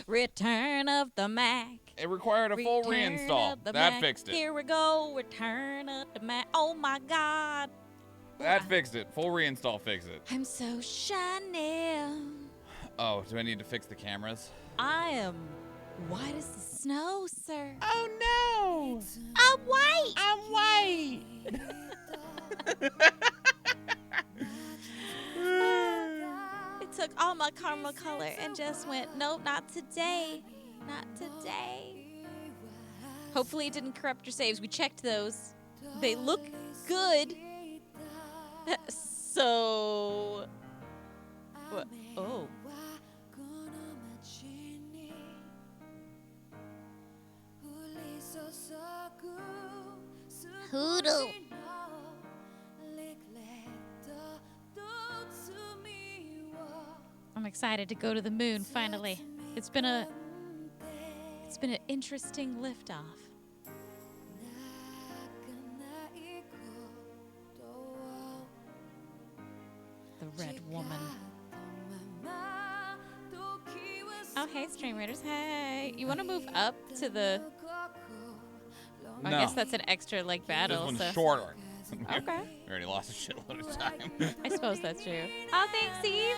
Return of the Mac. It required a full reinstall. That fixed it. Here we go. Return of the Mac. Oh my God. That fixed it. Full reinstall fixed it. I'm so shiny. Oh, do I need to fix the cameras? I am white as the snow, sir. Oh no! I'm white. I'm white. It took all my caramel color and just went, nope, not today. Not today. Hopefully it didn't corrupt your saves. We checked those. They look good. So... What? Oh. Hoodle. I'm excited to go to the moon finally. It's been an interesting liftoff. The Red Woman. Oh, hey, Stream Raiders. Hey. You want to move up to the... No. I guess that's an extra, like, battle. This one's so. shorter. Okay. We already lost a shitload of time. I suppose that's true. Oh, thanks, Steve.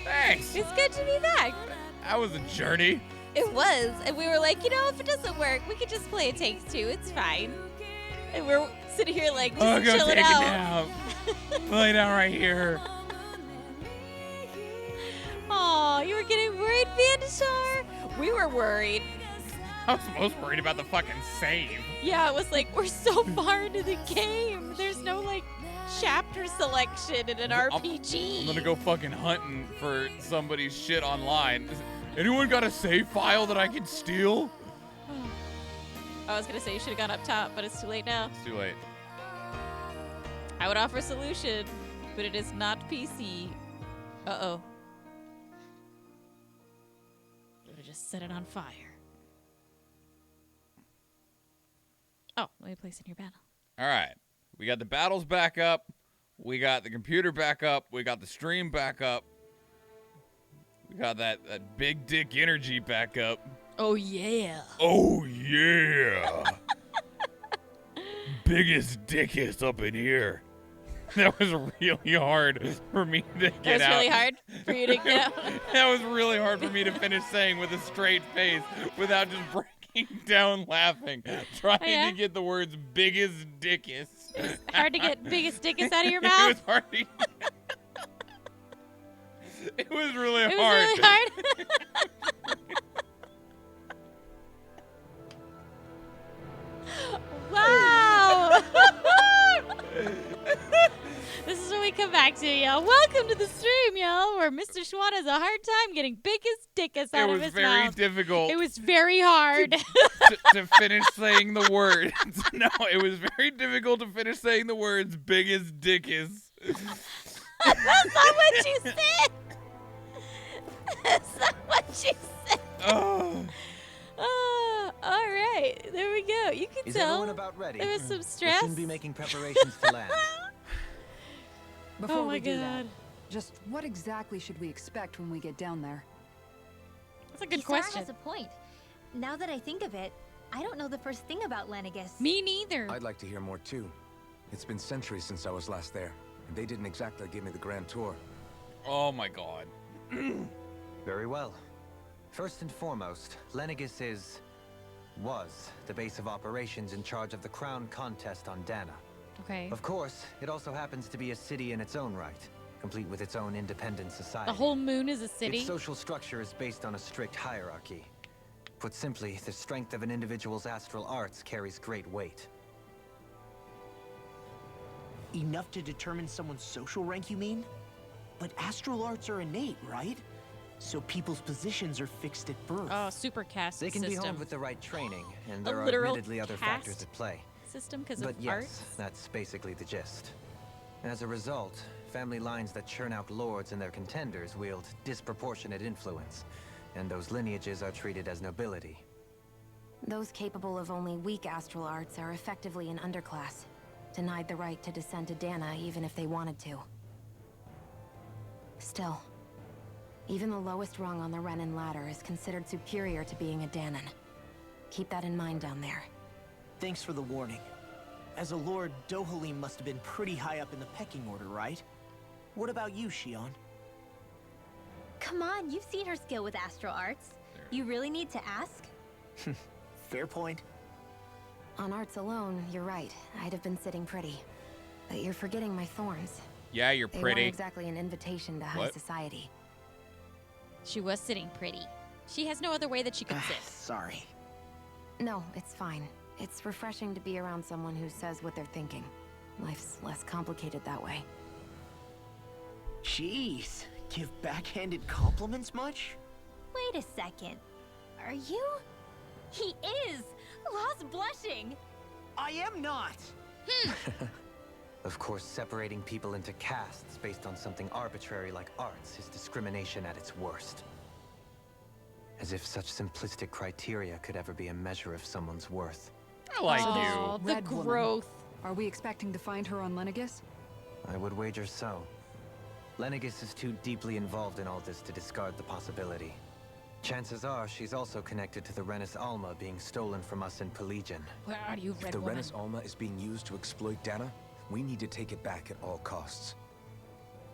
Thanks. It's good to be back. That was a journey. It was. And we were like, you know, if it doesn't work, we could just play It Takes Two. It's fine. And we're sitting here like, just go chilling take out. a nap. Lay down right here. Aw, you were getting worried, Vandashar? We were worried. I was most worried about the fucking save. Yeah, it was like, we're so far into the game. There's no, like, chapter selection in an RPG. I'm gonna go fucking hunting for somebody's shit online. Anyone got a save file that I can steal? I was gonna say you should have gone up top, but it's too late now. It's too late. I would offer a solution, but it is not PC. Uh-oh. Would have just set it on fire. Oh, let me place in your battle. All right. We got the battles back up. We got the computer back up. We got the stream back up. We got that big dick energy back up. Oh, yeah. Oh, yeah. Biggest dickest up in here. That was really hard for me to get That was out. really hard for you to get out. That was really hard for me to finish saying with a straight face without just breaking down laughing, trying to get the words biggest dickest. It's hard to get biggest dickus out of your It mouth. was hard to... It was really It was hard. really hard. Wow. This is what we come back to, y'all. Welcome to the stream, y'all, where Mr. Schwan has a hard time getting biggest dickus out of his mouth. It was very difficult. It was very hard. to finish saying the words. No, it was very difficult to finish saying the words biggest dickest. That's not what you said. That's not what you said. Oh. All right. There we go. You can Is tell everyone about ready? there was some We stress. shouldn't be making preparations to land. Before Oh my we do God. that, just what exactly should we expect when we get down there? That's a good Isara question. has a point. Now that I think of it, I don't know the first thing about Lenegus. Me neither. I'd like to hear more too. It's been centuries since I was last there, and they didn't exactly give me the grand tour. Oh my god. Very well. First and foremost, Lenegus was the base of operations in charge of the crown contest on Dana. Okay. Of course, it also happens to be a city in its own right, complete with its own independent society. The whole moon is a city. Its social structure is based on a strict hierarchy. Put simply, the strength of an individual's astral arts carries great weight. Enough to determine someone's social rank, you mean? But astral arts are innate, right? So people's positions are fixed at birth. Oh, super caste They can system. be honed with the right training, and A there are literal admittedly other factors caste at play. System because But of yes, arts. that's basically the gist. As a result, family lines that churn out lords and their contenders wield disproportionate influence, and those lineages are treated as nobility. Those capable of only weak astral arts are effectively an underclass, denied the right to descend to Dana even if they wanted to. Still, Even the lowest rung on the Renan ladder is considered superior to being a Danon. Keep that in mind down there. Thanks for the warning. As a lord, Dohalim must have been pretty high up in the pecking order, right? What about you, Shion? Come on, you've seen her skill with astral arts. You really need to ask? Fair point. On arts alone, you're right. I'd have been sitting pretty. But you're forgetting my thorns. Yeah, you're They pretty. weren't exactly an invitation to high What? society. She was sitting pretty. She has no other way that she could sit. Sorry. No, it's fine. It's refreshing to be around someone who says what they're thinking. Life's less complicated that way. Jeez, give backhanded compliments much? Wait a second. Are you? He is! Lost blushing! I am not! Of course, separating people into castes based on something arbitrary like arts is discrimination at its worst. As if such simplistic criteria could ever be a measure of someone's worth. I like Oh, you. the Red woman. growth. Are we expecting to find her on Lenegus? I would wager so. Lenegus is too deeply involved in all this to discard the possibility. Chances are she's also connected to the Renis Alma being stolen from us in Pelegion. Where are you, If red the woman? Renis Alma is being used to exploit Dana, we need to take it back at all costs.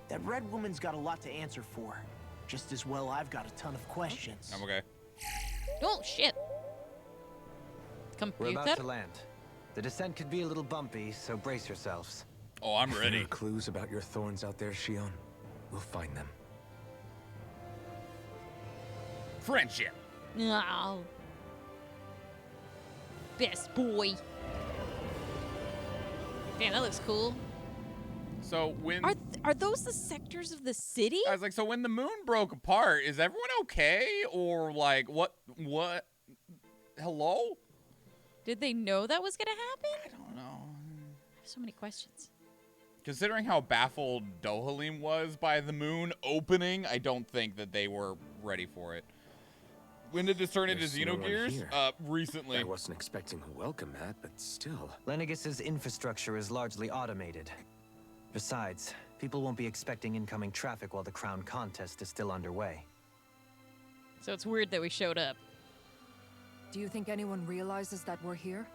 That red woman's got a lot to answer for. Just as well I've got a ton of questions. I'm okay. Oh, shit. We're Computer? about to land. The descent could be a little bumpy, so brace yourselves. Oh, I'm If there ready. are clues about your thorns out there, Shion, we'll find them. Friendship. Oh. Best boy. Damn, that looks cool. So when Are those the sectors of the city? I was like, so when the moon broke apart, is everyone okay? Or like, what? Hello? Did they know that was gonna happen? I don't know. I have so many questions. Considering how baffled Dohalim was by the moon opening, I don't think that they were ready for it. When did this turn into There's no one Xenogears? here. Recently. I wasn't expecting a welcome mat, but still. Lenegus's infrastructure is largely automated. Besides, people won't be expecting incoming traffic while the crown contest is still underway. So it's weird that we showed up. Do you think anyone realizes that we're here?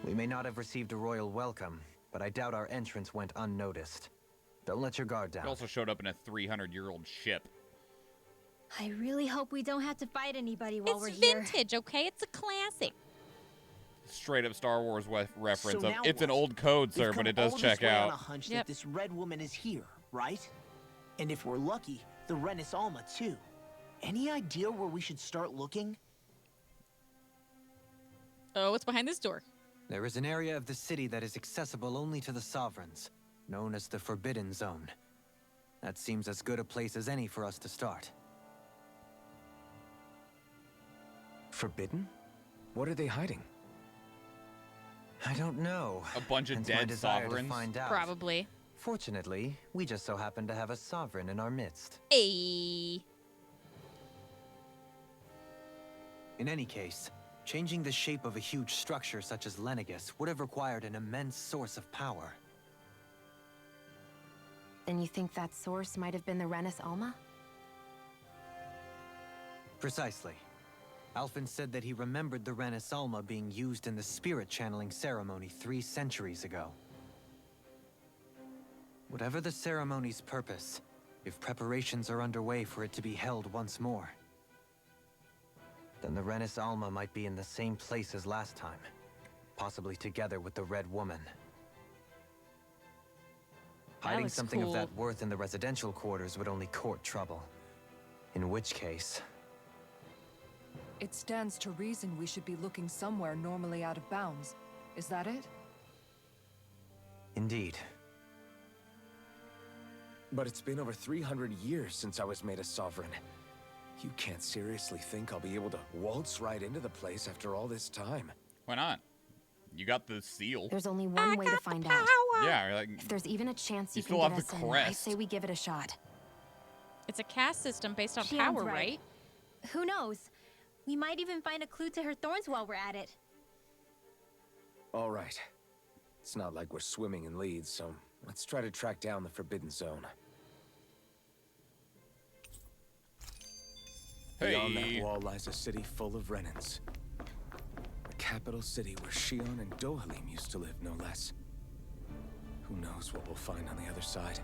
We may not have received a royal welcome, but I doubt our entrance went unnoticed. Don't let your guard We down. also showed up in a 300-year-old ship. I really hope we don't have to fight anybody while we're It's here. vintage, okay? It's a classic. Straight up Star Wars reference So of now it's an what? old code, We've sir, come but it does all check this way on out. a hunch Yep. that this red woman is here, right? And if we're lucky, the Renis Alma too. Any idea where we should start looking? Oh, what's behind this door? There is an area of the city that is accessible only to the sovereigns, known as the Forbidden Zone. That seems as good a place as any for us to start. Forbidden? What are they hiding? I don't know. A bunch of Hence my dead desire sovereigns. to find out. Probably. Fortunately, we just so happen to have a sovereign in our midst. Ayy. In any case, changing the shape of a huge structure such as Lenegus would have required an immense source of power. Then you think that source might have been the Renis Alma? Precisely. Alphen said that he remembered the Renis Alma being used in the spirit channeling ceremony 3 centuries ago. Whatever the ceremony's purpose, if preparations are underway for it to be held once more, then the Renis Alma might be in the same place as last time, possibly together with the Red Woman. Hiding looks something cool. of that worth in the residential quarters would only court trouble. In which case, It stands to reason we should be looking somewhere normally out of bounds. Is that it? indeed. But it's been over 300 years since I was made a sovereign. You can't seriously think I'll be able to waltz right into the place after all this time. Why not? You got the seal. There's only one way to find out. Yeah, like If there's even a chance You you, still can have get the us in, I crest. say we give it a shot. It's a caste system based on Shion's power, right. right? Who knows? We might even find a clue to her thorns while we're at it. All right. It's not like we're swimming in leads, so let's try to track down the Forbidden Zone. Beyond Hey. that wall lies a city full of Renans. The capital city where Shion and Dohalim used to live, no less. Who knows what we'll find on the other side?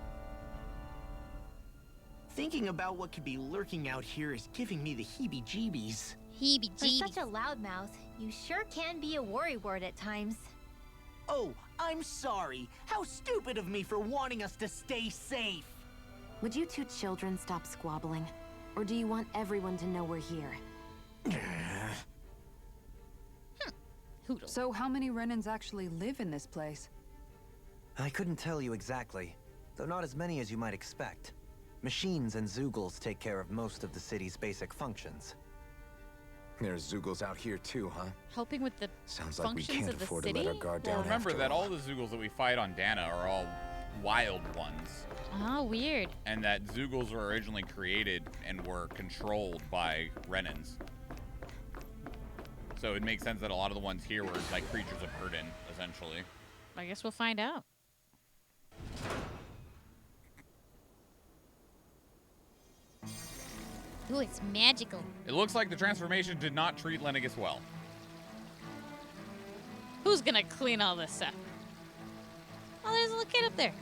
Thinking about what could be lurking out here is giving me the heebie-jeebies. For Heebie-jeebies. such a loudmouth, you sure can be a worrywart at times. Oh, I'm sorry. How stupid of me for wanting us to stay safe. Would you two children stop squabbling? Or do you want everyone to know we're here? Hoodle. So how many Renans actually live in this place? I couldn't tell you exactly, though not as many as you might expect. Machines and Zoogles take care of most of the city's basic functions. There's Zoogles out here too, huh? Helping with the Sounds like we functions can't of the afford city? to let our guard Well, down. remember after that all all the Zoogles that we fight on Dana are all wild ones. Oh, weird. And that Zoogles were originally created and were controlled by Renans. So it makes sense that a lot of the ones here were like creatures of burden, essentially. I guess we'll find out. Ooh, it's magical. It looks like the transformation did not treat Lennigus well. Who's gonna clean all this up? Oh, there's a little kid up there.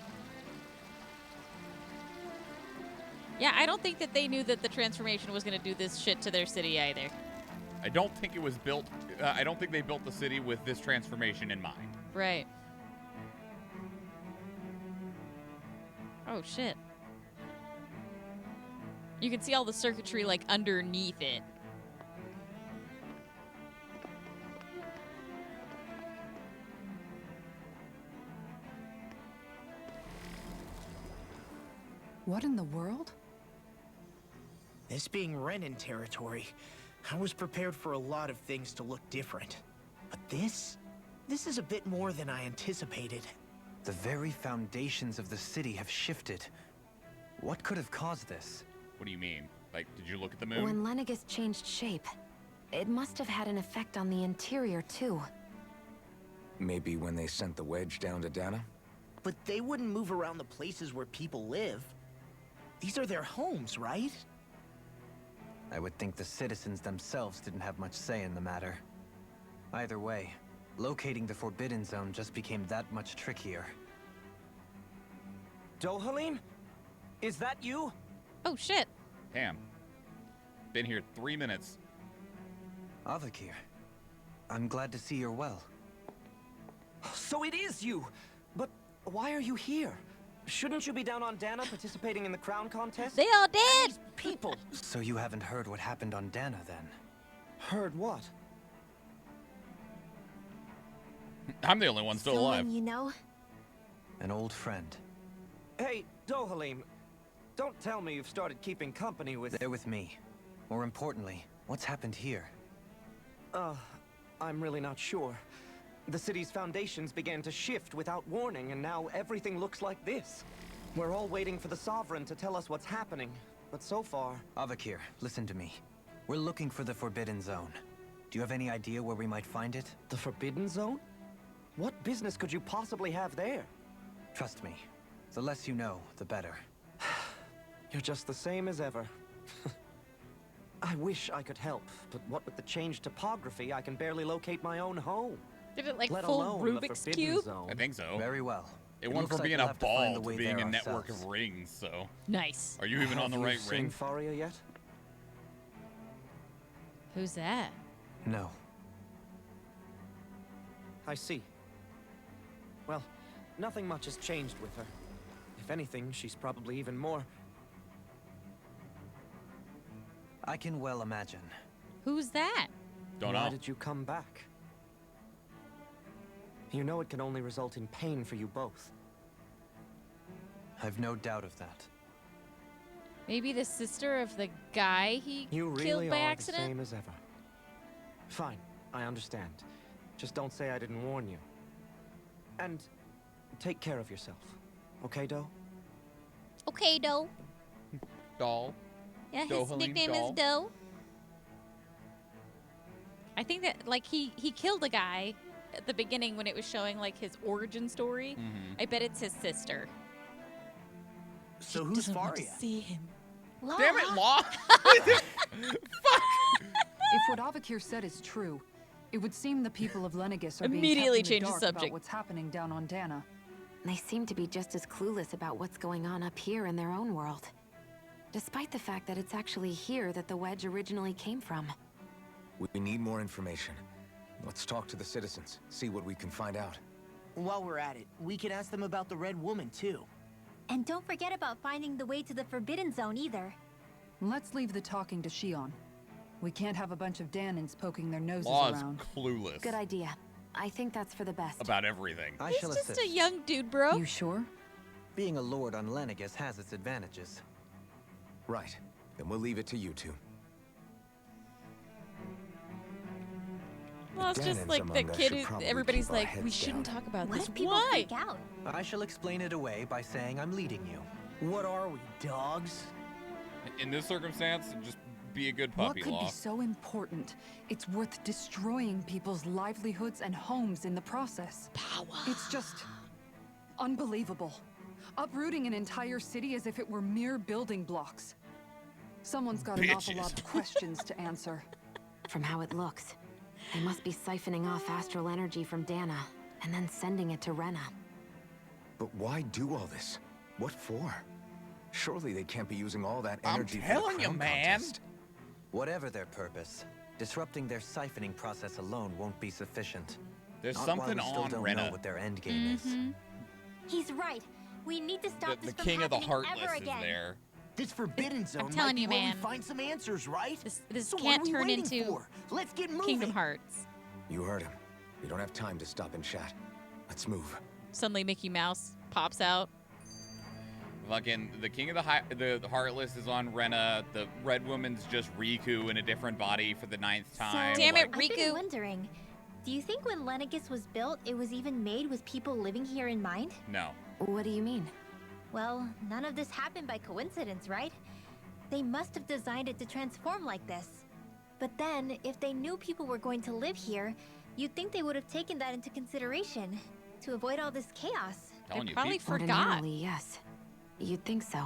Yeah, I don't think that they knew that the transformation was gonna do this shit to their city either. I don't think it was built. I don't think they built the city with this transformation in mind. Right. Oh, shit. You can see all the circuitry, like, underneath it. What in the world? This being Renan territory, I was prepared for a lot of things to look different. But this is a bit more than I anticipated. The very foundations of the city have shifted. What could have caused this? What do you mean? Like, did you look at the moon? When Lennigus changed shape, it must have had an effect on the interior, too. Maybe when they sent the wedge down to Dana? But they wouldn't move around the places where people live. These are their homes, right? I would think the citizens themselves didn't have much say in the matter. Either way, locating the Forbidden Zone just became that much trickier. Dohalim? Is that you? Oh, shit. Damn. Been here 3 minutes. Avakir, I'm glad to see you're well. So it is you! But why are you here? Shouldn't you be down on Dana participating in the crown contest? They all dead. These people! So you haven't heard what happened on Dana, then? Heard what? I'm the only one still alive. Someone you know? An old friend. Hey, Dohalim, don't tell me you've started keeping company with... They're with me. More importantly, what's happened here? I'm really not sure. The city's foundations began to shift without warning, and now everything looks like this. We're all waiting for the Sovereign to tell us what's happening, but so far... Avakir, listen to me. We're looking for the Forbidden Zone. Do you have any idea where we might find it? The Forbidden Zone? What business could you possibly have there? Trust me. The less you know, the better. You're just the same as ever. I wish I could help, but what with the changed topography, I can barely locate my own home. Did it like Let full alone the Rubik's Forbidden Cube? Zone. I think so. Very well. It went looks from like being we'll a have to find ball the way to being there a network ourselves. of rings, so. Nice. Are you even on the right Have ring? you seen Faria yet? Who's that? No. I see. Well, nothing much has changed with her. If anything, she's probably even more... I can well imagine. Who's that? Don't Why know. did you come back? You know it can only result in pain for you both. I've no doubt of that. Maybe the sister of the guy he You really killed by are accident? the same as ever. Fine, I understand. Just don't say I didn't warn you. And take care of yourself. Okay, Doe? Okay, Doe. Doll. Yeah, his Dohalim nickname Doll. is Doe. I think that, like, he killed a guy at the beginning when it was showing, like, his origin story. Mm-hmm. I bet it's his sister. So She who's doesn't want to Faria? see him. Law. Damn it, Law! If what Avakir said is true, it would seem the people of Lenegis are being Immediately kept in change the the dark subject. about what's happening down on Dana. They seem to be just as clueless about what's going on up here in their own world. Despite the fact that it's actually here that the wedge originally came from. We need more information. Let's talk to the citizens, see what we can find out. While we're at it, we could ask them about the Red Woman, too. And don't forget about finding the way to the Forbidden Zone either. Let's leave the talking to Shion. We can't have a bunch of Danins poking their noses Law is around. clueless Good idea. I think that's for the best. about everything. I He's shall just assist. a young dude, bro. You sure? Being a lord on Lenegis has its advantages. Right. Then we'll leave it to you two. Well, it's just Danins like the among us kid should who probably everybody's keep our like, we heads shouldn't down. talk about What this. if people Why? freak out? I shall explain it away by saying I'm leading you. What are we, dogs? In this circumstance, just be a good What puppy, could Law. be so important? It's worth destroying people's livelihoods and homes in the process. Power. It's just unbelievable. Uprooting an entire city as if it were mere building blocks. Someone's got an awful lot Bitches. of questions to answer. From how it looks, they must be siphoning off astral energy from Dana and then sending it to Rena. But why do all this? What for? Surely they can't be using all that I'm energy telling for the you, crown man. contest. Whatever their purpose, disrupting their siphoning process alone won't be sufficient. There's Not while something we still on don't know Rena. what their end game is. He's right. We need to stop The this from king of the happening ever heartless is again. there. This Forbidden Zone telling might be you, where man. we find some answers, right? This So what can't are we turn waiting into for? Let's get moving. Kingdom Hearts. You heard him. We don't have time to stop and chat. Let's move. Suddenly Mickey Mouse pops out. Fucking the king of the heartless is on Rena. The red woman's just Riku in a different body for the 9th time. Damn it, I've been Riku. wondering, do you think when Lenegis was built, it was even made with people living here in mind? No. What do you mean? Well, none of this happened by coincidence, right? They must have designed it to transform like this. But then, if they knew people were going to live here, you'd think they would have taken that into consideration to avoid all this chaos. Telling They you, probably people. forgot. Ordinarily, yes. You'd think so.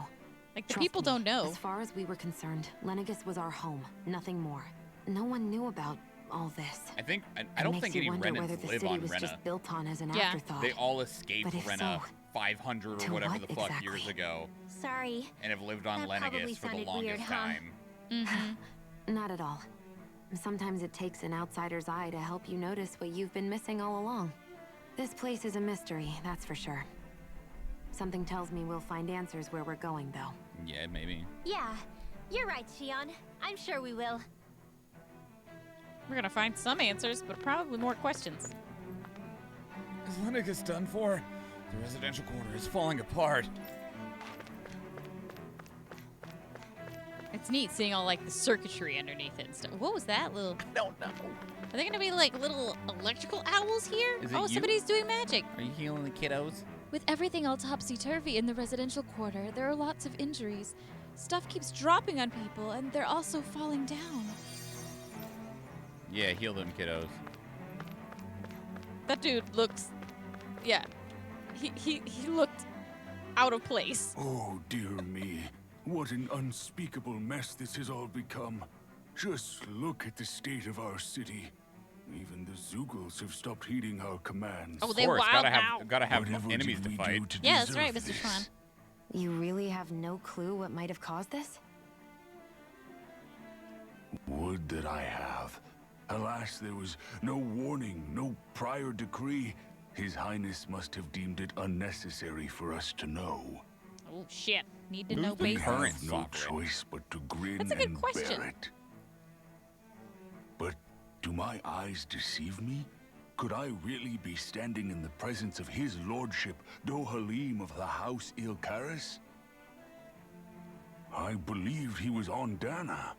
Like the Trust people me, don't know. As far as we were concerned, Lenegis was our home, nothing more. No one knew about all this. I think I It don't makes think you any wonder whether Renans the live city on was Rena. just built on as an Yeah. afterthought. They all escaped But if Rena so, 500 or to whatever what the fuck exactly? years ago, Sorry. and have lived on That probably Lenegis for the sounded longest weird, huh? time. Not at all. Sometimes it takes an outsider's eye to help you notice what you've been missing all along. This place is a mystery, that's for sure. Something tells me we'll find answers where we're going, though. Yeah, maybe. Yeah, you're right, Shion. I'm sure we will. We're gonna find some answers, but probably more questions. Is Lenegis done for? The residential quarter is falling apart. It's neat seeing all like the circuitry underneath it and stuff. What was that little? I don't know. Are they gonna be like little electrical owls here? Is it Oh, you? somebody's doing magic. Are you healing the kiddos? With everything all topsy-turvy in the residential quarter, there are lots of injuries. Stuff keeps dropping on people, and they're also falling down. Yeah, heal them kiddos. That dude looks, yeah, he looked out of place. Oh, dear me. What an unspeakable mess this has all become. Just look at the state of our city. Even the Zoogles have stopped heeding our commands. Oh, they Of course, wild gotta have Whatever enemies did to we fight. do to Yeah, that's right, deserve Mr. this? Schwan. You really have no clue what might have caused this? Would that I have. Alas, there was no warning, no prior decree. His Highness must have deemed it unnecessary for us to know. Oh shit, need to know We basics. current have no sovereign? choice but to grin That's a good and question. bear it. But do my eyes deceive me? Could I really be standing in the presence of his lordship, Dohalim of the House Ilkaris? I believed he was on Dana.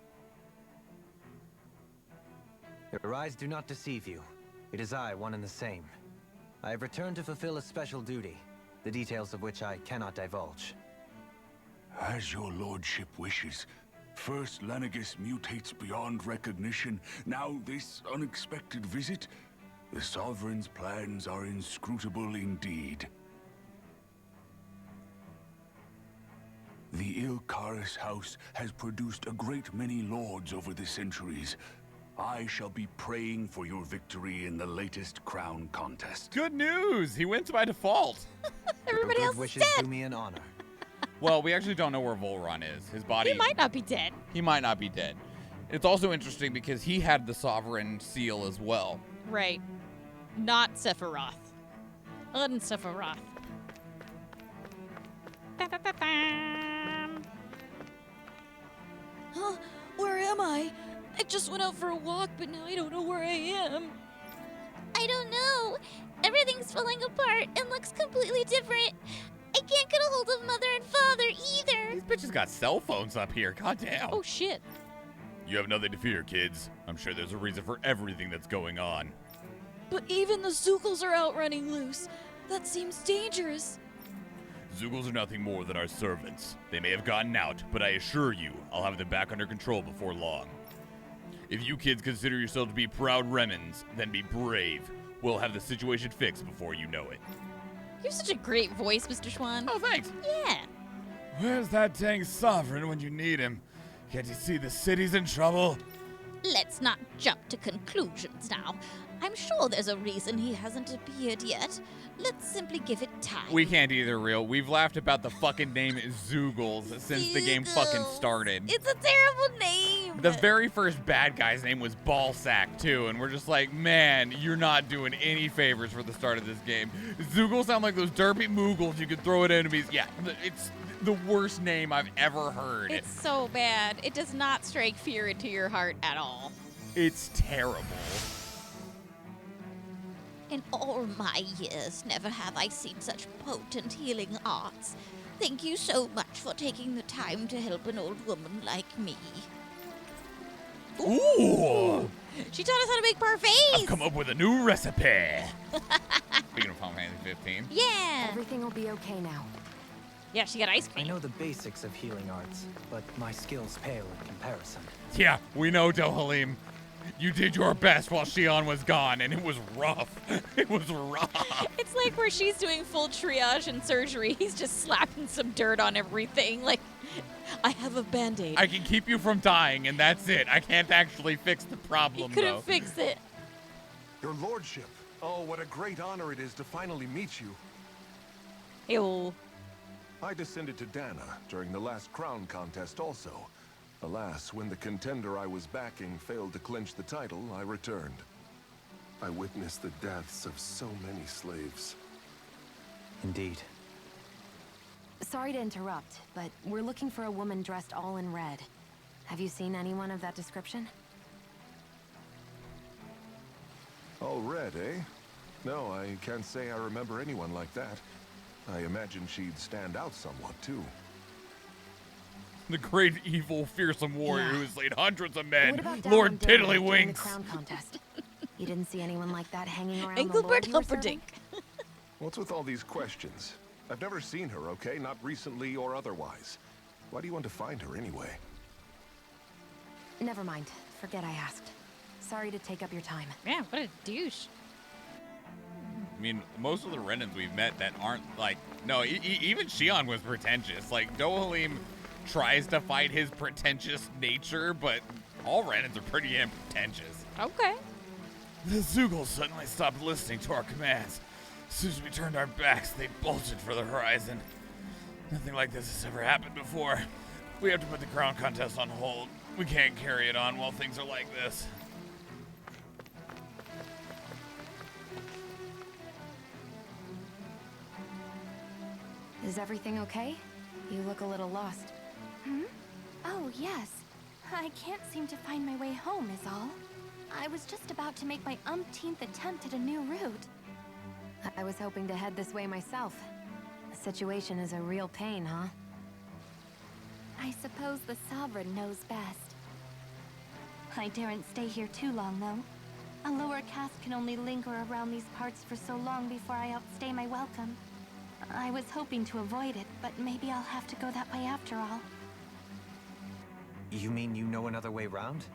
Your eyes do not deceive you. It is I, one and the same. I have returned to fulfill a special duty, the details of which I cannot divulge. As your lordship wishes. First, Lenegis mutates beyond recognition. Now, this unexpected visit. The Sovereign's plans are inscrutable indeed. The Ilkaris house has produced a great many lords over the centuries. I shall be praying for your victory in the latest crown contest. Good news! He wins by default. Everybody Your else good is wishes dead. do me an honor. Well, we actually don't know where Volron is. His body... He might not be dead. He might not be dead. It's also interesting because he had the Sovereign Seal as well. Right. Not Sephiroth. Unsephiroth. Huh? Where am I? I just went out for a walk, but now I don't know where I am. I don't know. Everything's falling apart and looks completely different. I can't get a hold of Mother and Father either. These bitches got cell phones up here. Goddamn. Oh, shit. You have nothing to fear, kids. I'm sure there's a reason for everything that's going on. But even the Zoogles are out running loose. That seems dangerous. Zoogles are nothing more than our servants. They may have gotten out, but I assure you, I'll have them back under control before long. If you kids consider yourselves to be proud remnants, then be brave. We'll have the situation fixed before you know it. You have such a great voice, Mr. Schwan. Oh, thanks. Yeah. Where's that dang sovereign when you need him? Can't you see the city's in trouble? Let's not jump to conclusions now. I'm sure there's a reason he hasn't appeared yet. Let's simply give it time. We can't either, real. We've laughed about the fucking name Zoogles since the game fucking started. It's a terrible name. The very first bad guy's name was Ballsack, too, and we're just like, man, you're not doing any favors for the start of this game. Zoogles sound like those derpy moogles you could throw at enemies. Yeah, it's the worst name I've ever heard. It's so bad. It does not strike fear into your heart at all. It's terrible. In all my years, never have I seen such potent healing arts. Thank you so much for taking the time to help an old woman like me. Ooh! She taught us how to make parfaits. I've come up with a new recipe. Speaking of Final Fantasy 15. Yeah. Everything will be okay now. Yeah, she got ice I cream. know the basics of healing arts, but my skills pale in comparison. Yeah, we know, Dohalim. You did your best while Shion was gone, and it was rough. It was rough. It's like where she's doing full triage and surgery. He's just slapping some dirt on everything. Like, I have a Band-Aid. I can keep you from dying, and that's it. I can't actually fix the problem, He couldn't though. fix it. Your lordship. Oh, what a great honor it is to finally meet you. Ew. I descended to Dana during the last crown contest also. Alas, when the contender I was backing failed to clinch the title, I returned. I witnessed the deaths of so many slaves. Indeed. Sorry to interrupt, but we're looking for a woman dressed all in red. Have you seen anyone of that description? All red, eh? No, I can't say I remember anyone like that. I imagine she'd stand out somewhat, too. The great, evil, fearsome warrior Yeah. who has slain hundreds of What men, about down Lord on Dana during the Tiddlywinks. crown contest? You didn't see anyone like that hanging around the Engelbert Lord you were serving? Humperdinck. What's with all these questions? I've never seen her, okay? Not recently or otherwise. Why do you want to find her anyway? Never mind. Forget I asked. Sorry to take up your time. Man, what a douche. I mean, most of the Renans we've met that aren't like... No, even Shion was pretentious. Like, Dohalim tries to fight his pretentious nature, but all Renans are pretty damn pretentious. Okay. The Zoogles suddenly stopped listening to our commands. As soon as we turned our backs, they bolted for the horizon. Nothing like this has ever happened before. We have to put the crown contest on hold. We can't carry it on while things are like this. Is everything okay? You look a little lost. Hmm? Oh, yes. I can't seem to find my way home is all. I was just about to make my umpteenth attempt at a new route. I was hoping to head this way myself. The situation is a real pain, huh? I suppose the Sovereign knows best. I daren't stay here too long, though. A lower caste can only linger around these parts for so long before I outstay my welcome. I was hoping to avoid it, but maybe I'll have to go that way after all. You mean you know another way round?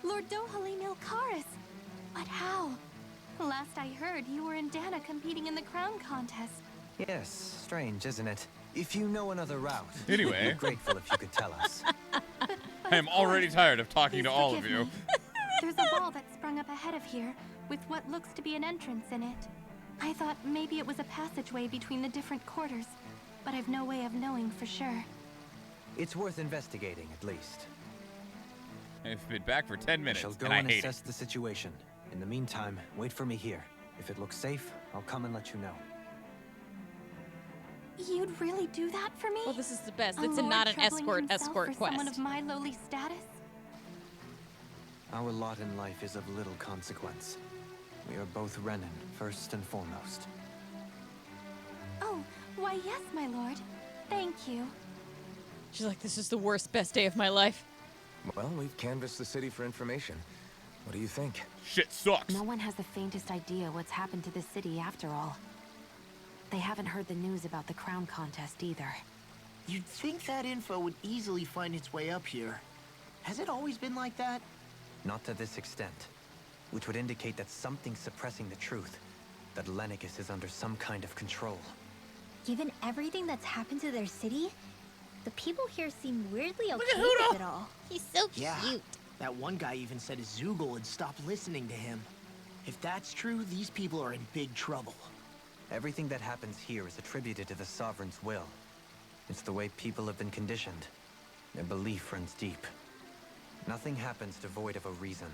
Lord Dohalim Ilkaris! But how? Last I heard, you were in Dana competing in the crown contest. Yes, strange, isn't it? If you know another route, Anyway. we'd be grateful if you could tell us. I am already tired of talking to all of forgive you. me. There's a wall that sprung up ahead of here, with what looks to be an entrance in it. I thought maybe it was a passageway between the different quarters, but I've no way of knowing for sure. It's worth investigating, at least. I've been back for 10 minutes, Shall go and I and hate assess the situation. In the meantime, wait for me here. If it looks safe, I'll come and let you know. You'd really do that for me? Well, this is the best. A It's lord not an troubling himself escort for someone quest. of my lowly status? Our lot in life is of little consequence. We are both Renan, first and foremost. Oh, why yes, my lord. Thank you. She's like, this is the worst, best day of my life. Well, we've canvassed the city for information. What do you think? Shit sucks. No one has the faintest idea what's happened to the city after all. They haven't heard the news about the crown contest either. You'd think that info would easily find its way up here. Has it always been like that? Not to this extent. Which would indicate that something's suppressing the truth. That Lennigus is under some kind of control. Given everything that's happened to their city, the people here seem weirdly at okay Hoodle. with it all. He's so Yeah. cute. That one guy even said his Zoogle had stopped listening to him. If that's true, these people are in big trouble. Everything that happens here is attributed to the Sovereign's will. It's the way people have been conditioned. Their belief runs deep. Nothing happens devoid of a reason.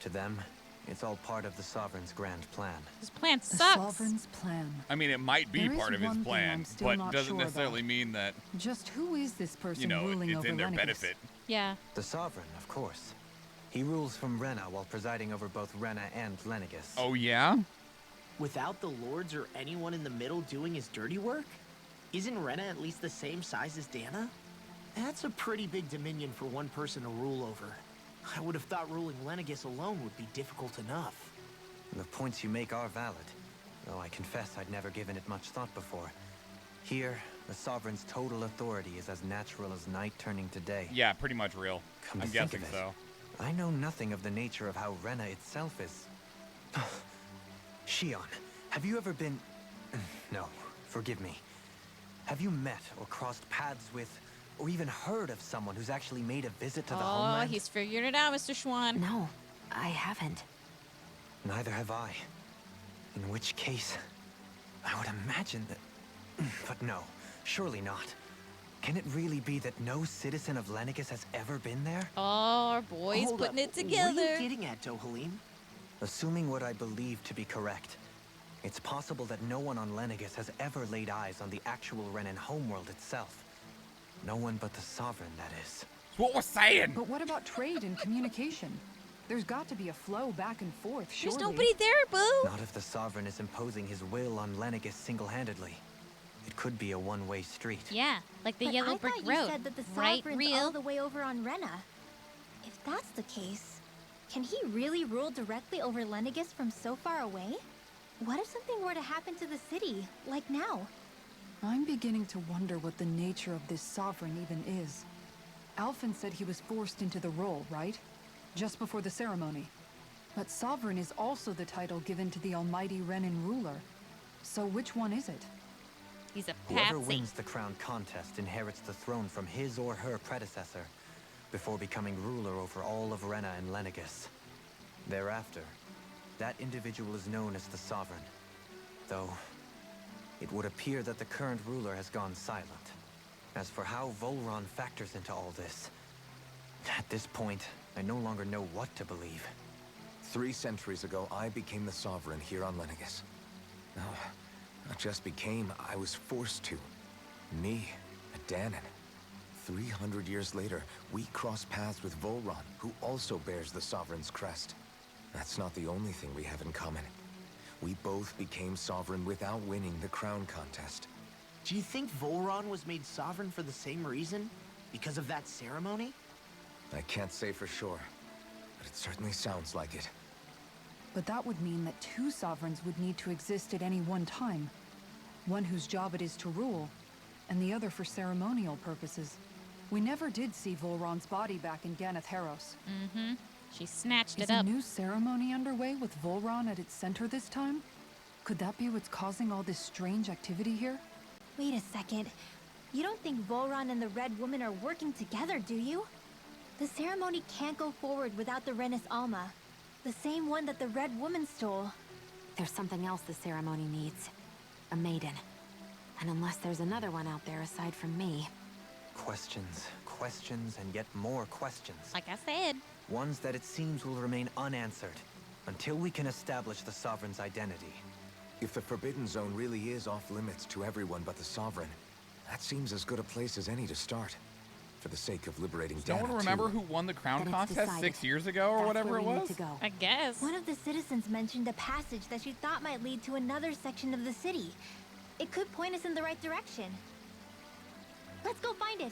To them, it's all part of the Sovereign's grand plan. His plan The sucks. Sovereign's plan. I mean, it might be There is part of his one thing plan, I'm still but not doesn't sure necessarily about. mean that, Just who is this person you know, ruling it's over in their Lennigus? benefit. Yeah. The Sovereign, of course. He rules from Rena while presiding over both Rena and Lennigus. Oh, yeah? Without the lords or anyone in the middle doing his dirty work? Isn't Rena at least the same size as Dana? That's a pretty big dominion for one person to rule over. I would have thought ruling Lennigus alone would be difficult enough. The points you make are valid, though I confess I'd never given it much thought before. Here, the Sovereign's total authority is as natural as night turning to day. Yeah, pretty much real. Come to I'm think guessing of it, so. I know nothing of the nature of how Rena itself is. Shion, have you ever been... No, forgive me. Have you met or crossed paths with, or even heard of someone who's actually made a visit to the Oh, homeland? he's figured it out, Mr. Schwan. No, I haven't. Neither have I. In which case, I would imagine that... But no, surely not. Can it really be that no citizen of Lennigus has ever been there? Oh, our boy's Hold putting up. it together. What are you getting at, Dohalim? Assuming what I believe to be correct, it's possible that no one on Lennigus has ever laid eyes on the actual Renan homeworld itself. No one but the Sovereign, that is. That's what we're saying! But what about trade and communication? There's got to be a flow back and forth, surely. There's nobody there, boo. Not if the Sovereign is imposing his will on Lennigus single-handedly. It could be a one-way street. Yeah, like the But yellow I brick thought road. you said that the Right, Sovereign's real? all the way over on Rena. If that's the case, can he really rule directly over Lennigus from so far away? What if something were to happen to the city, like now? I'm beginning to wonder what the nature of this Sovereign even is. Alphen said he was forced into the role, right? Just before the ceremony. But Sovereign is also the title given to the almighty Renan ruler. So which one is it? He's a Whoever patsy. wins the crown contest inherits the throne from his or her predecessor, before becoming ruler over all of Rena and Lennigus. Thereafter, that individual is known as the Sovereign. Though, it would appear that the current ruler has gone silent. As for how Volron factors into all this, at this point, I no longer know what to believe. 3 centuries ago, I became the Sovereign here on Lennigus. No, not just became, I was forced to. Me, a Danon. 300 years later, we cross paths with Volron, who also bears the Sovereign's crest. That's not the only thing we have in common. We both became Sovereign without winning the crown contest. Do you think Volron was made sovereign for the same reason? Because of that ceremony? I can't say for sure, but it certainly sounds like it. But that would mean that 2 sovereigns would need to exist at any one time. One whose job it is to rule, and the other for ceremonial purposes. We never did see Volron's body back in Ganeth Haros. Mm-hmm. She snatched Is it up. a new ceremony underway with Volron at its center this time? Could that be what's causing all this strange activity here? Wait a second. You don't think Volron and the Red Woman are working together, do you? The ceremony can't go forward without the Renis Alma. The same one that the Red Woman stole. There's something else the ceremony needs. A maiden. And unless there's another one out there aside from me... Questions, questions, and yet more questions. Like I said. Ones that it seems will remain unanswered until we can establish the Sovereign's identity. If the Forbidden Zone really is off limits to everyone but the Sovereign, that seems as good a place as any to start. For the sake of liberating Does no one remember who won the crown contest 6 years ago or whatever it was? I guess. One of the citizens mentioned a passage that she thought might lead to another section of the city. It could point us in the right direction. Let's go find it.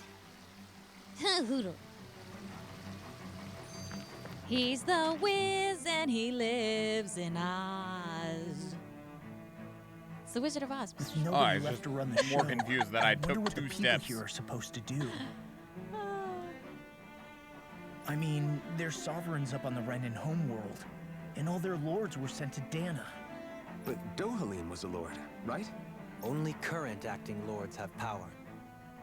Hoodle. He's the Wiz and he lives in Oz. It's the Wizard of Oz. With nobody left to run the show, more confused that I wonder took what 2 the people steps. here are supposed to do. I mean, there's sovereigns up on the Renin homeworld, and all their lords were sent to Dana. But Dohalim was a lord, right? Only current acting lords have power.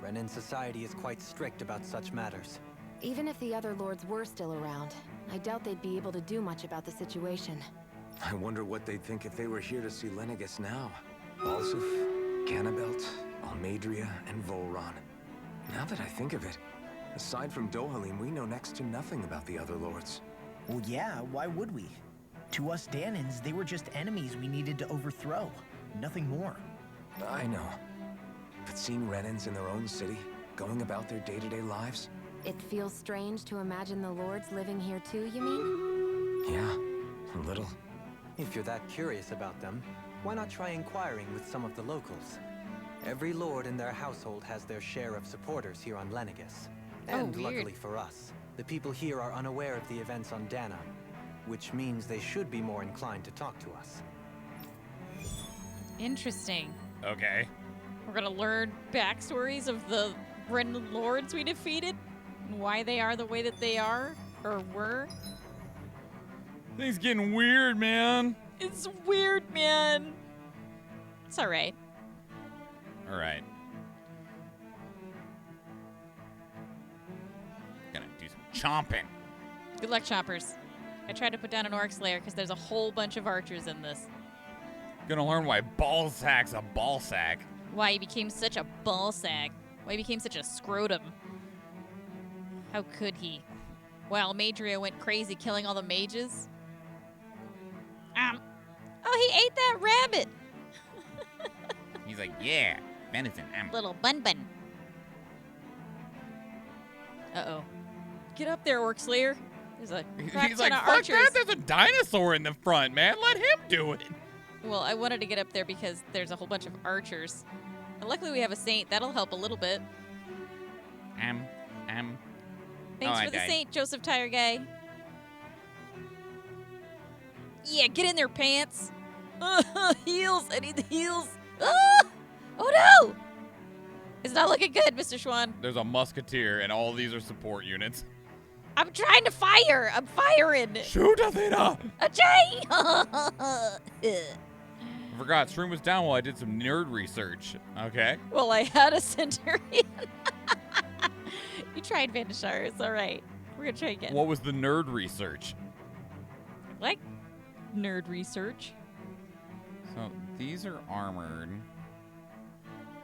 Renin society is quite strict about such matters. Even if the other lords were still around, I doubt they'd be able to do much about the situation. I wonder what they'd think if they were here to see Lenegis now. Balsuf, Cannabelt, Almadria, and Volron. Now that I think of it, aside from Dohalim, we know next to nothing about the other lords. Well, yeah, why would we? To us Danans, they were just enemies we needed to overthrow. Nothing more. I know. But seeing Renins in their own city, going about their day-to-day lives? It feels strange to imagine the lords living here too, you mean? Yeah, a little. If you're that curious about them, why not try inquiring with some of the locals? Every lord in their household has their share of supporters here on Lenegis. And luckily for us, the people here are unaware of the events on Dana, which means they should be more inclined to talk to us. Interesting. Okay. We're gonna learn backstories of the Renin lords we defeated and why they are the way that they are or were. Things getting weird, man. It's weird, man. It's all right. All right. Gonna do some chomping. Good luck, choppers. I tried to put down an orc slayer because there's a whole bunch of archers in this. Gonna learn why ballsack's a ballsack. Why he became such a ballsack. Why he became such a scrotum. How could he? Well, Madria went crazy killing all the mages. Oh, he ate that rabbit. He's like, yeah, venison. Little bun. Uh-oh. Get up there, Orc Slayer. There's a He's like, fuck archers. that, there's a dinosaur in the front, man. Let him do it. Well, I wanted to get up there because there's a whole bunch of archers. And luckily we have a saint. That'll help a little bit. Thanks for the saint, Joseph Tire Guy. Yeah, get in there, pants. Heals. I need the heals. Oh no! It's not looking good, Mr. Schwan. There's a musketeer, and all these are support units. I'm trying to fire. I'm firing. Shoot, Athena! Ajay! I forgot, Shroom was down while I did some nerd research. Okay. Well, I had a centurion. You tried Vandashar. It's all right. We're going to try again. What was the nerd research? Like nerd research. So these are armored.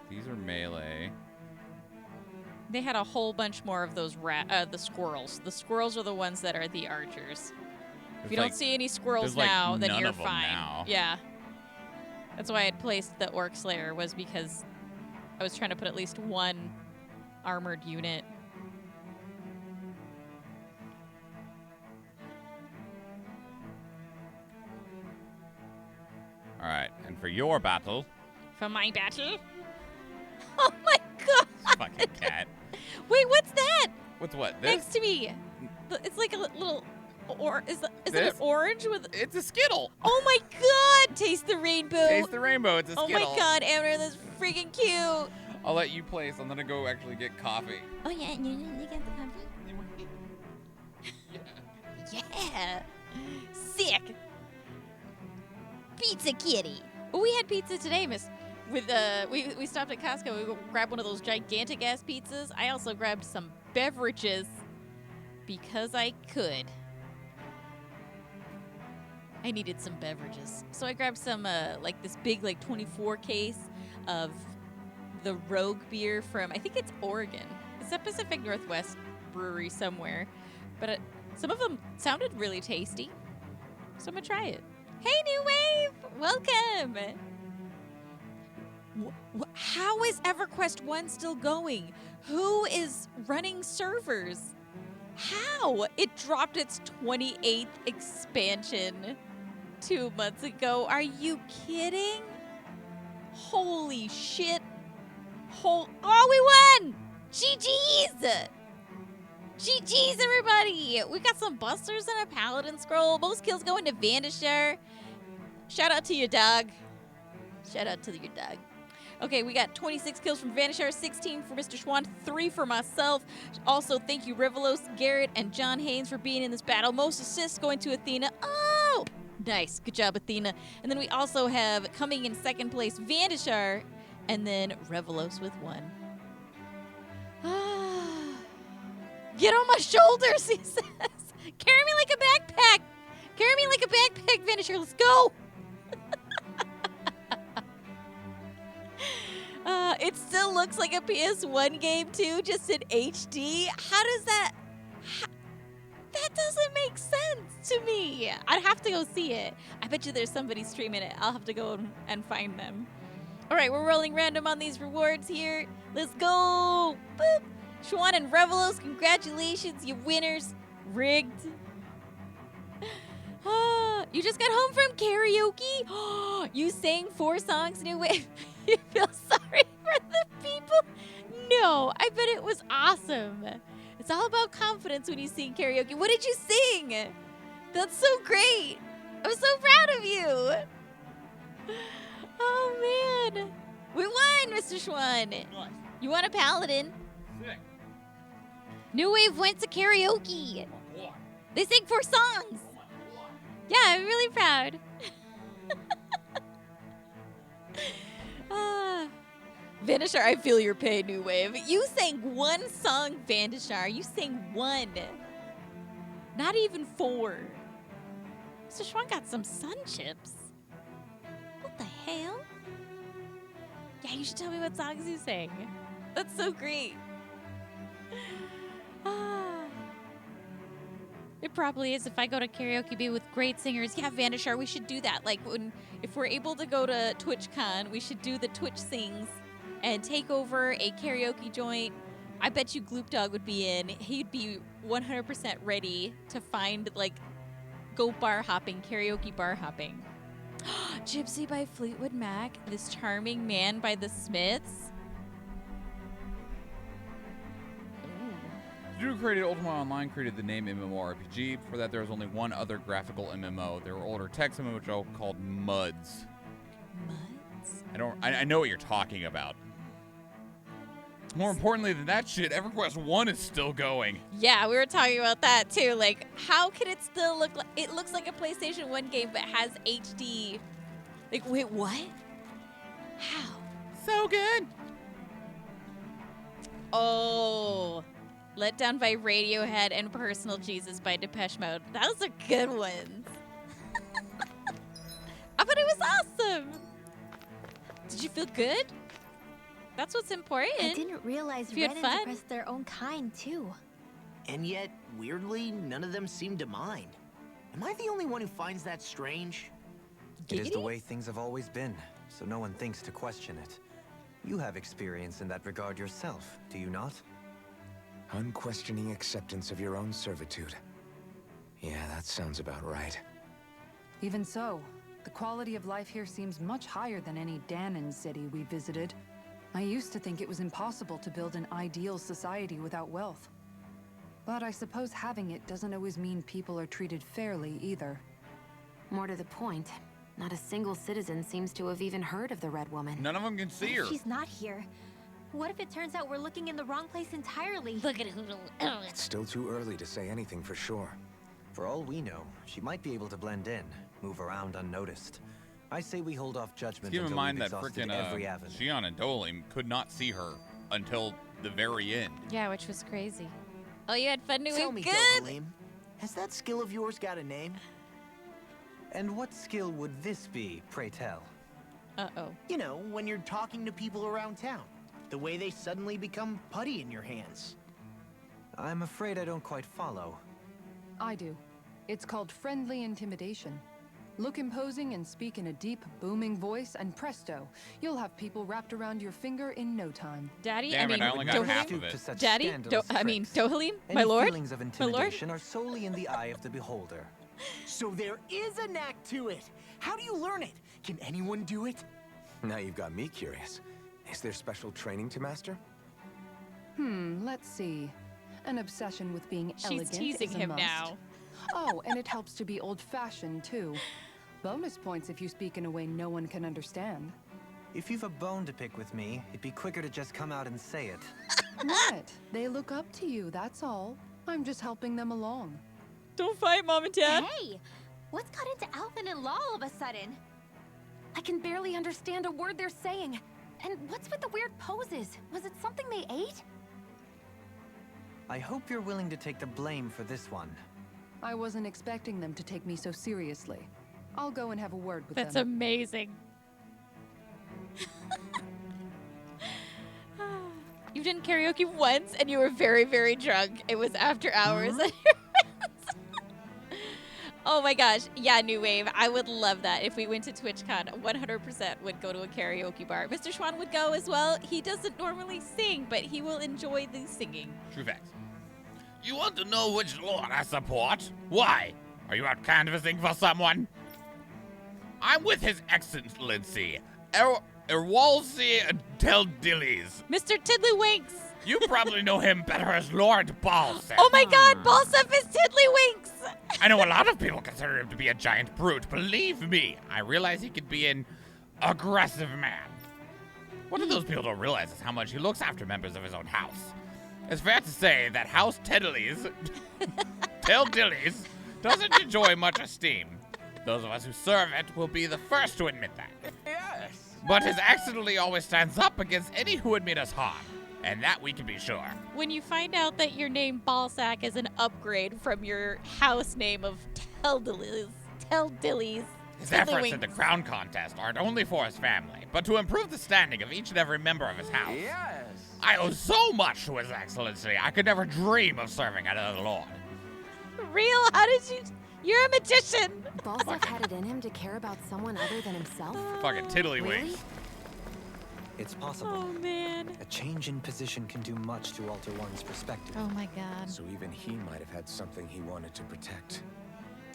These are melee. They had a whole bunch more of those the squirrels. The squirrels are the ones that are the archers. If you don't see any squirrels now, then you're fine. Now. Yeah. That's why I had placed the Orc Slayer, was because I was trying to put at least one armored unit. All right, and for your battle. For my battle? Oh my god! Fucking cat. Wait, what's that? What's what? This? Next to me. It's like a little... Is it an orange with... It's a Skittle. Oh my god! Taste the rainbow. Taste the rainbow. It's a Skittle. Oh my god, Amber, that's freaking cute. I'll let you place. I'm gonna go actually get coffee. Oh yeah, you got the coffee? Yeah. Sick. Pizza kitty. Ooh, Oh, we had pizza today, miss. With we stopped at Costco. We grabbed one of those gigantic ass pizzas. I also grabbed some beverages because I could. I needed some beverages, so I grabbed some like this big 24 case of the Rogue beer from, I think it's Oregon. It's a Pacific Northwest brewery somewhere, but some of them sounded really tasty, so I'm gonna try it. Hey, New Wave, welcome. How is EverQuest 1 still going? Who is running servers? How? It dropped its 28th expansion 2 months ago. Are you kidding? Holy shit. Oh, we won! GG's! GG's, everybody! We got some busters and a paladin scroll. Most kills going to Vanishar. Shout out to your dog. Shout out to your dog. Okay, we got 26 kills from Vanishar, 16 for Mr. Schwan, 3 for myself. Also, thank you, Rivalos, Garrett, and John Haynes for being in this battle. Most assists going to Athena. Oh! Nice. Good job, Athena. And then we also have, coming in second place, Vanishar, and then Revelos with 1. Get on my shoulders, he says. Carry me like a backpack. Carry me like a backpack, Vanishar. Let's go. It still looks like a PS1 game, too, just in HD. How does that... that doesn't make sense to me. I'd have to go see it. I bet you there's somebody streaming it. I'll have to go and find them. All right, we're rolling random on these rewards here. Let's go. Boop. Schwan and Revelos, congratulations, you winners. Rigged. You just got home from karaoke? You sang 4 songs, New Wave. You feel sorry for the people? No, I bet it was awesome. It's all about confidence when you sing karaoke. What did you sing? That's so great. I'm so proud of you. Oh, man. We won, Mr. Schwan. Nice. You won a paladin. Sick. New Wave went to karaoke. Oh, they sang 4 songs. Yeah, I'm really proud. Vanishar, I feel your pain, New Wave. You sang 1 song, Vanishar. You sang 1. Not even 4. Mr. Schwan got some sun chips. What the hell? Yeah, you should tell me what songs you sang. That's so great. It probably is if I go to karaoke be with great singers. Yeah, Vanishar, we should do that. Like, if we're able to go to TwitchCon, we should do the Twitch sings and take over a karaoke joint. I bet you Gloop Dog would be in. He'd be 100% ready to find, like, go bar hopping, karaoke bar hopping. Gypsy by Fleetwood Mac, This Charming Man by The Smiths. The dude who created Ultima Online created the name MMORPG. Before that, there was only one other graphical MMO. There were older text MMO called MUDs. MUDs? I know what you're talking about. More importantly than that shit, EverQuest 1 is still going. Yeah, we were talking about that too. Like, how can it still look like... It looks like a PlayStation 1 game, but has HD. Like, wait, what? How? So good. Oh... Let Down by Radiohead and Personal Jesus by Depeche Mode. Those are good ones. I thought it was awesome. Did you feel good? That's what's important. I didn't realize Renans oppressed their own kind, too. And yet, weirdly, none of them seem to mind. Am I the only one who finds that strange? It is the way things have always been, so no one thinks to question it. You have experience in that regard yourself, do you not? Unquestioning acceptance of your own servitude. Yeah, that sounds about right. Even so, the quality of life here seems much higher than any Danon city we visited. I used to think it was impossible to build an ideal society without wealth. But I suppose having it doesn't always mean people are treated fairly either. More to the point, not a single citizen seems to have even heard of the Red Woman. None of them can see her. She's not here. What if it turns out we're looking in the wrong place entirely? Look at who. It's still too early to say anything for sure. For all we know, she might be able to blend in, move around unnoticed. I say we hold off judgment Keep in until mind we've that exhausted frickin' every avenue. Shion and Dolim could not see her until the very end. Yeah, which was crazy. Oh, you had fun, New Tell Wave? me, Good! Dohalim, has that skill of yours got a name? And what skill would this be, pray tell? Uh-oh. You know, when you're talking to people around town. The way they suddenly become putty in your hands. I'm afraid I don't quite follow. I do. It's called friendly intimidation. Look imposing and speak in a deep, booming voice, and presto, you'll have people wrapped around your finger in no time. Daddy, Damn I it, mean, I only got Dohalim? half of it. Daddy, Dohalim, my Any lord, feelings of my lord. intimidation are solely in the eye of the beholder. So there is a knack to it. How do you learn it? Can anyone do it? Now you've got me curious. Is there special training to master? Let's see. An obsession with being She's elegant teasing is a him must. now. Oh, and it helps to be old-fashioned, too. Bonus points if you speak in a way no one can understand. If you've a bone to pick with me, it'd be quicker to just come out and say it. What? They look up to you, that's all. I'm just helping them along. Don't fight, Mom and Dad. Hey! What's got into Alvin and Law all of a sudden? I can barely understand a word they're saying. And what's with the weird poses? Was it something they ate? I hope you're willing to take the blame for this one. I wasn't expecting them to take me so seriously. I'll go and have a word with That's them. amazing. You've done karaoke once and you were very, very drunk. It was after hours. Oh my gosh. Yeah, New Wave. I would love that. If we went to TwitchCon, 100% would go to a karaoke bar. Mr. Schwan would go as well. He doesn't normally sing, but he will enjoy the singing. True facts. You want to know which lord I support? Why? Are you out canvassing for someone? I'm with His Excellency, Erwalsi Teldillies. Mr. Tiddlywinks! You probably know him better as Lord Balsam. Oh my god, Balsam is Tiddlywinks! I know a lot of people consider him to be a giant brute. Believe me, I realize he could be an aggressive man. What those people don't realize is how much he looks after members of his own house. It's fair to say that House Teddleys, doesn't enjoy much esteem. Those of us who serve it will be the first to admit that. Yes! But His Excellency always stands up against any who would mean us harm. And that we can be sure. When you find out that your name Balsac is an upgrade from your house name of Teldillies, His efforts in the crown contest aren't only for his family, but to improve the standing of each and every member of his house. Yes! I owe so much to His Excellency, I could never dream of serving another lord. Real? How did you? You're a magician. Balzac had it in him to care about someone other than himself? Fucking tiddlywinks. Really? It's possible. Oh man. A change in position can do much to alter one's perspective. Oh my god. So even he might have had something he wanted to protect.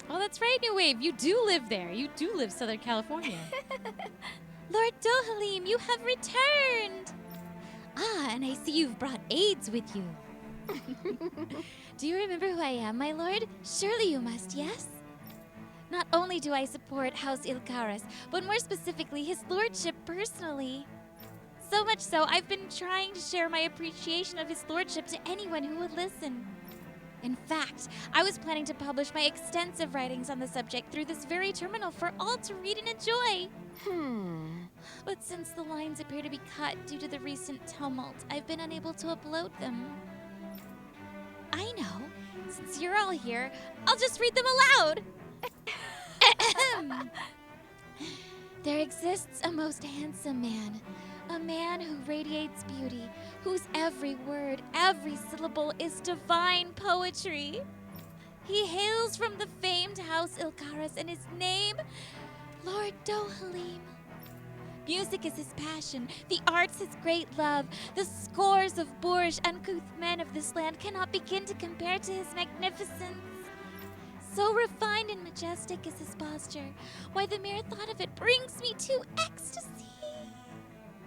Oh, that's right, New Wave. You do live there. You do live Southern California. Lord Dohalim, you have returned. Ah, and I see you've brought aides with you. Do you remember who I am, my lord? Surely you must, yes? Not only do I support House Ilkaris, but more specifically his lordship personally. So much so, I've been trying to share my appreciation of his lordship to anyone who would listen. In fact, I was planning to publish my extensive writings on the subject through this very terminal for all to read and enjoy. But since the lines appear to be cut due to the recent tumult, I've been unable to upload them. I know. Since you're all here, I'll just read them aloud. There exists a most handsome man. A man who radiates beauty, whose every word, every syllable is divine poetry. He hails from the famed House Ilkaris, and his name, Lord Dohalim. Music is his passion, the arts his great love. The scores of boorish, uncouth men of this land cannot begin to compare to his magnificence. So refined and majestic is his posture. Why, the mere thought of it brings me to ecstasy.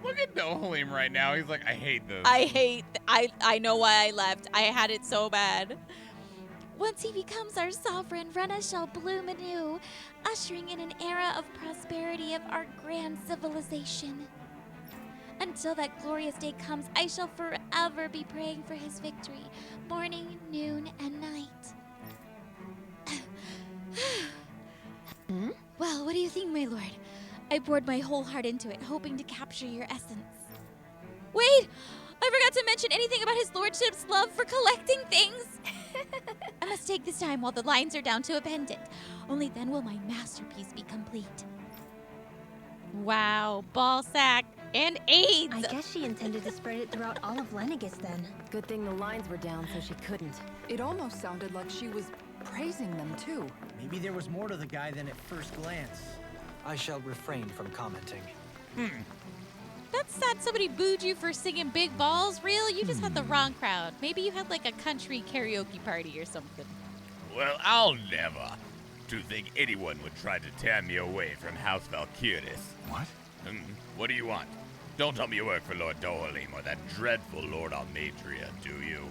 Look at Dohalim right now. He's like, I hate this. I know why I left. I had it so bad. Once he becomes our sovereign, Rena shall bloom anew, ushering in an era of prosperity of our grand civilization. Until that glorious day comes, I shall forever be praying for his victory, morning, noon, and night. Well, what do you think, my lord? I poured my whole heart into it, hoping to capture your essence. Wait! I forgot to mention anything about his lordship's love for collecting things. I must take this time while the lines are down to append it. Only then will my masterpiece be complete. Wow, ball sack and AIDS. I guess she intended to spread it throughout all of Lenegis then. Good thing the lines were down so she couldn't. It almost sounded like she was praising them too. Maybe there was more to the guy than at first glance. I shall refrain from commenting. That's sad somebody booed you for singing Big Balls. Real? You just had the wrong crowd. Maybe you had like a country karaoke party or something. Well, I'll never. To think anyone would try to tear me away from House Valkyries. What? What do you want? Don't tell me you work for Lord Dohalim or that dreadful Lord Almadria, do you?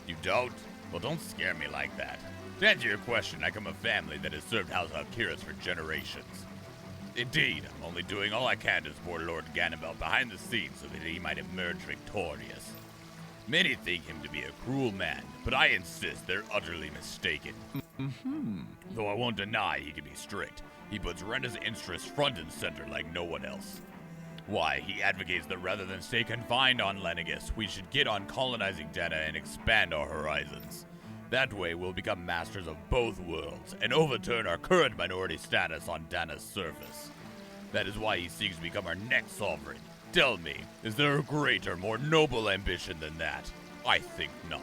You don't? Well, don't scare me like that. To answer your question, I come of a family that has served House Valkyries for generations. Indeed, I'm only doing all I can to support Lord Ganabel behind the scenes so that he might emerge victorious. Many think him to be a cruel man, but I insist they're utterly mistaken. Though I won't deny he can be strict, he puts Rena's interests front and center like no one else. Why, he advocates that rather than stay confined on Lenegis, we should get on colonizing Dana and expand our horizons. That way, we'll become masters of both worlds and overturn our current minority status on Dana's surface. That is why he seeks to become our next sovereign. Tell me, is there a greater, more noble ambition than that? I think not.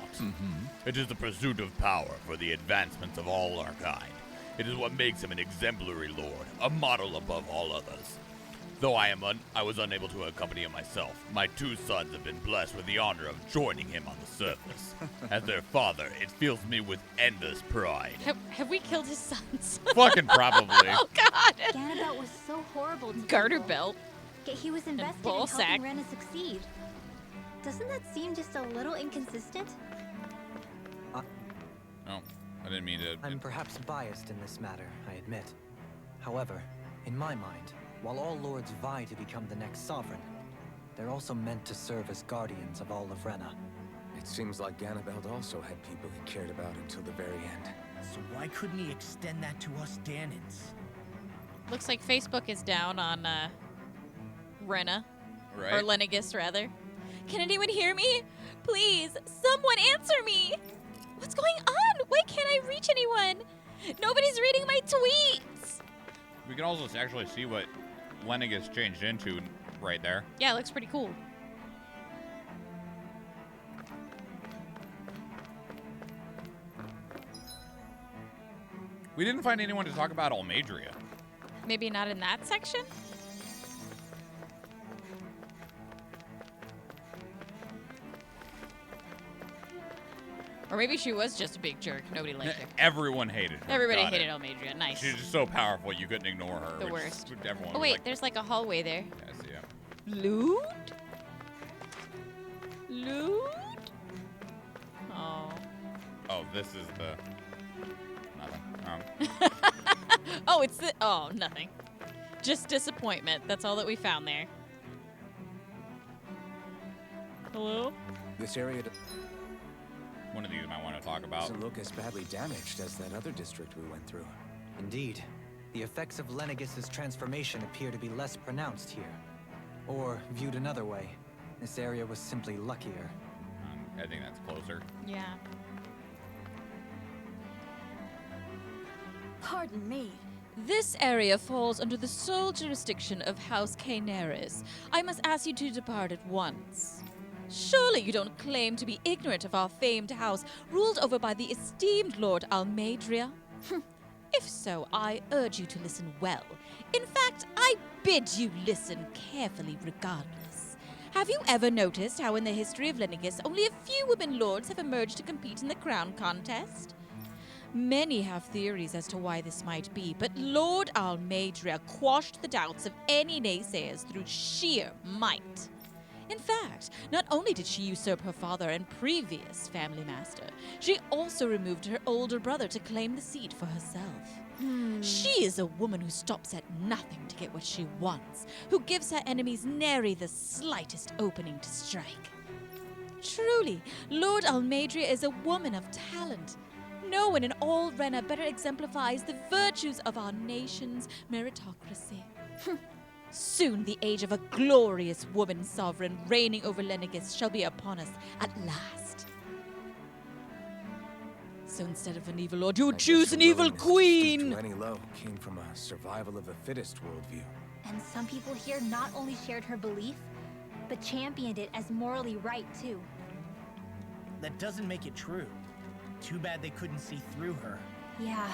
It is the pursuit of power for the advancement of all our kind. It is what makes him an exemplary lord, a model above all others. Though I was unable to accompany him myself, my two sons have been blessed with the honor of joining him on the surface. As their father, it fills me with endless pride. Have we killed his sons? Fucking probably. Oh, God. Ganabelt was so horrible to Garter people. belt. Yet he was invested in ballsack. helping Rena succeed. Doesn't that seem just a little inconsistent? Oh, I didn't mean to. I'm perhaps biased in this matter, I admit. However, in my mind, while all lords vie to become the next sovereign, they're also meant to serve as guardians of all of Rena. It seems like Ganabelt also had people he cared about until the very end. So why couldn't he extend that to us Danans? Looks like Facebook is down on Rena. Right. Or Lenegis, rather. Can anyone hear me? Please, someone answer me! What's going on? Why can't I reach anyone? Nobody's reading my tweets! We can also actually see what Lenegis changed into right there. Yeah, it looks pretty cool. We didn't find anyone to talk about Almadria. Maybe not in that section? Or maybe she was just a big jerk. Nobody liked her. Everyone hated her. Everybody Got hated it. Almadria. Nice. She's just so powerful you couldn't ignore her. The which worst. Everyone Oh, was wait, like, there's like a hallway there. yeah, I see it. Loot? Loot? Oh. Oh, this is the nothing. Oh, it's the. Oh, nothing. Just disappointment. That's all that we found there. Hello? This area One of these might want to talk about. doesn't look as badly damaged as that other district we went through. Indeed, the effects of Lenegis's transformation appear to be less pronounced here. Or, viewed another way, this area was simply luckier. I think that's closer. Yeah. Pardon me. This area falls under the sole jurisdiction of House Caenaris. I must ask you to depart at once. Surely you don't claim to be ignorant of our famed house, ruled over by the esteemed Lord Almadria? If so, I urge you to listen well. In fact, I bid you listen carefully regardless. Have you ever noticed how in the history of Lenegis only a few women lords have emerged to compete in the crown contest? Many have theories as to why this might be, but Lord Almadria quashed the doubts of any naysayers through sheer might. In fact, not only did she usurp her father and previous family master, she also removed her older brother to claim the seat for herself. She is a woman who stops at nothing to get what she wants, who gives her enemies nary the slightest opening to strike. Truly, Lord Almadria is a woman of talent. No one in all Rena better exemplifies the virtues of our nation's meritocracy. Soon the age of a glorious woman sovereign reigning over Lenegis shall be upon us at last. So instead of an evil lord, you would choose an evil queen! To any low came from a survival of the fittest worldview. And some people here not only shared her belief, but championed it as morally right too. That doesn't make it true. Too bad they couldn't see through her. Yeah.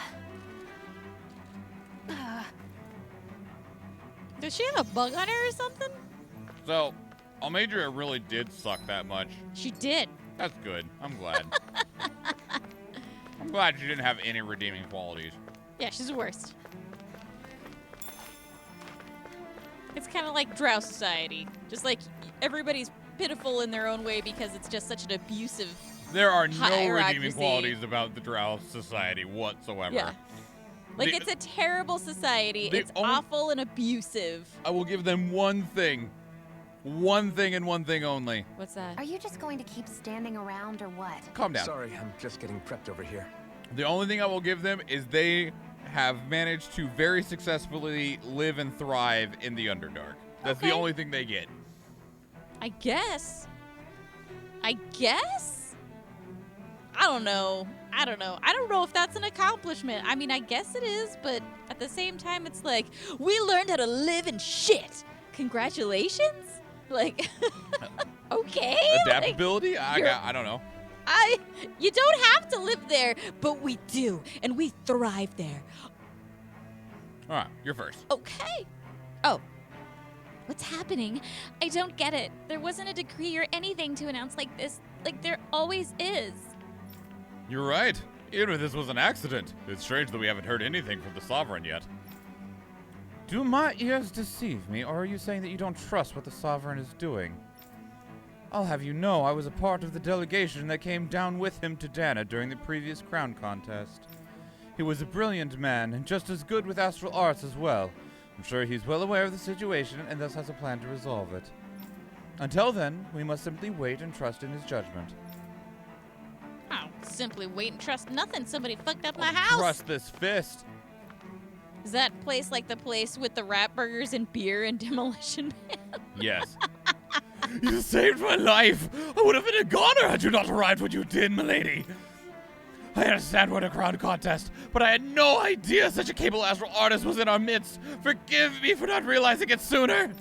Does she have a bug on her or something? So, Almadria really did suck that much. She did. That's good. I'm glad. I'm glad she didn't have any redeeming qualities. Yeah, she's the worst. It's kind of like Drow society. Just like everybody's pitiful in their own way because it's just such an abusive There are no hierarchy. redeeming qualities about the Drow society whatsoever. Yeah. Like, it's a terrible society. It's awful and abusive. I will give them one thing. One thing and one thing only. What's that? Are you just going to keep standing around or what? Calm down. Sorry, I'm just getting prepped over here. The only thing I will give them is they have managed to very successfully live and thrive in the Underdark. That's the only thing they get. I guess. I don't know. I don't know if that's an accomplishment. I mean, I guess it is, but at the same time, it's like, we learned how to live in shit. Congratulations? Like, okay. Adaptability? Like, I don't know. You don't have to live there, but we do, and we thrive there. All right, you're first. Okay. Oh. What's happening? I don't get it. There wasn't a decree or anything to announce like this. Like there always is. You're right. Even if this was an accident, it's strange that we haven't heard anything from the Sovereign yet. Do my ears deceive me, or are you saying that you don't trust what the Sovereign is doing? I'll have you know I was a part of the delegation that came down with him to Dana during the previous crown contest. He was a brilliant man, and just as good with astral arts as well. I'm sure he's well aware of the situation, and thus has a plan to resolve it. Until then, we must simply wait and trust in his judgment. Oh, simply wait and trust nothing. Somebody fucked up my house. Trust this fist. Is that place like the place with the rat burgers and beer and Demolition Man? Yes. You saved my life! I would have been a goner had you not arrived when you did, milady! I understand we're in a crown contest, but I had no idea such a capable astral artist was in our midst! Forgive me for not realizing it sooner!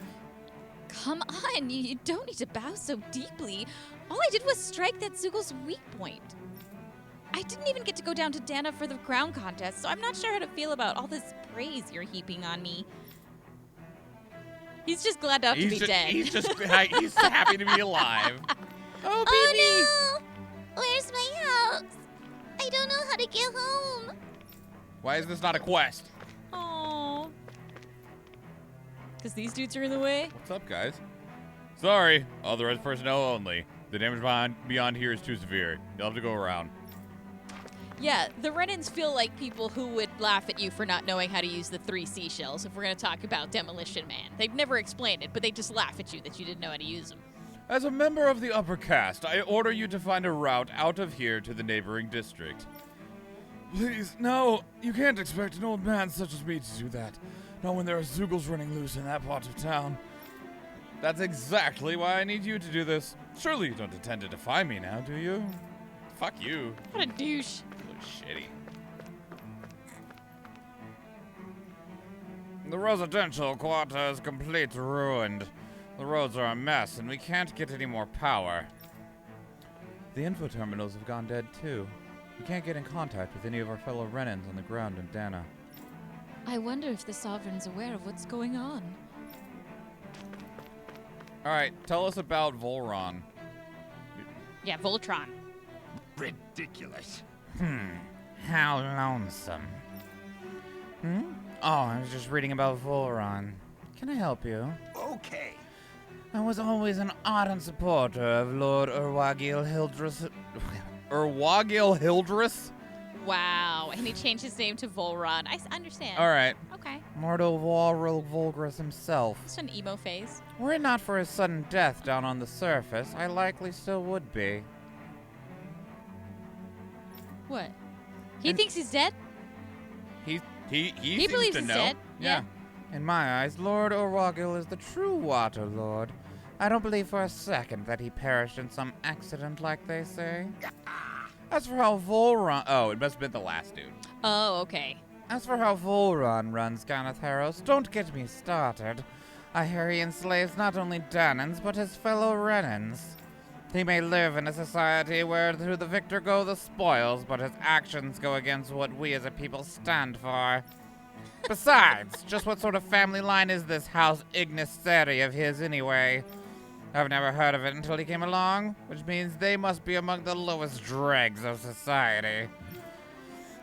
Come on, you don't need to bow so deeply. All I did was strike that Zugel's weak point. I didn't even get to go down to Dana for the crown contest, so I'm not sure how to feel about all this praise you're heaping on me. He's just glad not to be dead. He's happy to be alive. Oh no! Where's my house? I don't know how to get home. Why is this not a quest? Oh. Because these dudes are in the way? What's up, guys? Sorry, authorized personnel only. The damage beyond here is too severe. You'll have to go around. Yeah, the Renans feel like people who would laugh at you for not knowing how to use the 3 seashells if we're going to talk about Demolition Man. They've never explained it, but they just laugh at you that you didn't know how to use them. As a member of the upper caste, I order you to find a route out of here to the neighboring district. Please, no. You can't expect an old man such as me to do that. Not when there are Zugals running loose in that part of town. That's exactly why I need you to do this. Surely you don't intend to defy me now, do you? Fuck you. What a douche. You look shitty. The residential quarter is completely ruined. The roads are a mess, and we can't get any more power. The info terminals have gone dead, too. We can't get in contact with any of our fellow Renans on the ground in Dana. I wonder if the Sovereign's aware of what's going on. Alright, tell us about Volron. Yeah, Voltron. Ridiculous. How lonesome. Oh, I was just reading about Volron. Can I help you? Okay. I was always an ardent supporter of Lord Urwagil Hildress. Urwagil Hildress? Wow, and he changed his name to Volron. I understand. Alright. Okay. Mortal Warril Volgris himself. It's an emo phase. Were it not for his sudden death down on the surface, I likely still would be. What? He thinks he's dead? He He believes he's dead. Yeah. In my eyes, Lord Orwagil is the true Water Lord. I don't believe for a second that he perished in some accident like they say. As for how Volron... Oh, it must have been the last dude. Oh, okay. As for how Volron runs Ganatheros, don't get me started. I hear he enslaves not only Danans, but his fellow Renans. He may live in a society where to the victor go the spoils, but his actions go against what we as a people stand for. Besides, just what sort of family line is this House Ignaceri of his anyway? I've never heard of it until he came along, which means they must be among the lowest dregs of society.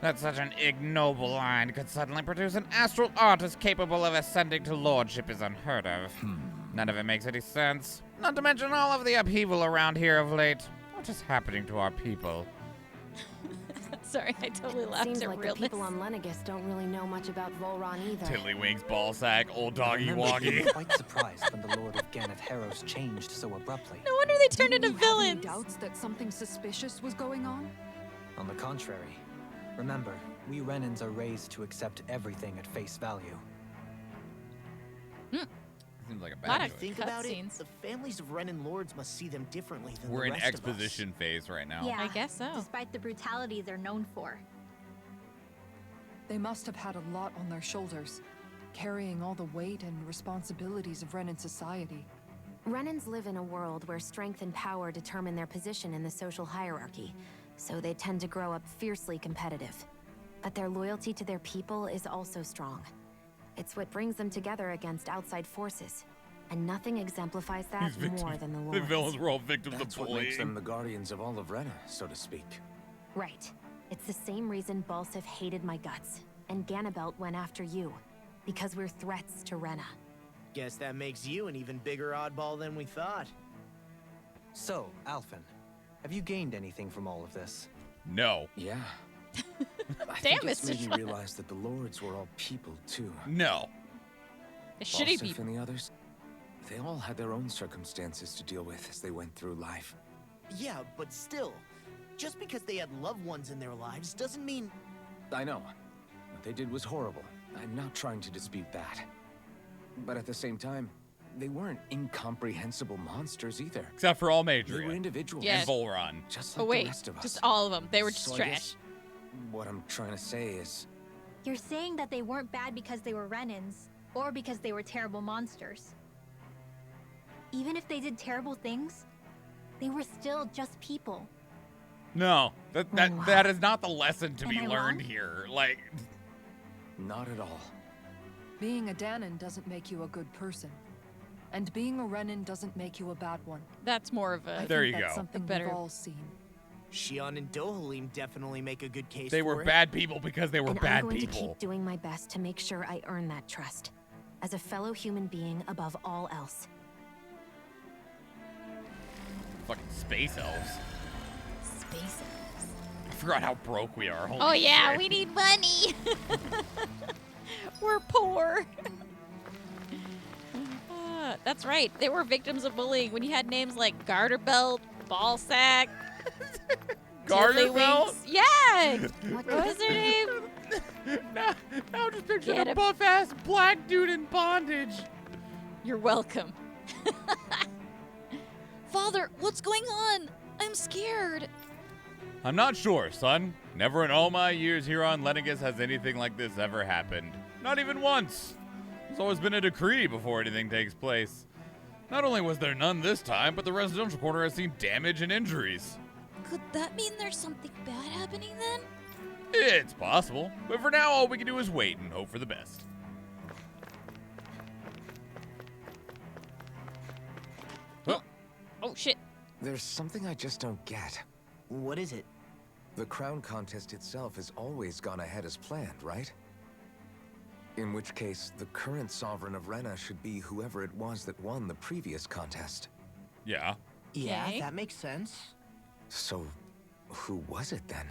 That such an ignoble line could suddenly produce an astral artist capable of ascending to lordship is unheard of. None of it makes any sense. Not to mention all of the upheaval around here of late. What is happening to our people? Sorry, I totally laughed Seems at like the realness. people on Lenegus don't really know much about Volron either. Tiddlywinks, ballsack, old doggy Remember, woggy. we were quite surprised when the Lord of Ganatheros changed so abruptly. No wonder they turned into Didn't you have any villains. doubts that something suspicious was going on? On the contrary, remember, we Renans are raised to accept everything at face value. Seems like a Lot bad of choice. Think about it. cutscenes. The families of Renan lords must see them differently than We're the in rest of us. exposition phase right now. Yeah, I guess so. Despite the brutality they're known for. They must have had a lot on their shoulders, carrying all the weight and responsibilities of Renan society. Renans live in a world where strength and power determine their position in the social hierarchy, so they tend to grow up fiercely competitive. But their loyalty to their people is also strong. It's what brings them together against outside forces, and nothing exemplifies that more than the The Lords. villains were all victims That's of what makes bullying. them the guardians of all of Rena, so to speak. Right. It's the same reason Balsif hated my guts, and Ganabelt went after you, because we're threats to Rena. Guess that makes you an even bigger oddball than we thought. So, Alphen, have you gained anything from all of this? No. Yeah. I Damn, think it's Mr. made me Schwartz. realize that the lords were all people too. No. The shitty Balsif people. and the others, they all had their own circumstances to deal with as they went through life. Yeah, but still, just because they had loved ones in their lives doesn't mean... I know. What they did was horrible. I'm not trying to dispute that. But at the same time, they weren't incomprehensible monsters either. Except for all They Madria. were individuals. Yeah. And Volron. Just Oh like wait, the rest of us. just all of them. They were just So I trash. guess what I'm trying to say is, You're saying that they weren't bad because they were Renans, or because they were terrible monsters. Even if they did terrible things, they were still just people. No. That is not the lesson to Am be I learned wrong? here. Like, not at all. Being a Danan doesn't make you a good person. And being a Renan doesn't make you a bad one. That's more of a. I There think you that's go. something Better- we've all seen. Shion and Dohalim definitely make a good case they for were it. bad people because they were And bad I'm going to people. keep doing my best to make sure I earn that trust. As a fellow human being above all else. Fucking space elves. Space. I forgot how broke we are. Holy Oh yeah, shit. we need money. We're poor. That's right. They were victims of bullying when you had names like Garterbelt, Ballsack, Garterbelt? Tiddlywinks. Yeah. What was her name? now I'm just picturing Get a him. buff-ass black dude in bondage. You're welcome. Father, what's going on? I'm scared. I'm not sure, son. Never in all my years here on Lenegus has anything like this ever happened. Not even once. There's always been a decree before anything takes place. Not only was there none this time, but the residential quarter has seen damage and injuries. Could that mean there's something bad happening then? It's possible, but for now all we can do is wait and hope for the best. Oh shit. There's something I just don't get. What is it? The crown contest itself has always gone ahead as planned, right? In which case, the current sovereign of Rena should be whoever it was that won the previous contest. Yeah. Yeah, Okay. that makes sense. So, who was it then?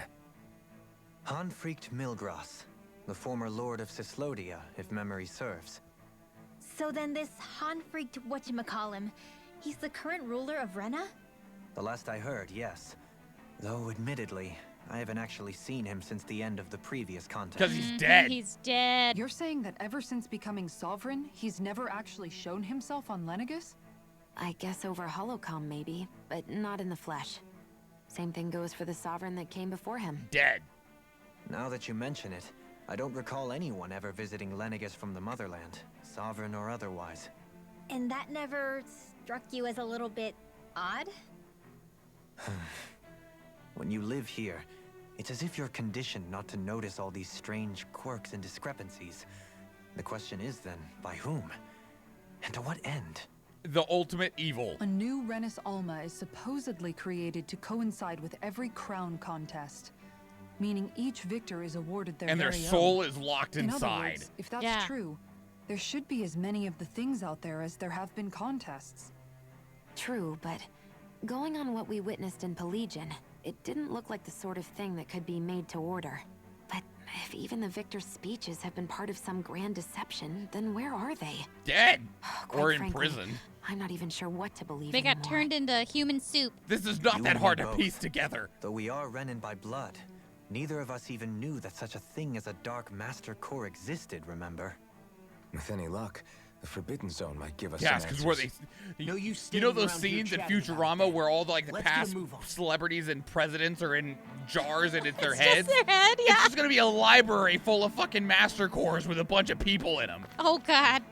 Hanfried Milgras, the former Lord of Cislodia, if memory serves. So then this Hanfried whatchamacallem, he's the current ruler of Rena? The last I heard, yes. Though, admittedly, I haven't actually seen him since the end of the previous contest. Because he's dead. He's dead. You're saying that ever since becoming sovereign, he's never actually shown himself on Lenegus? I guess over holocom maybe, but not in the flesh. Same thing goes for the sovereign that came before him. Dead. Now that you mention it, I don't recall anyone ever visiting Lenegus from the motherland, sovereign or otherwise. And that never struck you as a little bit odd? When you live here, it's as if you're conditioned not to notice all these strange quirks and discrepancies. The question is then, by whom? And to what end? The ultimate evil. A new Renis Alma is supposedly created to coincide with every crown contest, meaning each victor is awarded their And their very soul own. is locked In other inside. words, if that's true, there should be as many of the things out there as there have been contests. True, but going on what we witnessed in Pelagian, it didn't look like the sort of thing that could be made to order. But if even the victor's speeches have been part of some grand deception, then where are they? Dead. Quite Or in frankly, prison. I'm not even sure what to believe They got anymore. turned into human soup. This is not You that and me hard to both. piece together. Though we are Renin by blood, neither of us even knew that such a thing as a Dark Master Core existed, remember? With any luck, the Forbidden Zone might give us Yes, some because where answers. they, No use you know standing those around here scenes in chatting about Futurama where all the, like the Let's get a past move on. celebrities and presidents are in jars and it's their It's heads? just their head, It's yeah. just gonna be a library full of fucking master cores with a bunch of people in them, Oh, God.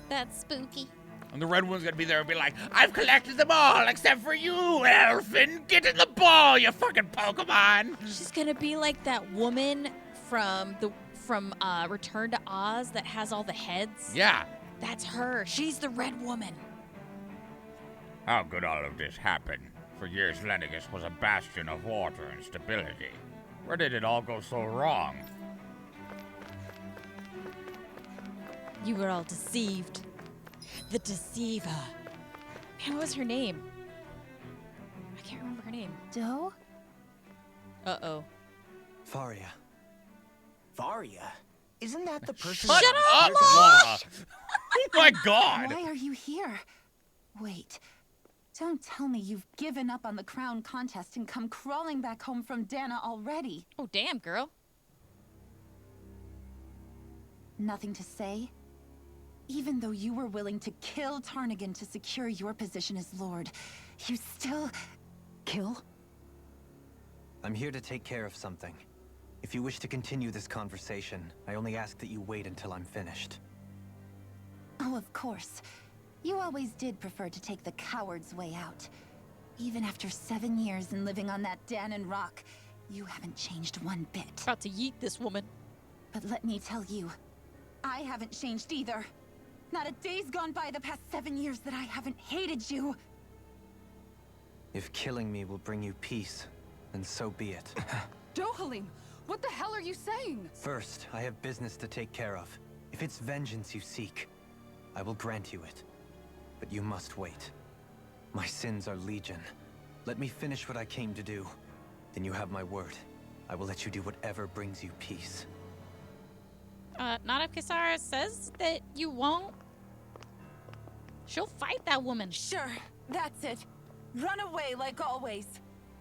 That's spooky. and the red one's gonna be there and be like, "I've collected them all except for you, Elfin. Get in the ball, you fucking Pokemon." She's gonna be like that woman from Return to Oz that has all the heads. Yeah. That's her. She's the red woman. How could all of this happen? For years, Lenegus was a bastion of water and stability. Where did it all go so wrong? You were all deceived. The deceiver. Man, what was her name? I can't remember her name. Doe? Uh-oh. Faria. Varia? Isn't that the person? Shut that- up, Laura! Oh my god! Why are you here? Wait. Don't tell me you've given up on the crown contest and come crawling back home from Dana already. Oh, damn, girl. Nothing to say? Even though you were willing to kill Tarnigan to secure your position as Lord, you still... Kill? I'm here to take care of something. If you wish to continue this conversation, I only ask that you wait until I'm finished. Oh, of course. You always did prefer to take the coward's way out. Even after 7 years and living on that Danon rock, you haven't changed one bit. About to yeet this woman. But let me tell you, I haven't changed either. Not a day's gone by the past 7 years that I haven't hated you. If killing me will bring you peace, then so be it. Dohalim, what the hell are you saying? First, I have business to take care of. If it's vengeance you seek, I will grant you it. But you must wait. My sins are legion. Let me finish what I came to do. Then you have my word. I will let you do whatever brings you peace. Not if Kisara says that you won't. She'll fight that woman. Sure, that's it. Run away like always.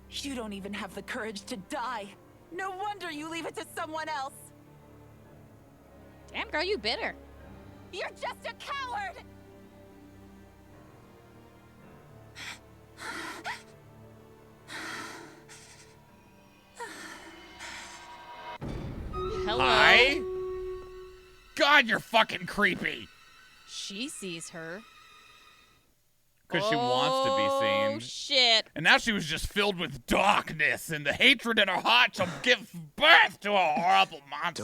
You don't even have the courage to die. No wonder you leave it to someone else. Damn, girl, you bitter. You're just a coward! Hello. Hi? God, you're fucking creepy. She sees her. Because she wants to be seen. Oh, shit. And now she was just filled with darkness, and the hatred in her heart shall give birth to a horrible monster.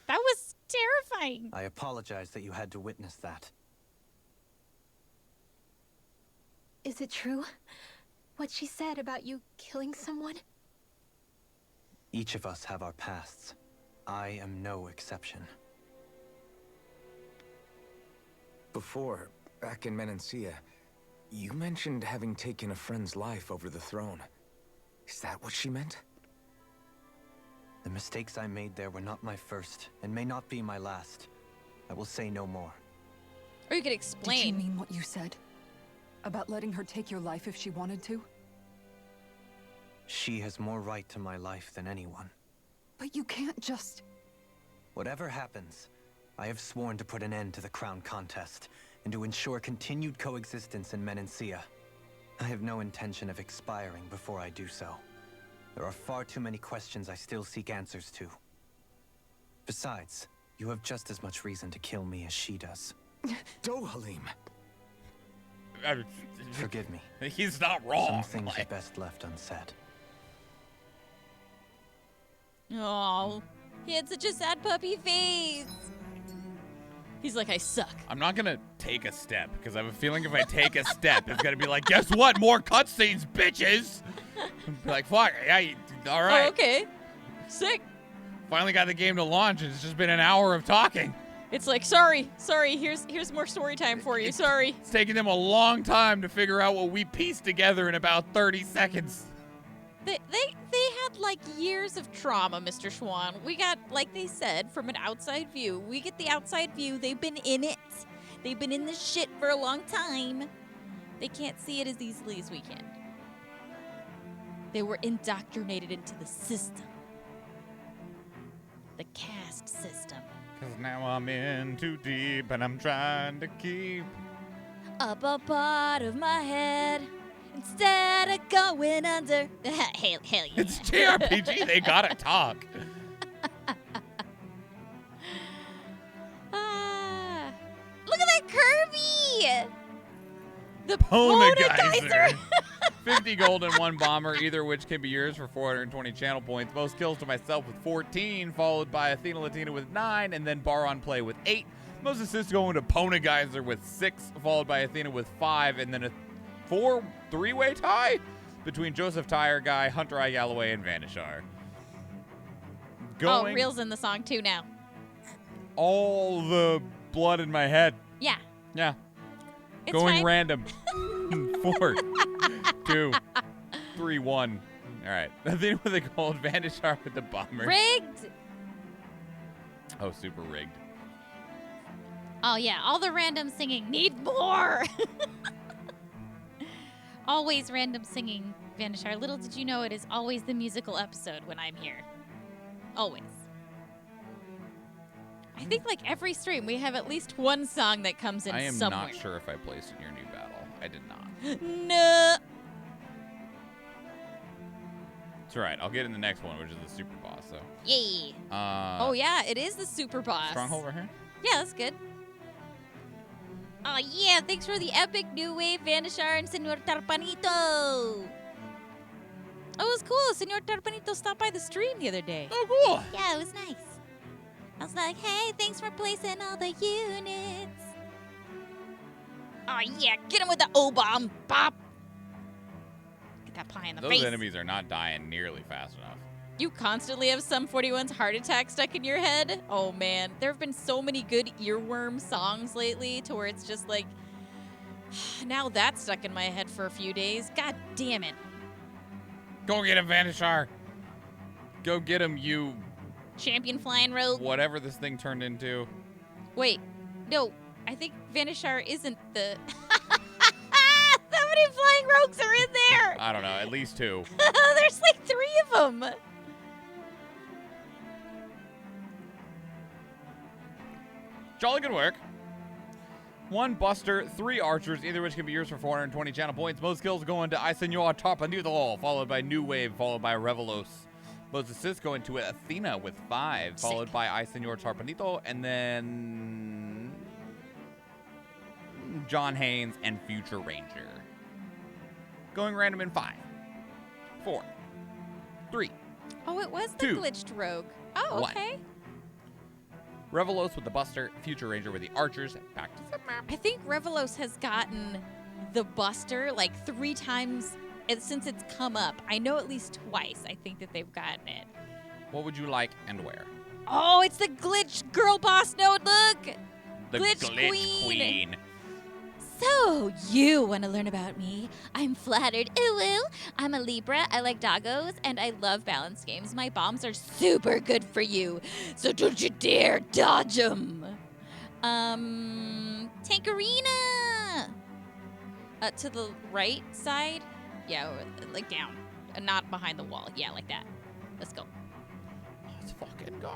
That was terrifying. I apologize that you had to witness that. Is it true? What she said about you killing someone? Each of us have our pasts. I am no exception. Before, back in Menancia, you mentioned having taken a friend's life over the throne. Is that what she meant? The mistakes I made there were not my first, and may not be my last. I will say no more. Or you could Did you explain. mean what you said? About letting her take your life if she wanted to? She has more right to my life than anyone. But you can't just... Whatever happens, I have sworn to put an end to the crown contest and to ensure continued coexistence in Menancia. I have no intention of expiring before I do so. There are far too many questions I still seek answers to. Besides, you have just as much reason to kill me as she does. Dohalim! Forgive me. He's not wrong. Some things are best left unsaid. Oh, he had such a sad puppy face. He's like, I suck. I'm not gonna take a step because I have a feeling if I take a step, it's gonna be like, guess what? More cutscenes, bitches. Be like, fuck, yeah, all right. Oh, okay, sick. Finally got the game to launch, and it's just been an hour of talking. It's like, sorry. Here's more story time for you. Sorry. It's taking them a long time to figure out what we pieced together in about 30 seconds. They had like years of trauma, Mr. Schwan. We got, like they said, from an outside view. We get the outside view. They've been in it. They've been in this shit for a long time. They can't see it as easily as we can. They were indoctrinated into the system. The caste system. Because now I'm in too deep and I'm trying to keep up a part of my head instead of going under. hell yeah. It's JRPG. They gotta talk. Look at that Kirby! The Ponegeyser. 50 gold and 1 bomber, either of which can be yours for 420 channel points. Most kills to myself with 14, followed by Athena Latina with 9, and then Baron Play with 8. Most assists going to Ponegeyser with 6, followed by Athena with 5, and then a 3-way tie between Joseph Tire Guy, Hunter I. Galloway, and Vanishar. Oh, Real's in the song too now. All the blood in my head. Yeah. Yeah. It's Going fine. random. 4, 2, 3, 1. All right. Athena with the gold, Vanishar with the bomber. Rigged. Oh, super rigged. Oh yeah, all the random singing. Need more. Always random singing, Vanishar. Little did you know it is always the musical episode when I'm here. Always. I think like every stream we have at least one song that comes in I am somewhere. not sure if I placed in your new battle. I did not. No. It's all right. I'll get in the next one, which is the super boss. So. Yay. Oh yeah, it is the super boss. Stronghold right here? Yeah, that's good. Oh yeah, thanks for the epic new wave, Vanishar and Senor Tarpanito. Oh, it was cool. Senor Tarpanito stopped by the stream the other day. Oh, cool. Yeah, it was nice. I was like, hey, thanks for placing all the units. Oh yeah, get him with the O-bomb. Bop. Get that pie in the face. Those enemies are not dying nearly fast enough. You constantly have Sum 41's heart attack stuck in your head? Oh man, there have been so many good earworm songs lately to where it's just like, now that's stuck in my head for a few days. God damn it. Go get him, Vanishar. Go get him, you... Champion flying rogue. Whatever this thing turned into. Wait, no, I think Vanishar isn't the... How many flying rogues are in there? I don't know, at least 2. There's like 3 of them. Jolly good work. 1 Buster, 3 Archers, either which can be yours for 420 channel points. Most kills going to I Senor Tarpanito, followed by New Wave, followed by Revelos. Most assists going to Athena with 5, followed by I Senor Tarpanito, and then John Haynes and Future Ranger. Going random in 5, 4, 3. Oh, it was the 2, glitched rogue. Oh, 1. okay. Revelos with the Buster, Future Ranger with the Archers. Back to the map. I think Revelos has gotten the Buster like 3 times since it's come up. I know at least twice I think that they've gotten it. What would you like and where? Oh, it's the glitch girl boss node. Look. The Glitch Queen. So, you want to learn about me? I'm flattered. Ooh, ooh. I'm a Libra. I like doggos, and I love balance games. My bombs are super good for you, so don't you dare dodge them. Tankerina. To the right side? Yeah, or like down. not behind the wall. Yeah, like that. Let's go. Let's fucking go.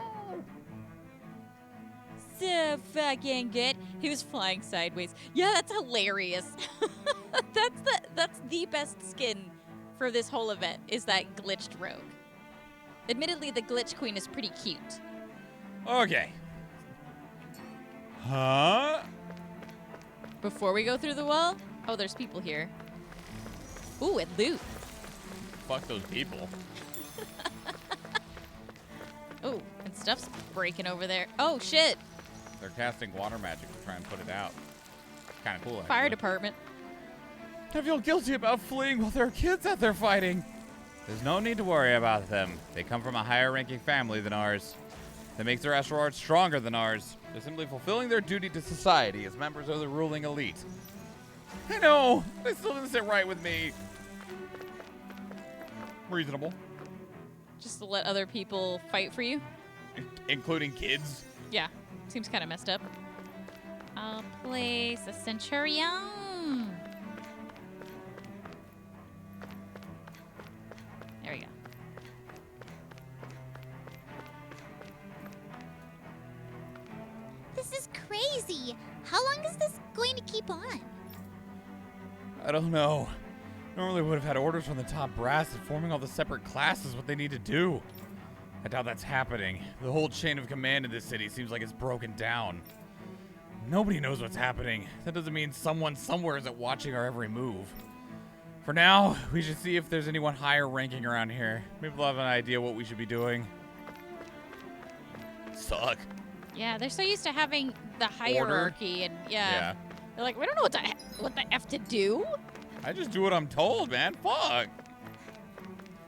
So fucking good. He was flying sideways. Yeah, that's hilarious. that's the best skin for this whole event is that glitched rogue. Admittedly, the glitch queen is pretty cute. Okay. Huh? Before we go through the wall, oh, there's people here. Ooh, and loot. Fuck those people. Oh, and stuff's breaking over there. Oh, shit. They're casting water magic to try and put it out. Kind of cool. Fire department. I feel guilty about fleeing while there are kids out there fighting. There's no need to worry about them. They come from a higher ranking family than ours. That makes their astral arts stronger than ours. They're simply fulfilling their duty to society as members of the ruling elite. I know, they still didn't sit right with me. Reasonable. Just to let other people fight for you? Including kids? Yeah, seems kind of messed up. I'll place a centurion. There we go. This is crazy. How long is this going to keep on? I don't know. Normally would have had orders from the top brass that forming all the separate classes what they need to do. I doubt that's happening. The whole chain of command in this city seems like it's broken down. Nobody knows what's happening. That doesn't mean someone somewhere isn't watching our every move. For now, we should see if there's anyone higher ranking around here. Maybe they'll have an idea what we should be doing. Suck. Yeah, they're so used to having the hierarchy, and yeah, they're like, we don't know what the F to do. I just do what I'm told, man. Fuck.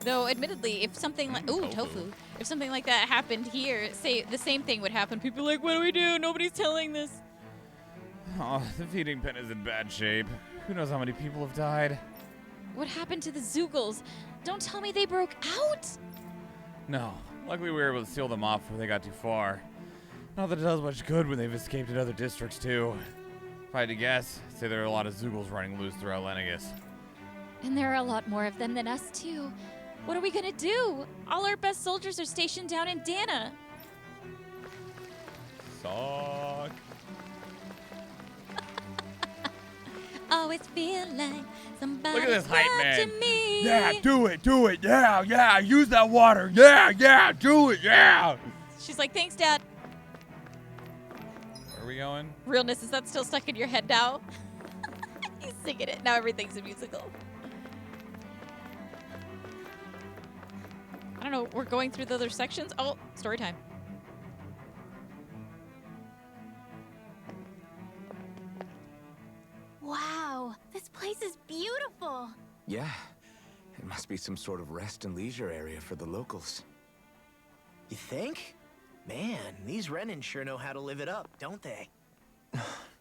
Though, admittedly, if something like tofu, if something like that happened here, say the same thing would happen. People are like, what do we do? Nobody's telling this. Oh, the feeding pen is in bad shape. Who knows how many people have died? What happened to the Zoogles? Don't tell me they broke out. No. Luckily, we were able to seal them off before they got too far. Not that it does much good when they've escaped in other districts, too. If I had to guess, I'd say there are a lot of Zoogles running loose throughout Lenegus. And there are a lot more of them than us, too. What are we gonna do? All our best soldiers are stationed down in Dana. Suck. Always feel like somebody. Look at this hype man. Me. Yeah, do it, yeah, use that water, yeah, do it, yeah. She's like, thanks, Dad. Where are we going? Realness, is that still stuck in your head now? He's singing it. Now everything's a musical. I don't know. We're going through the other sections. Oh, story time. Wow, this place is beautiful. Yeah, it must be some sort of rest and leisure area for the locals. You think? Man, these Renans sure know how to live it up, don't they?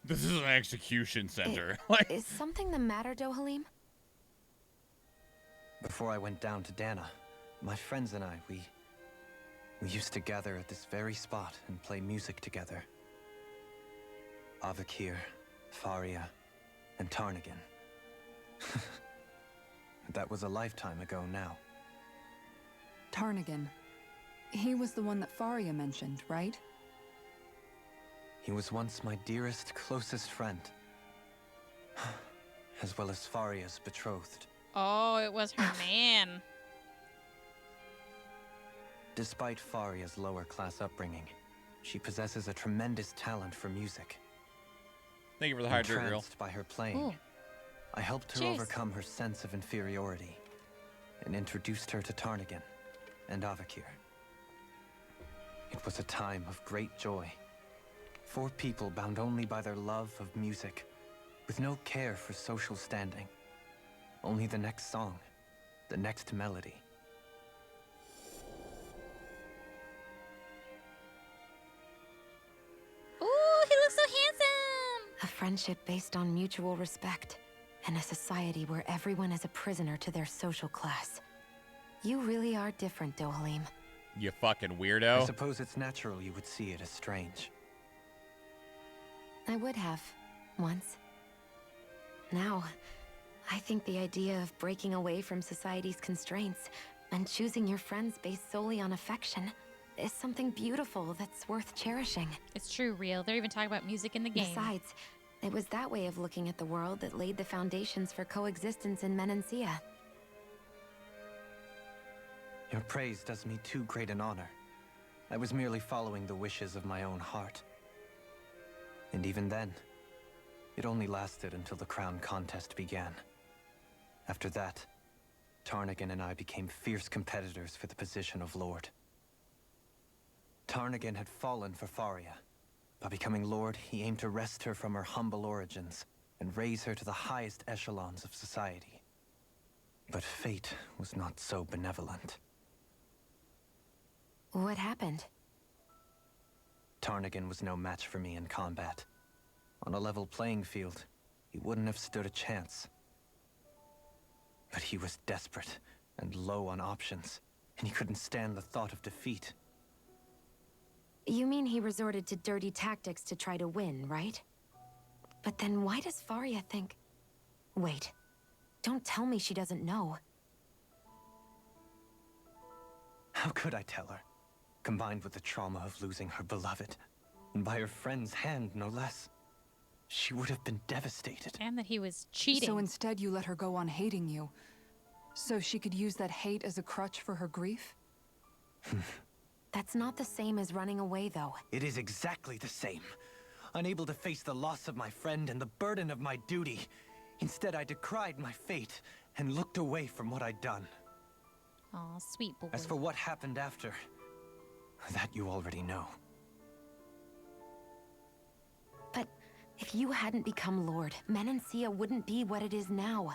This is an execution center. Is something the matter, Dohalim? Before I went down to Dana, my friends and I, we used to gather at this very spot and play music together. Avakir, Faria, and Tarnigan. That was a lifetime ago now. Tarnigan. He was the one that Faria mentioned, right? He was once my dearest, closest friend. As well as Faria's betrothed. Oh, it was her man. Despite Faria's lower class upbringing, she possesses a tremendous talent for music. Thank you for the hydrate, girl. Entranced by her playing, Ooh. I helped her overcome her sense of inferiority and introduced her to Tarnigan and Avakir. It was a time of great joy. 4 people bound only by their love of music, with no care for social standing. Only the next song, the next melody. Ooh, he looks so handsome! A friendship based on mutual respect, and a society where everyone is a prisoner to their social class. You really are different, Dohalim. You fucking weirdo. I suppose it's natural you would see it as strange. I would have, once. Now, I think the idea of breaking away from society's constraints and choosing your friends based solely on affection is something beautiful that's worth cherishing. It's true, real. They're even talking about music in the game. Besides, it was that way of looking at the world that laid the foundations for coexistence in Menancia. Your praise does me too great an honor. I was merely following the wishes of my own heart. And even then, it only lasted until the crown contest began. After that, Tarnagan and I became fierce competitors for the position of Lord. Tarnagan had fallen for Faria. By becoming Lord, he aimed to wrest her from her humble origins and raise her to the highest echelons of society. But fate was not so benevolent. What happened? Tarnagan was no match for me in combat. On a level playing field, he wouldn't have stood a chance. But he was desperate and low on options, and he couldn't stand the thought of defeat. You mean he resorted to dirty tactics to try to win, right? But then why does Faria think... Wait, don't tell me she doesn't know. How could I tell her? Combined with the trauma of losing her beloved, and by her friend's hand, no less. She would have been devastated. And that he was cheating. So instead you let her go on hating you, so she could use that hate as a crutch for her grief? That's not the same as running away, though. It is exactly the same. Unable to face the loss of my friend and the burden of my duty. Instead, I decried my fate and looked away from what I'd done. Aw, sweet boy. As for what happened after, that you already know. But if you hadn't become Lord, Menancia wouldn't be what it is now.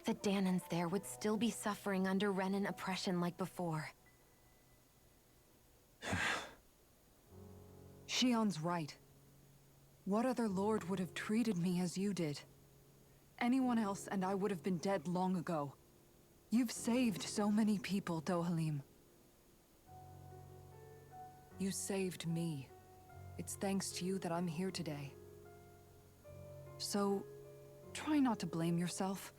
The Danans there would still be suffering under Renan oppression like before. Shion's right. What other lord would have treated me as you did? Anyone else and I would have been dead long ago. You've saved so many people, Dohalim. You saved me. It's thanks to you that I'm here today. So, try not to blame yourself.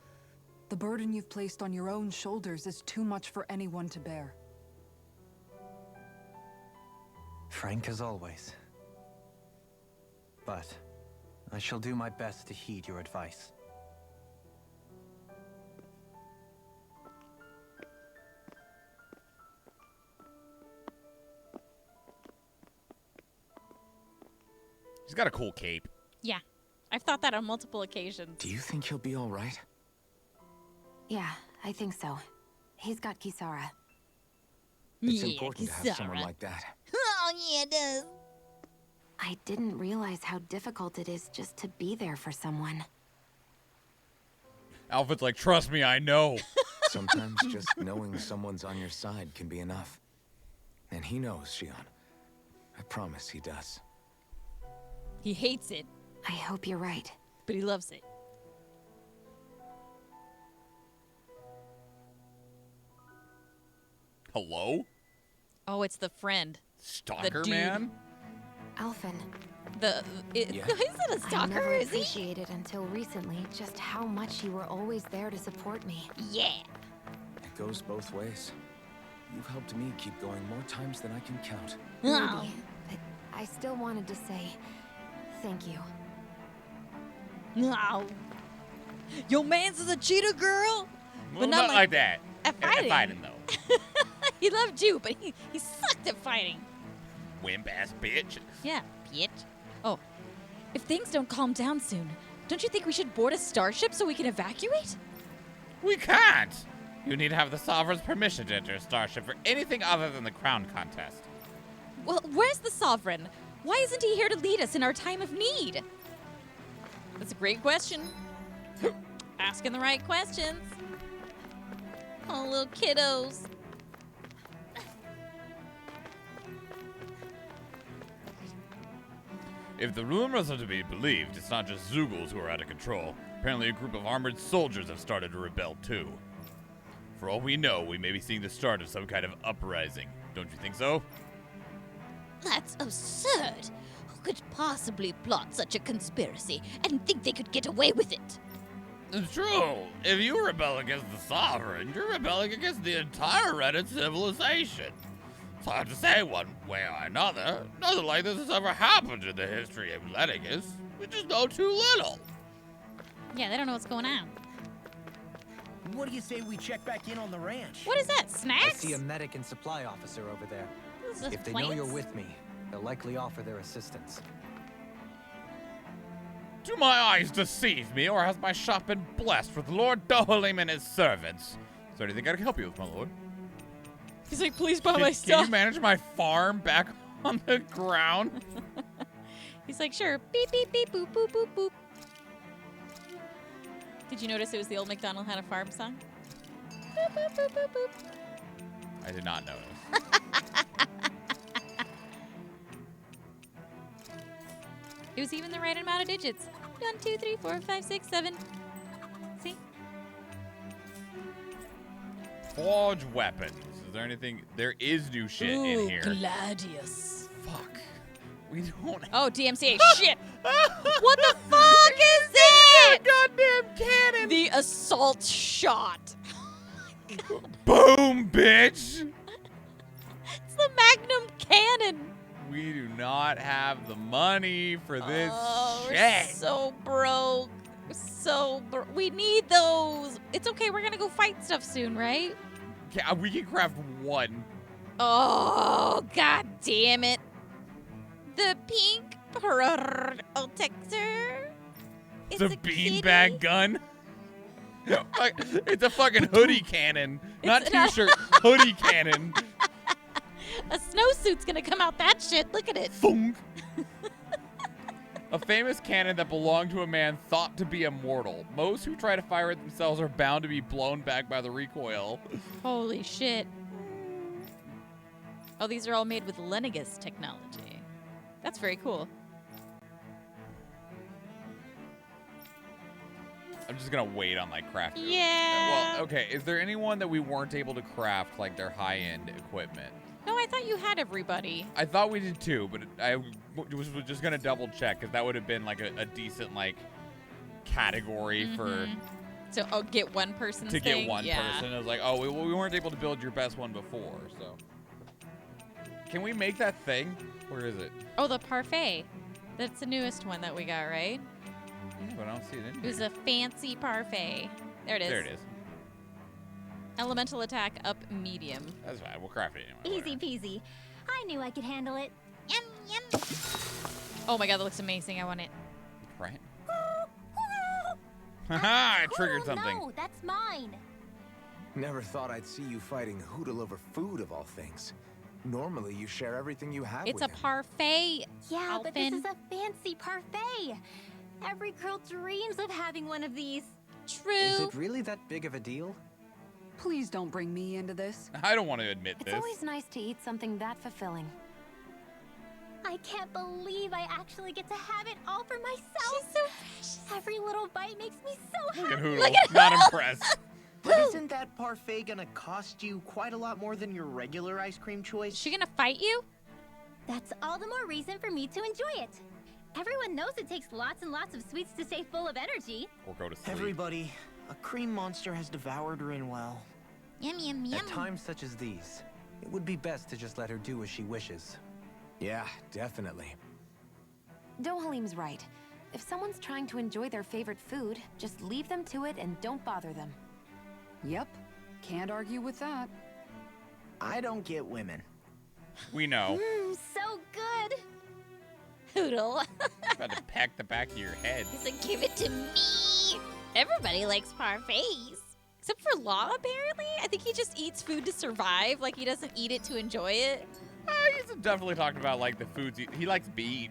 The burden you've placed on your own shoulders is too much for anyone to bear. Frank as always. But I shall do my best to heed your advice. He's got a cool cape. Yeah. I've thought that on multiple occasions. Do you think he'll be all right? Yeah, I think so. He's got Kisara. It's important to have someone like that. Oh, yeah, it does. I didn't realize how difficult it is just to be there for someone. Alfred's like, trust me, I know. Sometimes just knowing someone's on your side can be enough. And he knows, Shion. I promise he does. He hates it. I hope you're right. But he loves it. Hello? Oh, it's the friend. Stalker the man? Alphen. Yeah. Is it a stalker, I never is he? appreciated until recently just how much you were always there to support me. Yeah. It goes both ways. You've helped me keep going more times than I can count. Maybe, but I still wanted to say thank you. No. Your man's is a cheater, girl. Well, But not like that. At fighting. At fighting, though. He loved you, but he sucked at fighting. Wimp-ass bitch. Yeah, bitch. Oh, if things don't calm down soon, don't you think we should board a starship so we can evacuate? We can't. You need to have the Sovereign's permission to enter a starship for anything other than the crown contest. Well, where's the Sovereign? Why isn't he here to lead us in our time of need? That's a great question. Asking the right questions. Oh, little kiddos. If the rumors are to be believed, it's not just Zeugles who are out of control. Apparently a group of armored soldiers have started to rebel too. For all we know, we may be seeing the start of some kind of uprising. Don't you think so? That's absurd. Who could possibly plot such a conspiracy and think they could get away with it? It's true. If you rebel against the Sovereign, you're rebelling against the entire Reddit civilization. It's hard to say one way or another. Nothing like this has ever happened in the history of Lenegus. We just know too little. Yeah, they don't know what's going on. What do you say we check back in on the ranch? What is that, I snacks? see a medic and supply officer over there. This is If they know you're plants? with me, they'll likely offer their assistance. Do my eyes deceive me, or has my shop been blessed with Lord Dohalim and his servants? Is there anything I can help you with, my lord? He's like, please buy my Can stuff. you manage my farm back on the ground? He's like, sure. Beep, beep, beep, boop, boop, boop, boop. Did you notice it was the old MacDonald had a farm song? Boop, boop, boop, boop, boop. I did not notice. It was even the right amount of digits. 1, 2, 3, 4, 5, 6, 7. See? Forge weapons. Is there anything? There is new shit in here. Gladius. Fuck. We don't. Oh, DMCA. Shit. What the fuck is it? Goddamn cannon. The assault shot. Boom, bitch. It's the Magnum cannon. We do not have the money for this We're shit. so broke. We need those. It's okay. We're gonna go fight stuff soon, right? Yeah, we can craft one. Oh, god damn it. The pink protector. It's a beanbag gun. It's a fucking hoodie cannon. Not t-shirt, hoodie cannon. A snowsuit's gonna come out that shit. Look at it. Thunk. A famous cannon that belonged to a man thought to be immortal. Most who try to fire it themselves are bound to be blown back by the recoil. Holy shit. Oh, these are all made with Lenegus technology. That's very cool. I'm just gonna wait on like crafting. Yeah. Well, okay. Is there anyone that we weren't able to craft like their high-end equipment? No, I thought you had everybody. I thought we did too, but I was just gonna double check because that would have been like a decent like category for So, get one person's to thing? get one Yeah. person. It was like, oh, we weren't able to build your best one before, so. Can we make that thing? Where is it? Oh, the parfait. That's the newest one that we got, right? Yeah, but I don't see it in It here. was a fancy parfait. There it is. There it is. Elemental attack up medium. That's fine. We'll craft it anyway. Easy peasy. I knew I could handle it. Yum, yum. Oh my god, that looks amazing. I want it. Right. Haha, I triggered Oh, something. No, that's mine. Never thought I'd see you fighting Hoodle over food of all things. Normally, you share everything you have It's with a him. parfait. Yeah, but this Alphen. is a fancy parfait. Every girl dreams of having one of these. Is True. it really that big of a deal? Please don't bring me into this. I don't want to admit It's this. always nice to eat something that fulfilling. I can't believe I actually get to have it all for myself. She's so precious. Every little bite makes me so Look at happy. Hoodle. Not impressed. But isn't that parfait gonna cost you quite a lot more than your regular ice cream choice? Is she gonna fight you? That's all the more reason for me to enjoy it. Everyone knows it takes lots and lots of sweets to stay full of energy. Or go to sleep. Everybody, a cream monster has devoured Rinwell. Yum, yum, yum. At times such as these, it would be best to just let her do as she wishes. Yeah, definitely. Dohalim's right. If someone's trying to enjoy their favorite food, just leave them to it and don't bother them. Yep, can't argue with that. I don't get women. We know. So good. Hoodle. About to peck the back of your head. He's like, give it to me. Everybody likes parfaits. Except for Law, apparently. I think he just eats food to survive. Like, he doesn't eat it to enjoy it. He's definitely talking about like the foods he likes beef.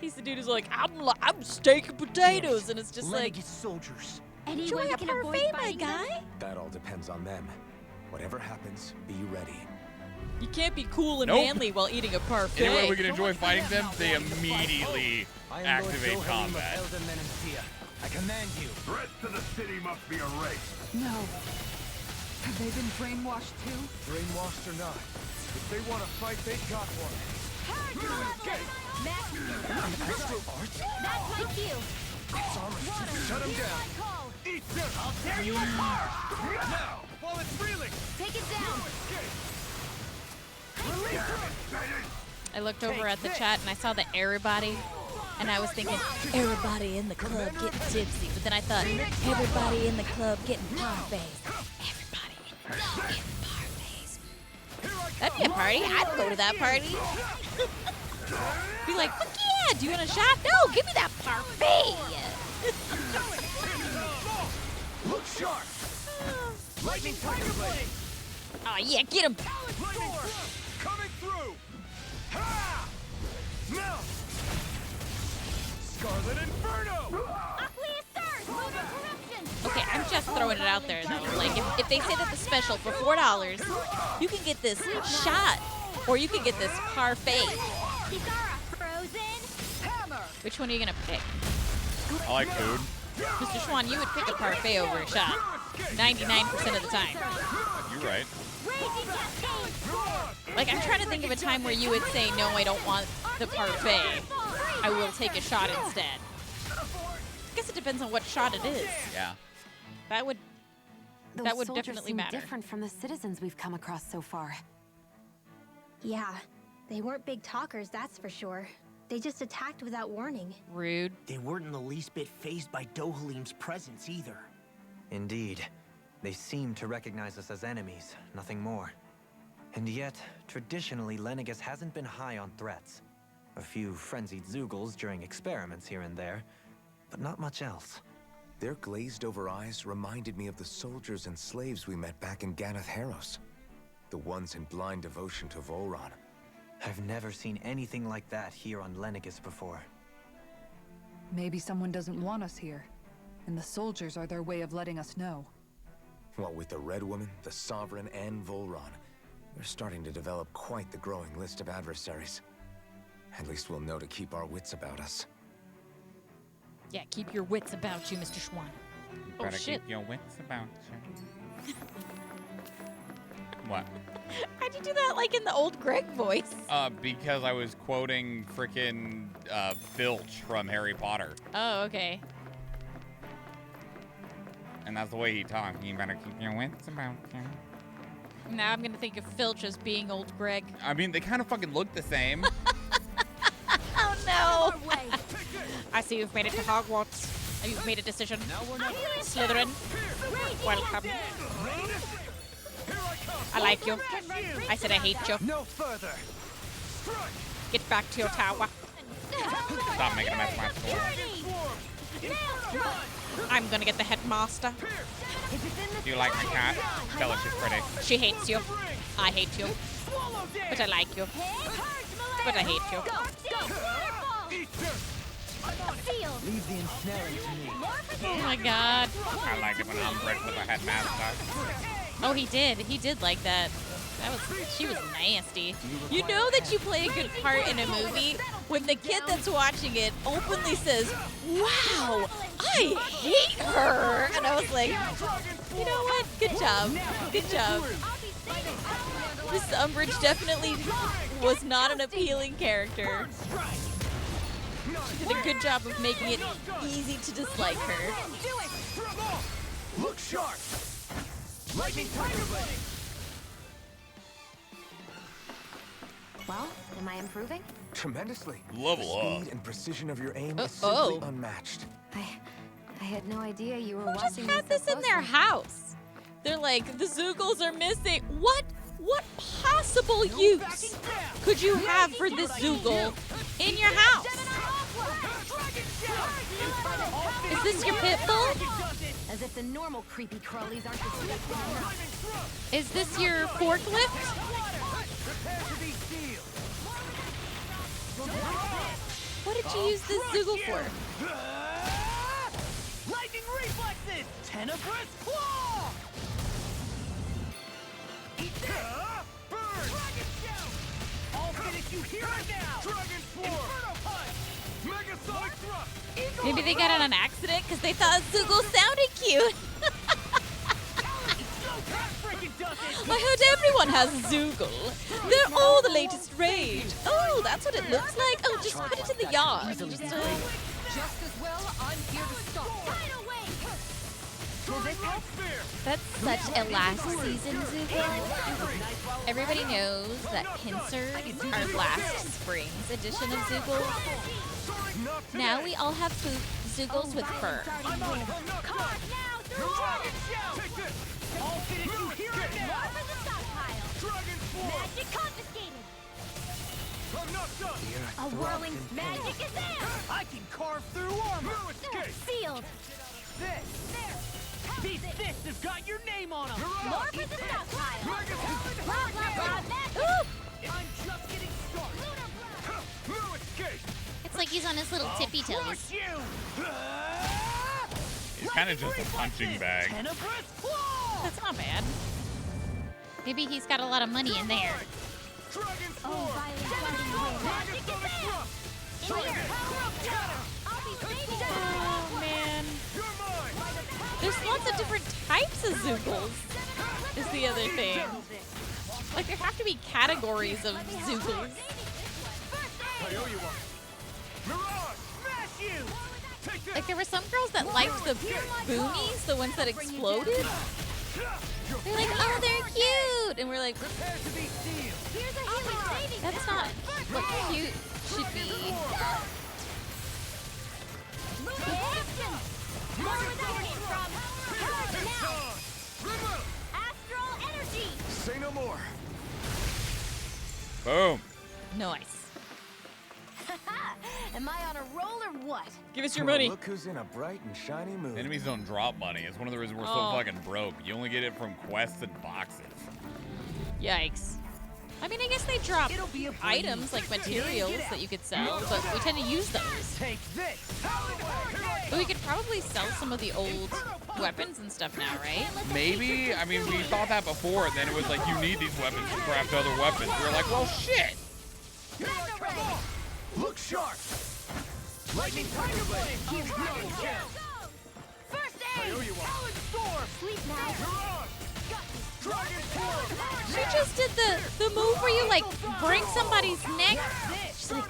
He's the dude who's like, I'm steak and potatoes. And it's just like, Lenegus soldiers. enjoy Anyone a can avoid parfait, my fighting them. guy. That all depends on them. Whatever happens, be ready. You can't be cool and Nope. manly while eating a parfait. Anyway, we can enjoy fighting them. They immediately I am activate Lord Dohalim combat. of Elden Menancia. I command you. Threats to the city must be erased. No. Have they been brainwashed too? Brainwashed or not, if they want to fight, they got one. That's my cue. Shut him down. I'll tear you apart. Now, while it's reeling. Take it down. I looked over at the chat and I saw the everybody, and I was thinking, everybody in the club getting tipsy. But then I thought, everybody in the club getting parfaits. Everybody in the club getting parfaits. That'd be a party. I'd go to that party. Be like, fuck yeah, do you want a shot? No, give me that parfait. Look sharp. Lightning tiger blade. Oh yeah, get him. Coming through. Ha! Now. Scarlet Inferno. Okay, I'm just throwing it out there though. Like, if they say that the special for $4, you can get this shot, or you can get this parfait. Which one are you gonna pick? I like food. Mr. Schwan, you would pick a parfait over a shot. 99% of the time. You're right. Like, I'm trying to think of a time where you would say, no, I don't want the parfait. I will take a shot instead. I guess it depends on what shot it is. Yeah. That would Those soldiers definitely seem matter. different from the citizens we've come across so far. Yeah, they weren't big talkers, that's for sure. They just attacked without warning. Rude. They weren't in the least bit fazed by Dohalim's presence either. Indeed. They seem to recognize us as enemies, nothing more. And yet, traditionally, Lenegis hasn't been high on threats. A few frenzied Zeugles during experiments here and there, but not much else. Their glazed-over eyes reminded me of the soldiers and slaves we met back in Ganath Haros. The ones in blind devotion to Volron. I've never seen anything like that here on Lenegis before. Maybe someone doesn't want us here, and the soldiers are their way of letting us know. What with the Red Woman, the Sovereign, and Volron, we're starting to develop quite the growing list of adversaries. At least we'll know to keep our wits about us. Yeah, keep your wits about you, Mr. Schwan. Oh, Better shit. keep your wits about you. What? How'd you do that like in the old Greg voice? Because I was quoting frickin' Filch from Harry Potter. Oh, okay. And that's the way he talks. You better keep your wits about you. Now I'm gonna think of Filch as being old Greg. I mean, they kind of fucking look the same. Oh no! I see you've made it to Hogwarts. You've made a decision. Slytherin, welcome. I like you. I said I hate you. No further. Get back to your tower. Stop making a mess of my store. I'm gonna get the headmaster. Do you like my cat? Tell her she's pretty. She hates you. I hate you. But I like you. But I hate you. Leave the ensnaring to me. Oh my god. I like it when Umbridge was a headmaster. Oh, he did. He did like that. She was nasty. You know that you play a good part in a movie when the kid that's watching it openly says, "Wow, I hate her." And I was like, you know what? Good job. Good job. Miss Umbridge definitely was not an appealing character. She did a good job of making it easy to dislike her. Look sharp. Lightning tiger blade. Well, am I improving? Tremendously. Level the up. speed and precision of your aim is Oh. simply unmatched. I had no idea you were Who just watching had me so this in their closely. house? They're like, the Zeugles are missing. What possible use could you have for this Zeugle in your house? Is this your pit bull? As if the normal creepy crawlies aren't disgusting enough. Is this your forklift? What did you use this Zeugle for? Lightning reflexes! Tenebrous claw! Burn! Dragon shout! I'll finish you here and now! Dragon Inferno punch! Megasonic thrust! Maybe they got it on accident because they thought Zeugle sounded cute. I heard everyone has a Zoogle. They're all the latest raid. Oh, that's what it looks like? Oh, just put it in the yard. Just as well, I'm here to stop. That's such a last season Zoogle. Everybody knows that pincers are last spring's edition of Zoogle. Now we all have Zoogles with fur. Magic confiscated! A whirling magic is there! I can carve through armor! Sealed! These fists have got your name on them! More for the stockpile! Blah, blah, blah, magic! I'm just getting started! It's like he's on his little tippy toes. He's kind of just a punching bag. That's not bad. Maybe he's got a lot of money in there. Oh, violent guarding wind! Magic is there! In here! I'll be saving you! Oh, man. There's lots of different types of Zoogles, is the other thing. Like, there have to be categories of Zoogles. Like, there were some girls that liked the boomies, the ones that exploded. They're like, oh, they're cute! And we're like, that's not what cute should be. Astral energy! Say no more. Boom. Nice. Am I on a roll or what? Give us your money. Look who's in a bright and shiny mood. Enemies don't drop money. It's one of the reasons we're so Oh. fucking broke. You only get it from quests and boxes. Yikes. I mean, I guess they drop items like materials that you could sell, but we tend to use those. Take this! But we could probably sell some of the old weapons and stuff now, right? Maybe. I mean, we thought that before, and then it was like, you need these weapons to craft other weapons. We were like, well, shit. Look sharp! Lightning Tiger Blade! First aid! Talon Storm! Sleep now! She just did the move where you, like, break somebody's neck. She's like,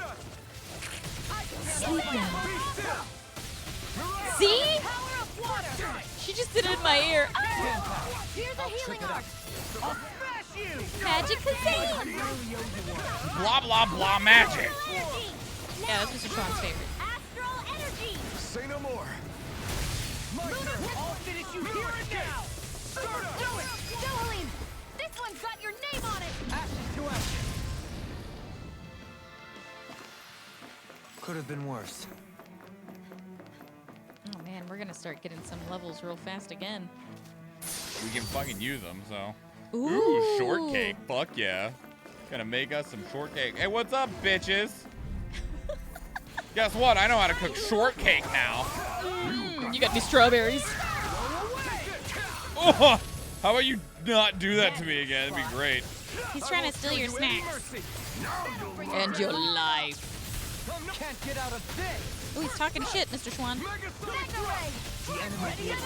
sleep now. See? She just did it in my ear. Oh. Here's a healing arc! Magic Kazam! Blah, blah, blah magic. Yeah, that's Mr. Schwann's favorite. Astral energy! Say no more. I'll finish you here and now! Do it! Dohalim! This one's got your name on it! Ashes to ashes! Could have been worse. Oh man, we're gonna start getting some levels real fast again. We can fucking use them, so. Ooh. Shortcake. Fuck yeah. Gonna make us some shortcake. Hey, what's up, bitches? Guess what? I know how to cook shortcake now. You got any strawberries? Oh, how about you not do that to me again? That'd be great. He's trying to steal your snacks. And your life. Can't get out of this! Oh, he's talking shit, Mr. Schwann. The enemy is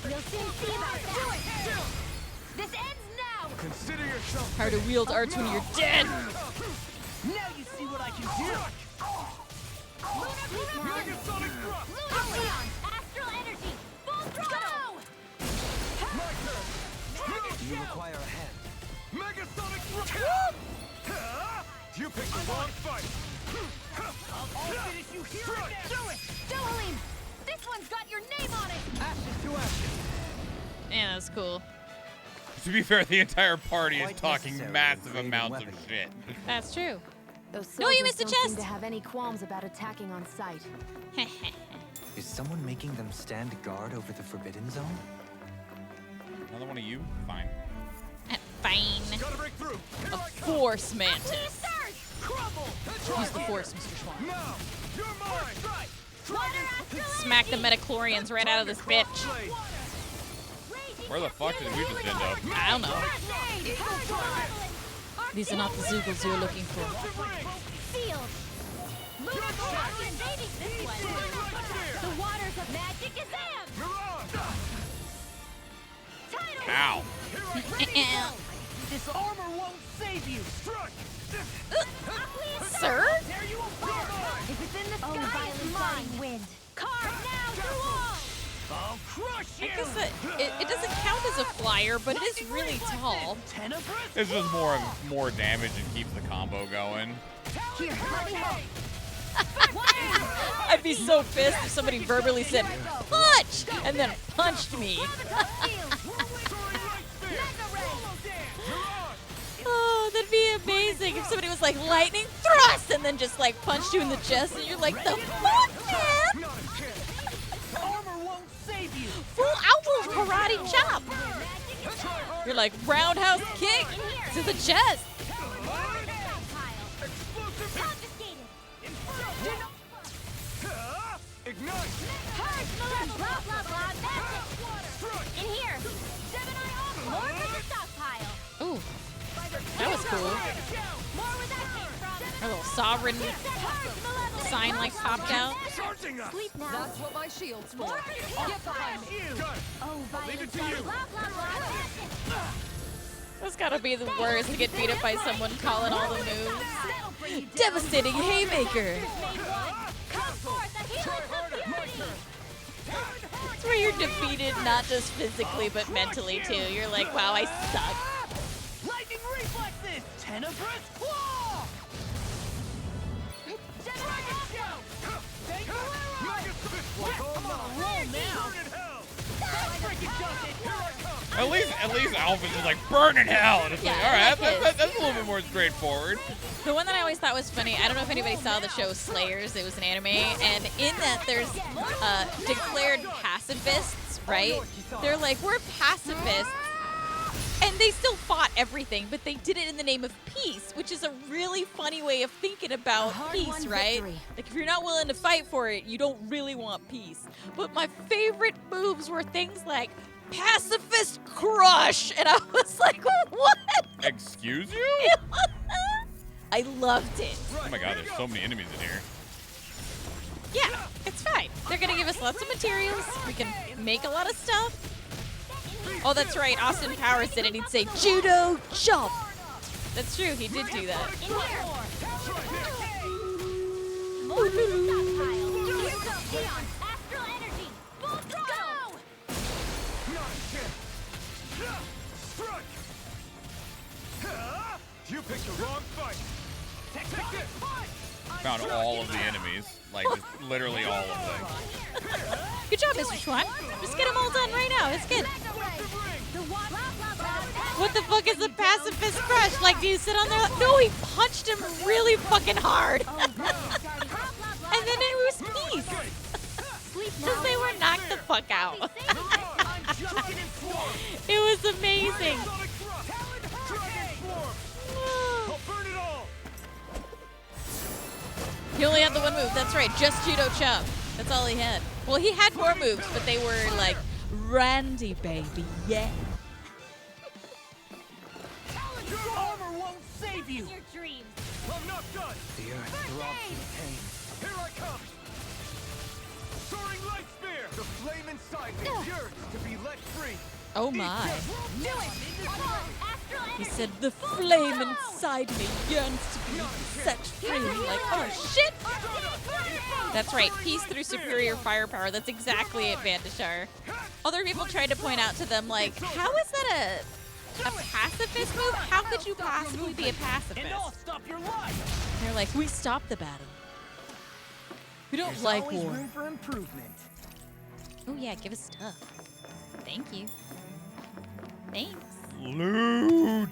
You'll soon see about that! This ends now! Consider yourself. Hard to wield arts when you're dead. Now you see what I can do! Leon! Astral energy! Full throttle! Do you require a hand? Megasonic You picked the wrong fight. I'll finish you here and now! Do it! Dohalim! This one's got your name on it! Ashes to ashes! Yeah, that's cool. To be fair, the entire party is Quite talking necessary massive in creating amounts of weapons. shit. That's true. Those No, you soldiers missed a don't seem chest. to have any qualms about attacking on sight. Is someone making them stand guard over the Forbidden Zone? Another one of you? Fine. Fine. Gotta break through. A force mantis. Crumble! Use the force, Mr. Schwann. Now, you're mine. Smack the metachlorians right out of this bitch. Where the fuck did we just end up? I don't know. These are not the Zoogles you're looking for. Sealed! Lunar Blast invading this one! The waters of magic is them! Ow. Armor won't save you! Struck! Sir? If it's in the sky, it's mine. Wind. Carve now through all! I'll crush you! I guess it doesn't count as a flyer, but it is really tall. It's just more damage and keeps the combo going. Here, let me help. I'd be so pissed if somebody verbally said, punch! And then punched me. Oh, that'd be amazing if somebody was like, lightning thrust! And then just like punched you in the chest and you're like, the fuck, man? Armor won't save you! Full elbow karate chop! You're like, roundhouse kick to the chest. Ignite! Purge, Melissa! Blah, blah, blah. That's it. In here. Gemini off. More for the stockpile. Ooh, that was cool. More where that came from. Our little sovereign sign like popped out. Sleep now. That's what my shield's for. Get behind me. Oh, violence. Blah, blah, blah. That's gotta be the worst to get beat up by someone calling all the moves. Devastating haymaker. It's where you're defeated not just physically but mentally too. You're like, wow, I suck. Lightning reflexes! Tenebrous claw! At least Alpha's just like, burn in hell. And it's Yeah, like, all right, I like that's a little bit more straightforward. The one that I always thought was funny, I don't know if anybody saw the show Slayers. It was an anime, and in that there's declared pacifists, right? They're like, we're pacifists, and they still fought everything, but they did it in the name of peace, which is a really funny way of thinking about peace, right? Like, if you're not willing to fight for it, you don't really want peace. But my favorite moves were things like pacifist crush, and I was like, what? Excuse you? I loved it. Oh my god, there's so many enemies in here. Yeah, it's fine. They're gonna give us lots of materials. We can make a lot of stuff. Oh, that's right. Austin Powers did it. He'd say, judo jump. That's true. He did do that. More for the stockpile. Use the Eon's astral energy. Full throttle. You picked the wrong fight. Take this! Found all of the enemies. Like, just literally all of them. Good job, Mr. Schwan. Just get them all done right now. It's good. What the fuck is a pacifist crush? Like, do you sit on there? No, he punched him really fucking hard. And then it was peace. Because they were knocked the fuck out. It was amazing. He only had the one move. That's right. Just judo chop. That's all he had. Well, he had more moves, but they were like, Randy, baby. Yeah. Armor won't save you! Your dreams. I'm not done! The earth throbs in pain. Here I come! Soaring light spear! The flame inside me yearns to be let free. Oh my. Do it! Astral energy. He said, the flame inside me yearns to be set free. Like, oh shit. That's right. Peace through superior firepower. That's exactly it, Vandashar. Other people tried to point out to them, like, how is that a pacifist move? How could you possibly be a pacifist? And I'll stop your life! They're like, we stopped the battle. We don't There's like always war. room for improvement. Oh yeah, give us stuff. Thank you. Thanks. Loot!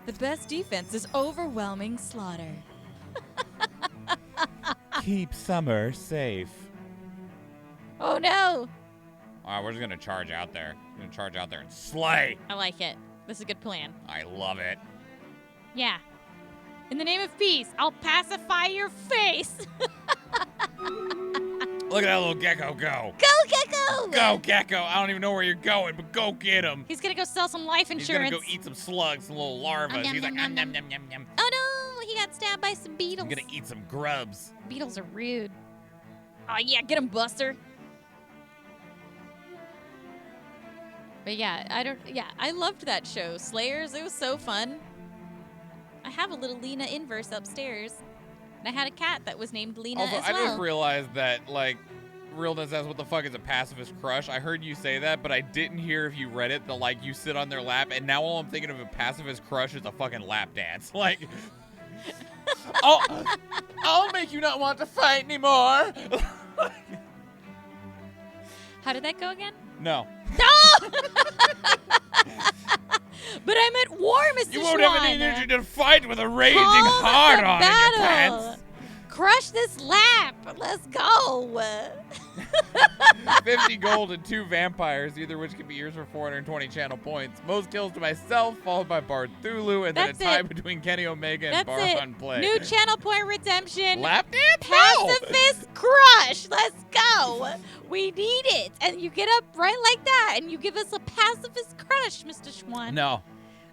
The best defense is overwhelming slaughter. Keep Summer safe. Oh no! Alright, we're just gonna charge out there. We're gonna charge out there and slay! I like it. This is a good plan. I love it. Yeah. In the name of peace, I'll pacify your face. Look at that little gecko go. Go, Gecko! Go, gecko. I don't even know where you're going, but go get him. He's gonna go sell some life He's insurance. gonna go eat some slugs, some little larvas. Yum, He's like, yum, nom, yum, nom, nom, nom, nom. Oh no, he got stabbed by some beetles. I'm gonna eat some grubs. Beetles are rude. Oh yeah, get him, Buster. But yeah, I loved that show. Slayers, it was so fun. I have a little Lena inverse upstairs. And I had a cat that was named Lena Also, as I well. just realized that, like, Realness asks, what the fuck is a pacifist crush? I heard you say that, but I didn't hear if you read it, like, you sit on their lap, and now all I'm thinking of a pacifist crush is a fucking lap dance. Like, I'll make you not want to fight anymore. How did that go again? No. No! But I'm at war, Mr. You won't have any energy to fight with a raging hard on in your pants. Crush this lap. Let's go. 50 gold and 2 vampires, either which can be yours for 420 channel points. Most kills to myself, followed by Barthulu, and then a tie between Kenny Omega and Barhun Play. New channel point redemption. Lap dance? Pacifist crush. Let's go. We need it. And you get up right like that, and you give us a pacifist crush, Mr. Schwan. No.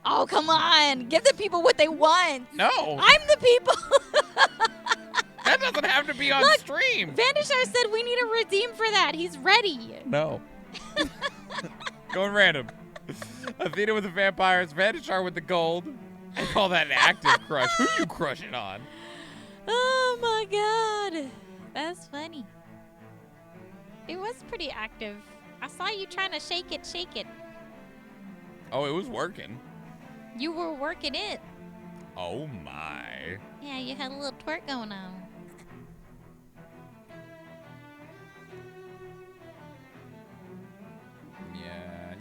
Oh, come on. Give the people what they want. No. I'm the people. That doesn't have to be on stream. Vandashar said we need a redeem for that. He's ready. No. Going random. Athena with the vampires, Vandashar with the gold. I call that an active crush. Who you crushing on? Oh my god. That's funny. It was pretty active. I saw you trying to shake it, shake it. Oh, it was working. You were working it. Oh my. Yeah, you had a little twerk going on.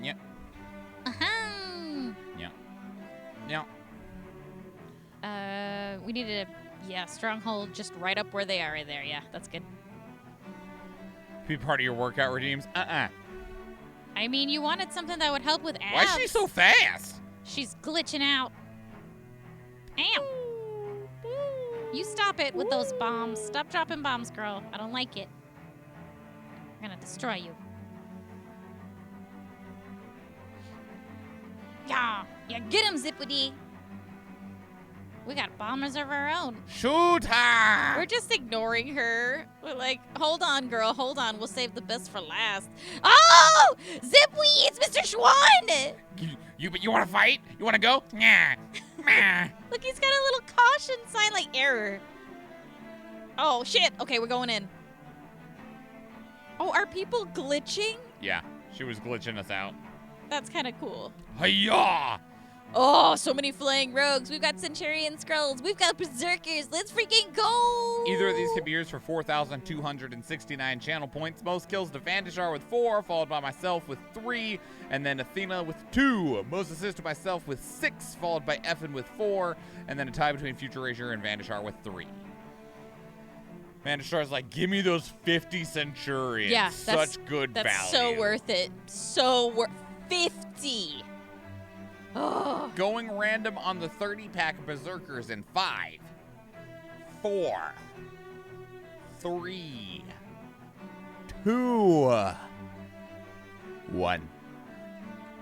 Yeah. Uh-huh. Yeah. We needed a stronghold just right up where they are right there. Yeah, that's good. Be part of your workout redeems? Uh-uh. I mean, you wanted something that would help with abs. Why is she so fast? She's glitching out. Ow. You stop it with those bombs. Stop dropping bombs, girl. I don't like it. I'm gonna destroy you. Yeah, get him, Zippity. We got bombers of our own. Shoot her! We're just ignoring her. We're like, hold on, girl, hold on. We'll save the best for last. Oh! Zipweed, it's Mr. Schwan! You want to fight? You want to go? Nah. Look, he's got a little caution sign like error. Oh, shit. Okay, we're going in. Oh, are people glitching? Yeah, she was glitching us out. That's kind of cool. Hi-yah! Oh, so many flying rogues. We've got Centurion Skrulls. We've got Berserkers. Let's freaking go! Either of these can be yours for 4,269 channel points. Most kills to Vandashar with 4, followed by myself with 3, and then Athena with 2. Most assists to myself with 6, followed by Effin with 4, and then a tie between Future Erasure and Vandashar with 3. Vandashar's like, give me those 50 Centurions. Yeah, such good value. That's so worth it. So worth 50. Oh. Going random on the 30-pack of Berserkers in 5, 4, 3, 2, 1.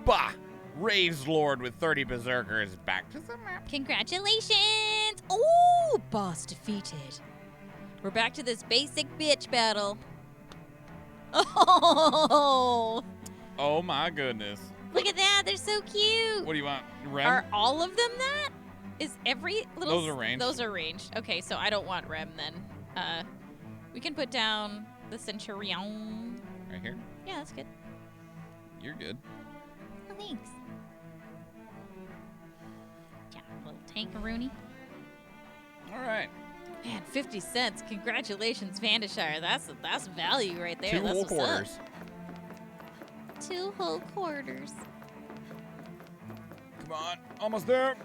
Bah! Raves Lord with 30 Berserkers back to the map. Congratulations! Ooh, boss defeated. We're back to this basic bitch battle. Oh! Oh my goodness. Look at that, they're so cute. What do you want? Rem? Are all of them that? Is every little... Those are ranged. Those are ranged. Okay, so I don't want Rem then. We can put down the Centurion. Right here? Yeah, that's good. You're good. Oh, thanks. Yeah, little tankaroony. All right. Man, 50 cents. Congratulations, Vandashar. That's value right there. 2 That's whole what's quarters. up. 2 whole quarters. Come on. Almost there.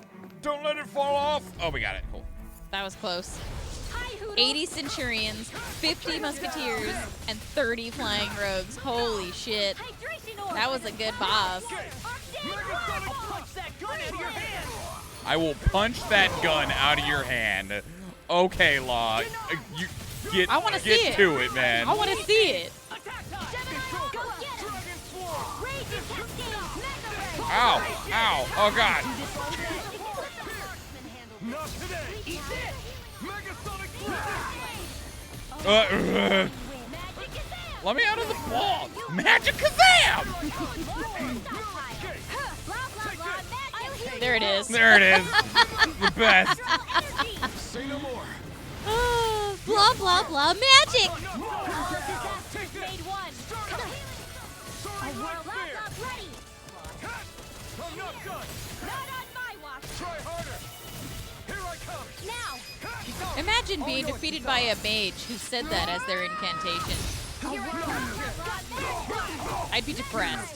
Don't let it fall off. Oh, we got it. Cool. That was close. 80 Centurions, 50 Musketeers, and 30 Flying Rogues. Holy shit. That was a good boss. I will punch that gun out of your hand. Okay, Law. You get, I want to see it. to it, man. I want to see it. Ow. Ow. Oh, God. Let me out of the ball! Magic Kazam! There it is. There it is. The best. Say no more. Blah, blah, blah, magic! I'm not done. Not on my watch. Try harder. Here I come. Now. Imagine being defeated by a mage who said that as their incantation. I'd be depressed.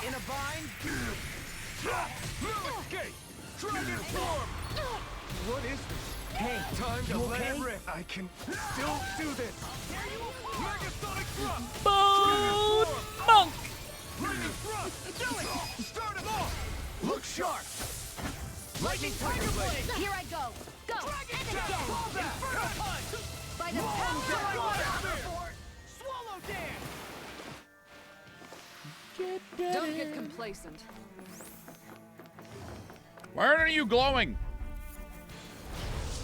In a bind. No escape. Dragon form. What is this? Hey, Time to let okay? it rip. I can still do this. Megasonic thrust. Bone monk. Lightning thrust. Do it. Start him off. Look sharp. Lightning tiger blade. Here I go. Go. Dragon jab. Hold that. Inferno punch. By the power Swallow dance. Don't get complacent. Why are you glowing?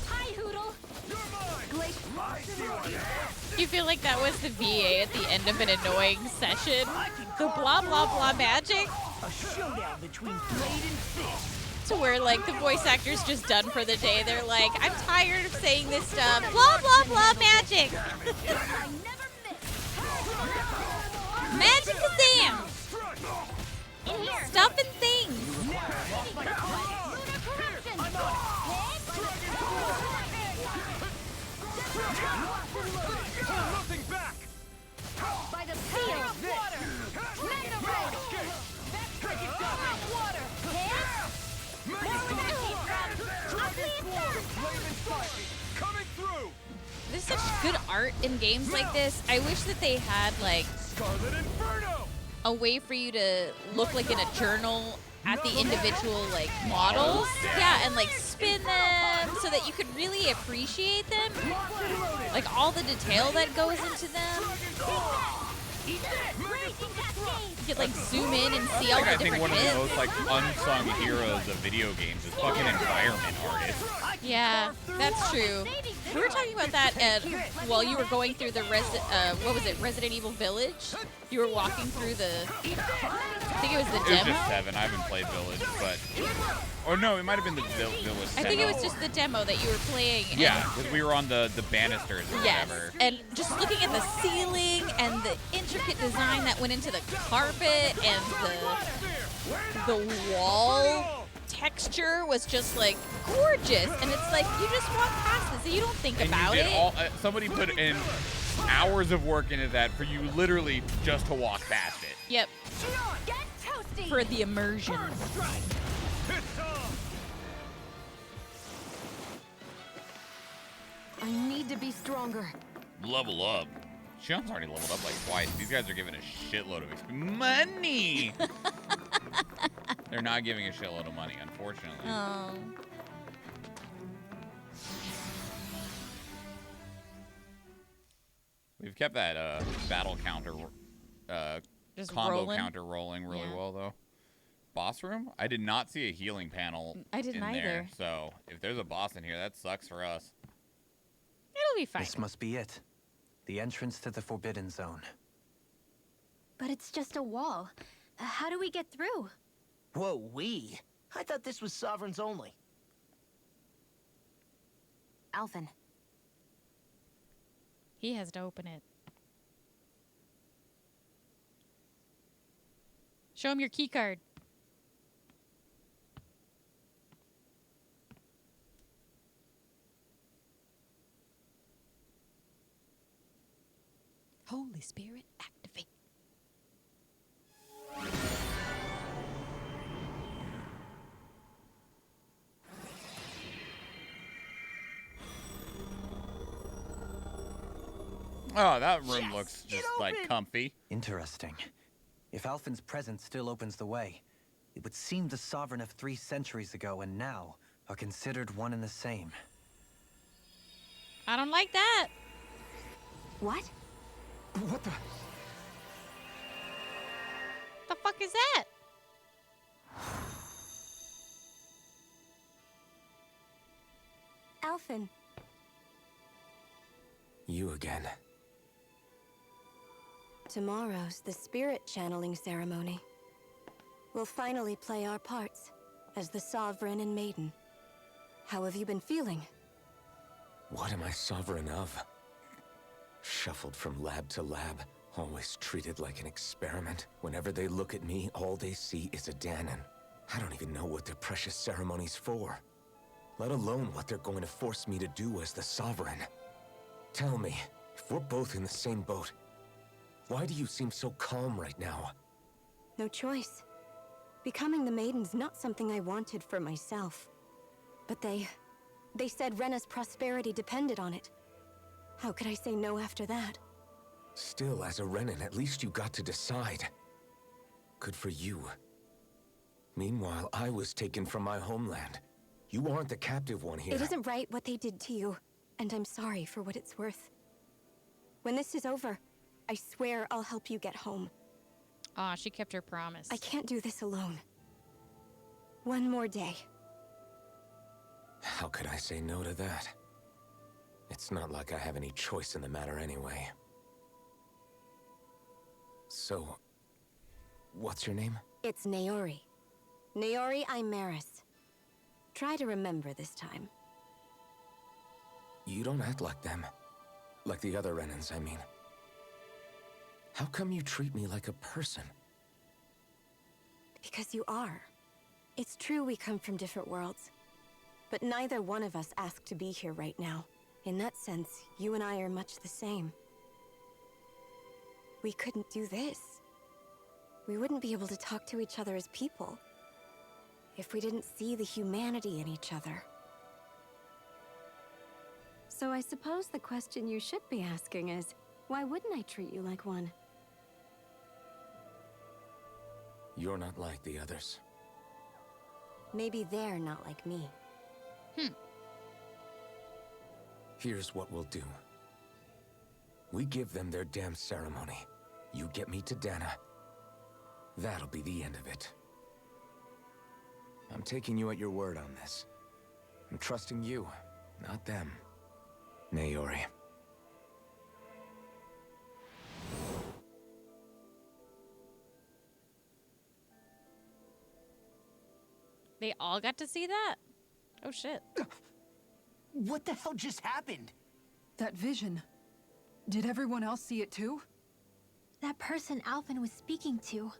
Hi, Hoodle. You feel like that was the VA at the end of an annoying session? The blah blah blah magic? A showdown between blade and fist. To where like the voice actor's just done for the day. They're like, I'm tired of saying this stuff. Blah blah blah magic. Magic Kazam! Stuff and things. Nothing back. By the power of water. Mega ray. Break it down. Water. Coming through. There's such good art in games like this. I wish that they had like Scarlet Inferno. a way for you to look like in a journal at the individual like models. Yeah, and like spin them so that you could really appreciate them. Like all the detail that goes into them. You could like zoom in and see all the I think different one of the bits. most like unsung heroes of video games is fucking environment artists. Yeah, that's true. We were talking about that while you were going through the Resident Evil Village. You were walking through the, I think it was the It was demo. just 7. I haven't played Village, but or no, it might have been the Village. I think it was just the demo that you were playing. And Yeah, because we were on the banisters or yes, whatever. and just looking at the ceiling and the intricate design that went into the carpet and the wall texture was just like gorgeous. And it's like you just walk past this and you don't think And about you did it. all, somebody put in hours of work into that for you literally just to walk past it. Yep. Get toasty. For the immersion. I need to be stronger. Level up. Shion's already leveled up like twice. These guys are giving a shitload of money. They're not giving a shitload of money, unfortunately. Oh. We've kept that battle counter, Just combo rolling? counter rolling really Yeah. well, though. Boss room? I did not see a healing panel I didn't in there. either. So if there's a boss in here, that sucks for us. It'll be fine. This must be it. The entrance to the Forbidden Zone. But it's just a wall. How do we get through? Whoa, we? I thought this was sovereigns only. Alphen. He has to open it. Show him your key card. Holy Spirit, activate. Oh, that room looks just like comfy. Interesting. If Alphen's presence still opens the way, it would seem the Sovereign of 3 centuries ago and now are considered one and the same. I don't like that. What? What the? The fuck is that? Alphen. You again. Tomorrow's the spirit channeling ceremony. We'll finally play our parts as the Sovereign and Maiden. How have you been feeling? What am I sovereign of? Shuffled from lab to lab, always treated like an experiment. Whenever they look at me, all they see is a Danon. I don't even know what their precious ceremony's for, let alone what they're going to force me to do as the Sovereign. Tell me, if we're both in the same boat, why do you seem so calm right now? No choice. Becoming the Maiden's not something I wanted for myself. But they said Rena's prosperity depended on it. How could I say no after that? Still, as a Renan, at least you got to decide. Good for you. Meanwhile, I was taken from my homeland. You aren't the captive one here. It isn't right what they did to you, and I'm sorry for what it's worth. When this is over, I swear I'll help you get home. Aw, she kept her promise. I can't do this alone. One more day. How could I say no to that? It's not like I have any choice in the matter anyway. So, what's your name? It's Naori. Naori Imaris. Try to remember this time. You don't act like them. Like the other Renans, I mean. How come you treat me like a person? Because you are. It's true we come from different worlds. But neither one of us asked to be here right now. In that sense, you and I are much the same. We couldn't do this. We wouldn't be able to talk to each other as people if we didn't see the humanity in each other. So I suppose the question you should be asking is, why wouldn't I treat you like one? You're not like the others. Maybe they're not like me. Here's what we'll do. We give them their damn ceremony. You get me to Dana. That'll be the end of it. I'm taking you at your word on this. I'm trusting you, not them. Naori. They all got to see that? Oh shit. What the hell just happened? That vision. Did everyone else see it too? That person Alphen was speaking to,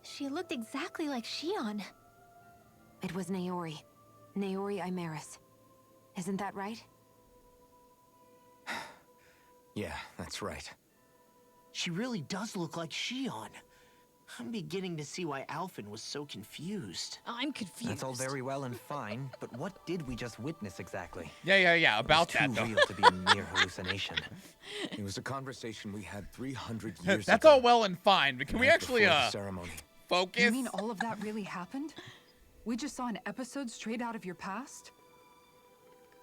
she looked exactly like Shion. It was Naori. Naori Imaris. Isn't that right? Yeah, that's right. She really does look like Shion. I'm beginning to see why Alphen was so confused. I'm confused. That's all very well and fine, but what did we just witness exactly? Yeah, about that, though. It was too real to be a mere hallucination. It was a conversation we had 300 years That's ago. all well and fine, but can we Right actually, before the ceremony. focus? You mean all of that really happened? We just saw an episode straight out of your past?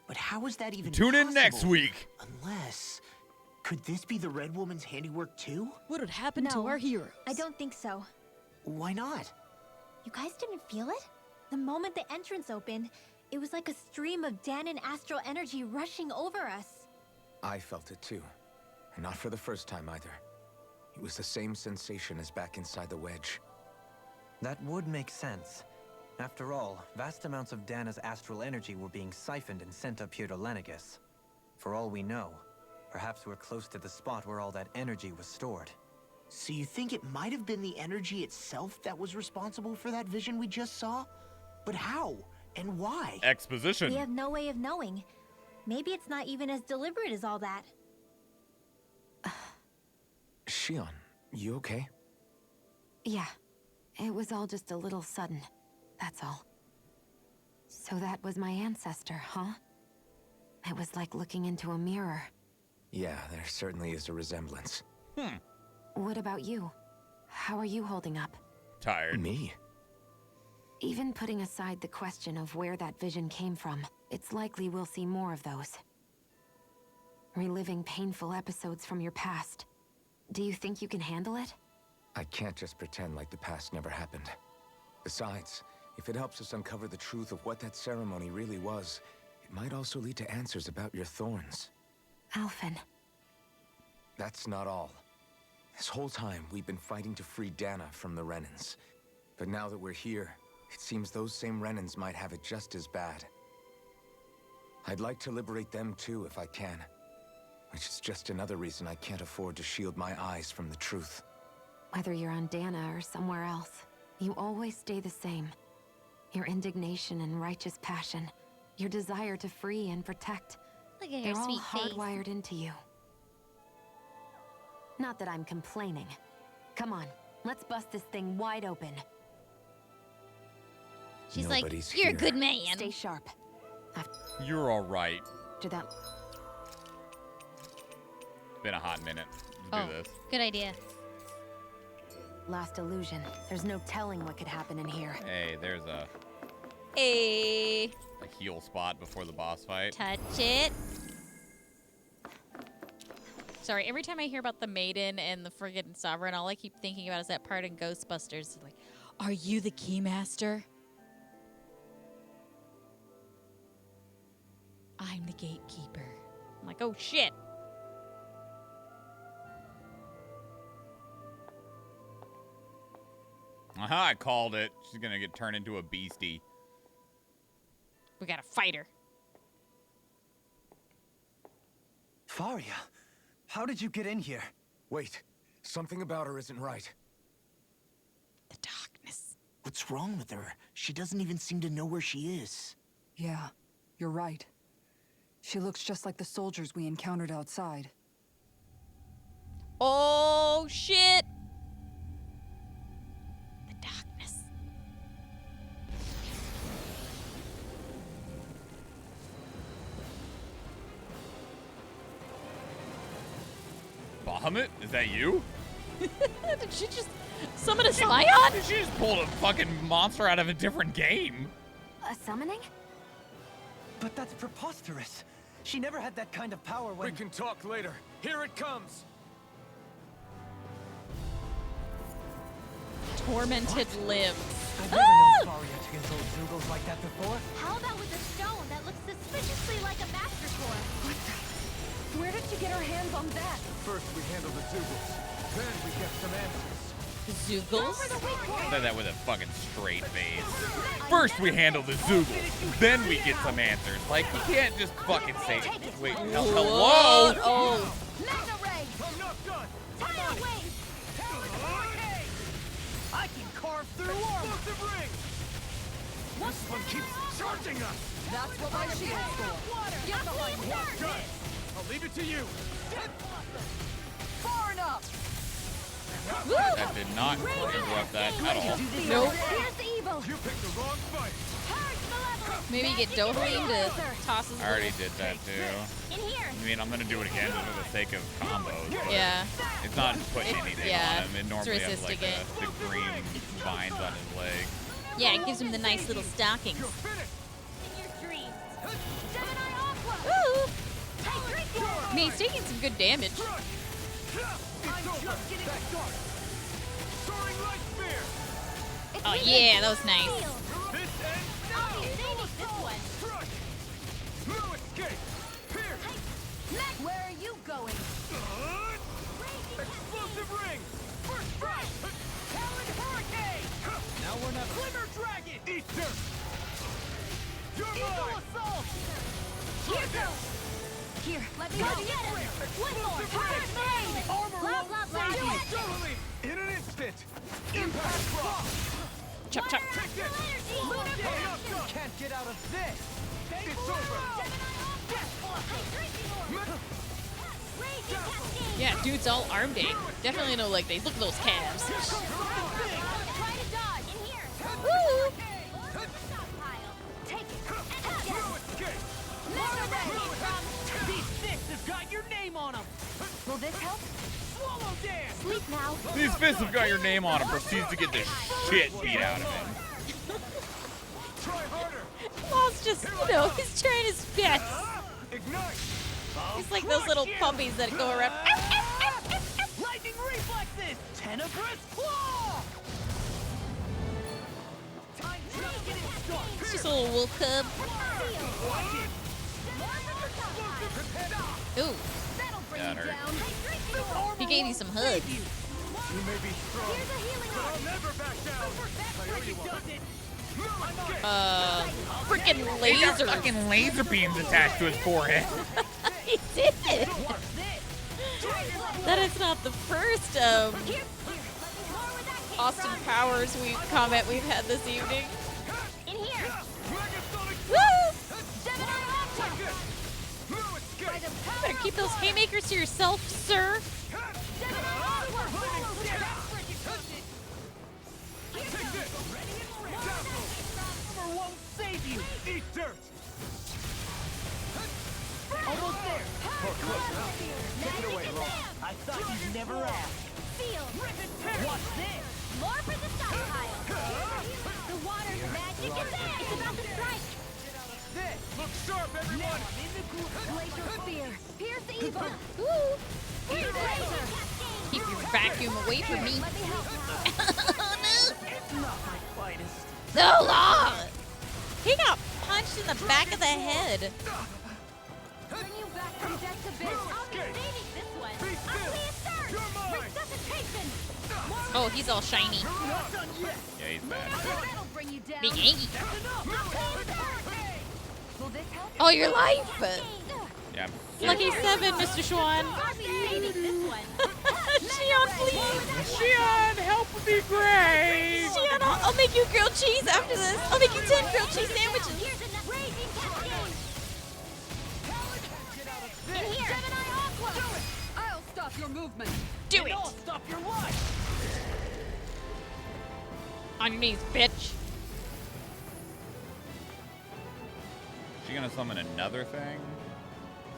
But how is that even Tune in possible? next week. Unless... Could this be the Red Woman's handiwork too? What would happen to our heroes? I don't think so. Why not? You guys didn't feel it? The moment the entrance opened, it was like a stream of Danon astral energy rushing over us. I felt it too. And not for the first time either. It was the same sensation as back inside the wedge. That would make sense. After all, vast amounts of Dana's astral energy were being siphoned and sent up here to Lenegus. For all we know, perhaps we're close to the spot where all that energy was stored. So you think it might have been the energy itself that was responsible for that vision we just saw? But how? And why? Exposition. We have no way of knowing. Maybe it's not even as deliberate as all that. Shion, you okay? Yeah. It was all just a little sudden. That's all. So that was my ancestor, huh? It was like looking into a mirror. Yeah, there certainly is a resemblance. What about you? How are you holding up? Tired. Me? Even putting aside the question of where that vision came from, it's likely we'll see more of those. Reliving painful episodes from your past. Do you think you can handle it? I can't just pretend like the past never happened. Besides, if it helps us uncover the truth of what that ceremony really was, it might also lead to answers about your thorns. Alphen. That's not all. This whole time, we've been fighting to free Dana from the Renans. But now that we're here, it seems those same Renans might have it just as bad. I'd like to liberate them too if I can. Which is just another reason I can't afford to shield my eyes from the truth. Whether you're on Dana or somewhere else, you always stay the same. Your indignation and righteous passion, your desire to free and protect, Look at they're her all sweet face. hardwired into you. Not that I'm complaining. Come on, let's bust this thing wide open. She's Nobody's like, you're here. a good man. Stay sharp. You're all right. After that. It's been a hot minute to do this. Good idea. Last illusion. There's no telling what could happen in here. Hey, there's a heal spot before the boss fight. Touch it. Sorry, every time I hear about the maiden and the friggin' sovereign, all I keep thinking about is that part in Ghostbusters. Like, are you the keymaster? I'm the gatekeeper. I'm like, oh shit. Aha, I called it. She's gonna get turned into a beastie. We gotta fight her. Faria, how did you get in here? Wait, something about her isn't right. The darkness. What's wrong with her? She doesn't even seem to know where she is. Yeah, you're right. She looks just like the soldiers we encountered outside. Oh shit. The darkness. Bahamut? Is that you? Did she just summon a Scion? She just pulled a fucking monster out of a different game. A summoning? But that's preposterous. She never had that kind of power when— We can talk later. Here it comes! Tormented limbs. I've never known Faria to control Zoogles like that before. How about with a stone that looks suspiciously like a master core? What the? Where did she get her hands on that? First we handle the Zoogles, then we get some answers. Zoogles? Said that with a fucking straight face. First we handle the Zoogles, then we get some answers. Like, you can't just fucking say, wait, hello? Oh. Mega Ray! I'm not done! Tidal Wave! I can carve through armor! This one keeps charging us! That's what my shield's for. Get behind me. Good! I'll leave it to you! Far enough! That did not interrupt that at all. Nope. Here's the evil! You picked the wrong fight! Purge Malevolence! Maybe get Dohalim to toss his I already little- did that too. In here! I mean, I'm gonna do it again just for the sake of combos. But Yeah. it's not putting anything yeah, on him. It it's normally has like resisting it. the green vines on his leg. Yeah, it gives him the nice little stockings. In your dreams! Gemini Aqua! Woo! Hey, I mean, he's taking some good damage. I'm just getting started! Soaring Light Spear! Oh yeah, that was nice. This ends I'll be saving this one! Crush! No escape! Pierce! Where are you going? Explosive ring! First strike! Talon Hurricane! Now we're not— Glimmer Dragon! Easter! You're Eagle Assault! Here goes! Here, let me go get him! One more! First aid! Armor Blah, won't blah, blah, save you! blah. Totally! In an instant! Impact Rock! Chop, chop. Take this! Can't get out of this! It's over! Yeah, dude's all armed. Definitely no leg days. Look at those calves. Try to dodge! In here! Woo! Stockpile! Take it! No escape! Mega Ray! These fists have got your name on them! Will this help? Swallow dance! Sleep now! These fists have got your name on him. Proceeds to get the shit beat out of him. Try harder! Paul's just, you know, he's trying his best. Ignite! He's like those little puppies that go around. Lightning reflexes! Tenebrous claw! Time just getting started! It's just a little wolf cub. Ooh, That'll bring That you hurt. down! he gave you some hugs. You may be strong, but I'll never back down. I owe you one. Freaking He got laser. fucking laser beams attached to his forehead. He did. That is not the first Austin Powers comment we've had this evening. In here. Woo! Better keep those haymakers to yourself, sir. Won't save you. Eat dirt. Almost there. More close now. Take it away, Law. I thought you'd never ask. Feel. What's this? More for the stockpile. The water's magic is there. It's about to strike. This. Look sharp, everyone. Glacier spear. Pierce the evil. Ooh. Pierce laser. Keep your vacuum away from me. Let me help now. It's not my finest. No, Law! He got punched in the back of the head. Bring you back from death to biz. I'll be saving this one. Resuscitation. Oh, he's all shiny. Yeah, he's bad. That'll bring you down. Big Angie. Will this help? Oh, your life! Yeah. Lucky 7, Mr. Schwan. I'll be saving this one. Shion, please! Shion, help me, Gray! Shion, I'll make you grilled cheese after this. I'll make you 10 grilled cheese sandwiches. Here's enough raging cascade. In here. Gemini Aqua. I'll stop your movement. Do it! I'll stop your life. On your knees, bitch. She gonna summon another thing?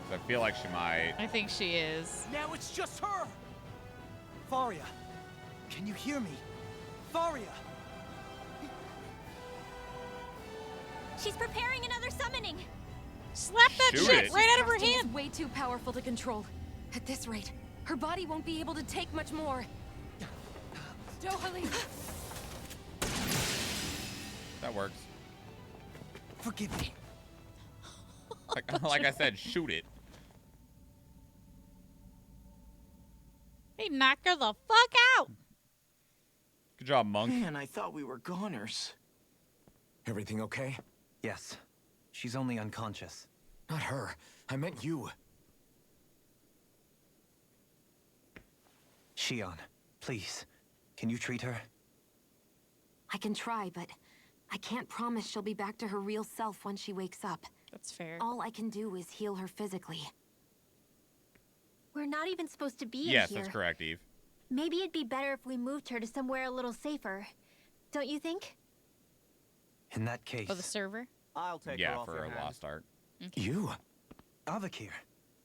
'Cause I feel like she might. I think she is. Now it's just her. Faria, can you hear me? Faria! She's preparing another summoning. Slap that Shoot shit it. right out of her Casting hand. is way too powerful to control. At this rate, her body won't be able to take much more. Dohalim! That works. Forgive me. Like I said, shoot it. He knocked her the fuck out. Good job, Monk. Man, I thought we were goners. Everything okay? Yes. She's only unconscious. Not her. I meant you. Shion, please. Can you treat her? I can try, but I can't promise she'll be back to her real self when she wakes up. That's fair. All I can do is heal her physically. We're not even supposed to be Yes, in here. that's correct, Eve. Maybe it'd be better if we moved her to somewhere a little safer. Don't you think? In that case... For the server? I'll take her Yeah, off for your a hands. lost art. You? Avakir,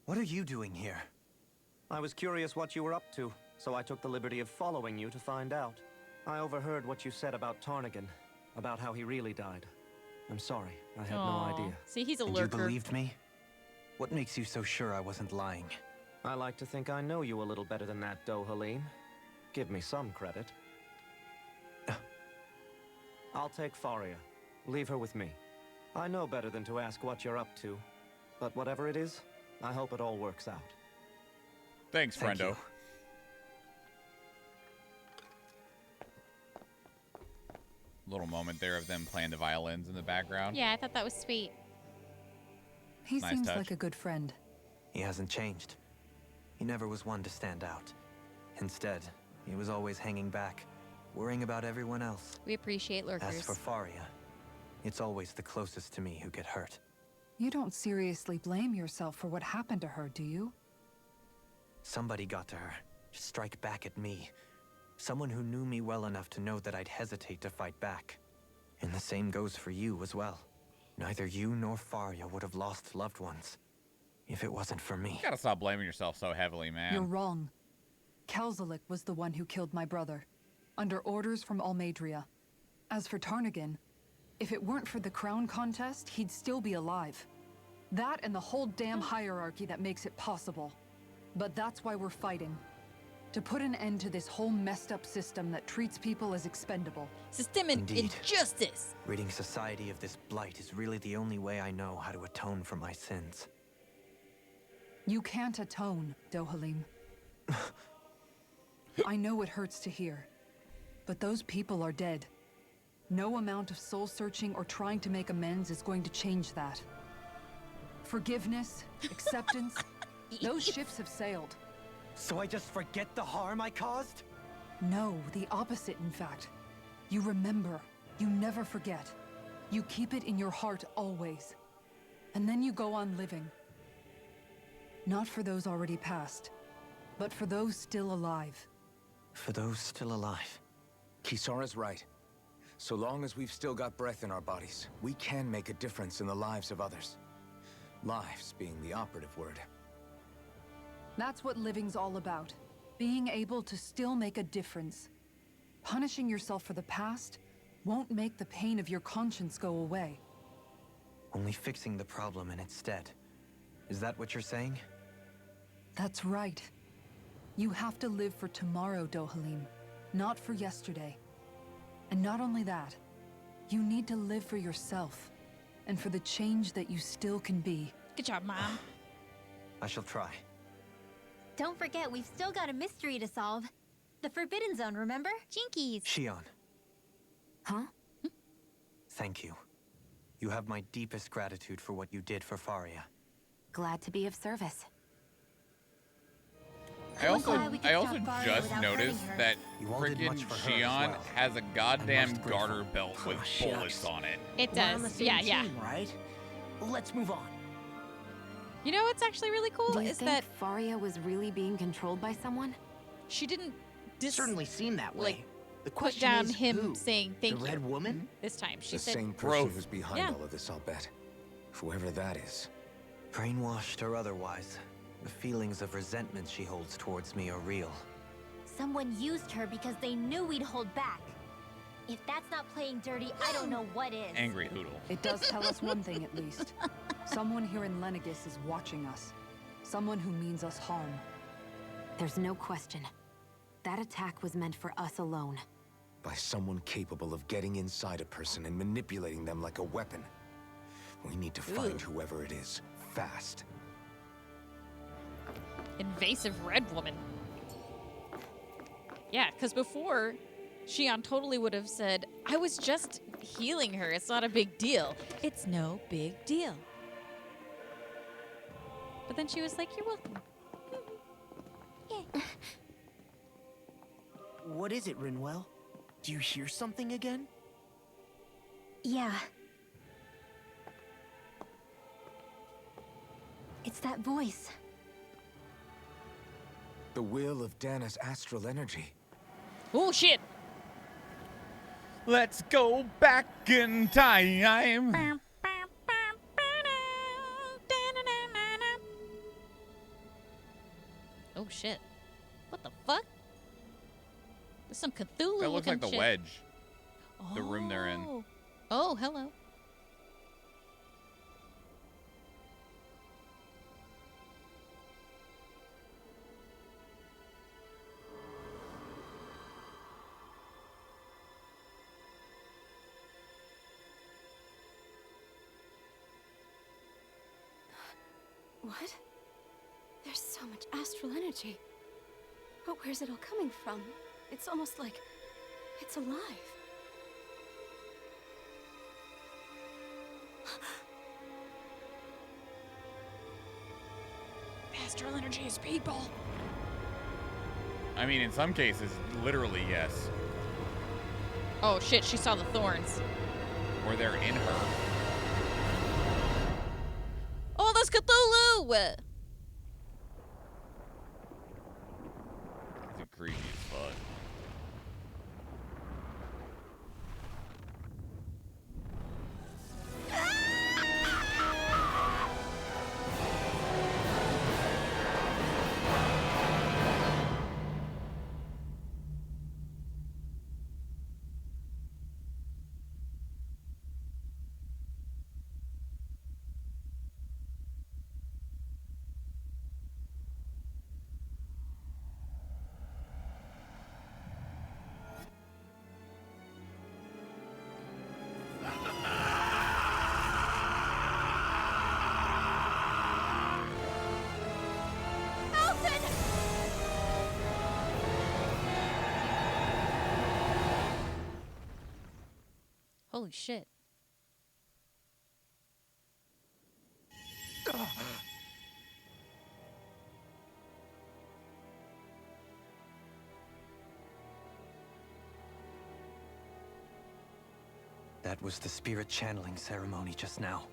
what are you doing here? I was curious what you were up to, so I took the liberty of following you to find out. I overheard what you said about Tarnigan, about how he really died. I'm sorry, I had no idea. See, he's a And lurker. you believed me? What makes you so sure I wasn't lying? I like to think I know you a little better than that, Dohalim. Give me some credit. I'll take Faria. Leave her with me. I know better than to ask what you're up to. But whatever it is, I hope it all works out. Thanks, Thank friendo. you. Little moment there of them playing the violins in the background. Yeah, I thought that was sweet. He Nice seems touch. like a good friend. He hasn't changed. He never was one to stand out. Instead, he was always hanging back, worrying about everyone else. We appreciate lurkers. As for Faria, it's always the closest to me who get hurt. You don't seriously blame yourself for what happened to her, do you? Somebody got to her, to strike back at me. Someone who knew me well enough to know that I'd hesitate to fight back. And the same goes for you as well. Neither you nor Faria would have lost loved ones if it wasn't for me. You gotta stop blaming yourself so heavily, man. You're wrong. Kelzelik was the one who killed my brother, under orders from Almadria. As for Tarnigan, if it weren't for the crown contest, he'd still be alive. That and the whole damn hierarchy that makes it possible. But that's why we're fighting. To put an end to this whole messed up system that treats people as expendable. System and Indeed. injustice. Ridding society of this blight is really the only way I know how to atone for my sins. You can't atone, Dohalim. I know it hurts to hear, but those people are dead. No amount of soul-searching or trying to make amends is going to change that. Forgiveness, acceptance, those ships have sailed. So I just forget the harm I caused? No, the opposite, in fact. You remember. You never forget. You keep it in your heart always. And then you go on living. Not for those already past, but for those still alive. For those still alive. Kisara's right. So long as we've still got breath in our bodies, we can make a difference in the lives of others. Lives being the operative word. That's what living's all about. Being able to still make a difference. Punishing yourself for the past won't make the pain of your conscience go away. Only fixing the problem in its stead. Is that what you're saying? That's right. You have to live for tomorrow, Dohalim, not for yesterday. And not only that, you need to live for yourself, and for the change that you still can be. Good job, Mom. I shall try. Don't forget, we've still got a mystery to solve. The Forbidden Zone, remember? Jinkies. Shion. Huh? Thank you. You have my deepest gratitude for what you did for Faria. Glad to be of service. I also just noticed that freaking Shion has a goddamn garter belt with bullets on it. It We're on does. the same Yeah. team, right? Let's move on. You know what's actually really cool Do you is think that Faria was really being controlled by someone? she didn't Certainly seemed that way. like The put question down is him who? saying thank The you. Red Woman? This time she The said same person who's behind all of this, I'll bet. Whoever that is. Brainwashed or otherwise, the feelings of resentment she holds towards me are real. Someone used her because they knew we'd hold back. If that's not playing dirty, I don't know what is. Angry Hoodle. It does tell us one thing at least. Someone here in Lenegis is watching us. Someone who means us harm. There's no question. That attack was meant for us alone. By someone capable of getting inside a person and manipulating them like a weapon. We need to find whoever it is, fast. invasive red woman. Yeah, because before, Shion totally would have said, I was just healing her. It's not a big deal. It's no big deal. But then she was like, you're welcome. Yeah. What is it, Rinwell? Do you hear something again? Yeah. It's that voice. The will of Dana's astral energy. Oh, shit. Let's go back in time. Oh, shit. What the fuck? There's some Cthulhu That looks like the shit. Wedge. The room they're in. Oh, hello. What? There's so much astral energy. But where's it all coming from? It's almost like it's alive. Astral energy is people. I mean, in some cases, literally, yes. Oh, shit, she saw the thorns. Or they're in her. Oh, that's Cthulhu! It's creepy as fuck. Holy shit. That was the spirit channeling ceremony just now.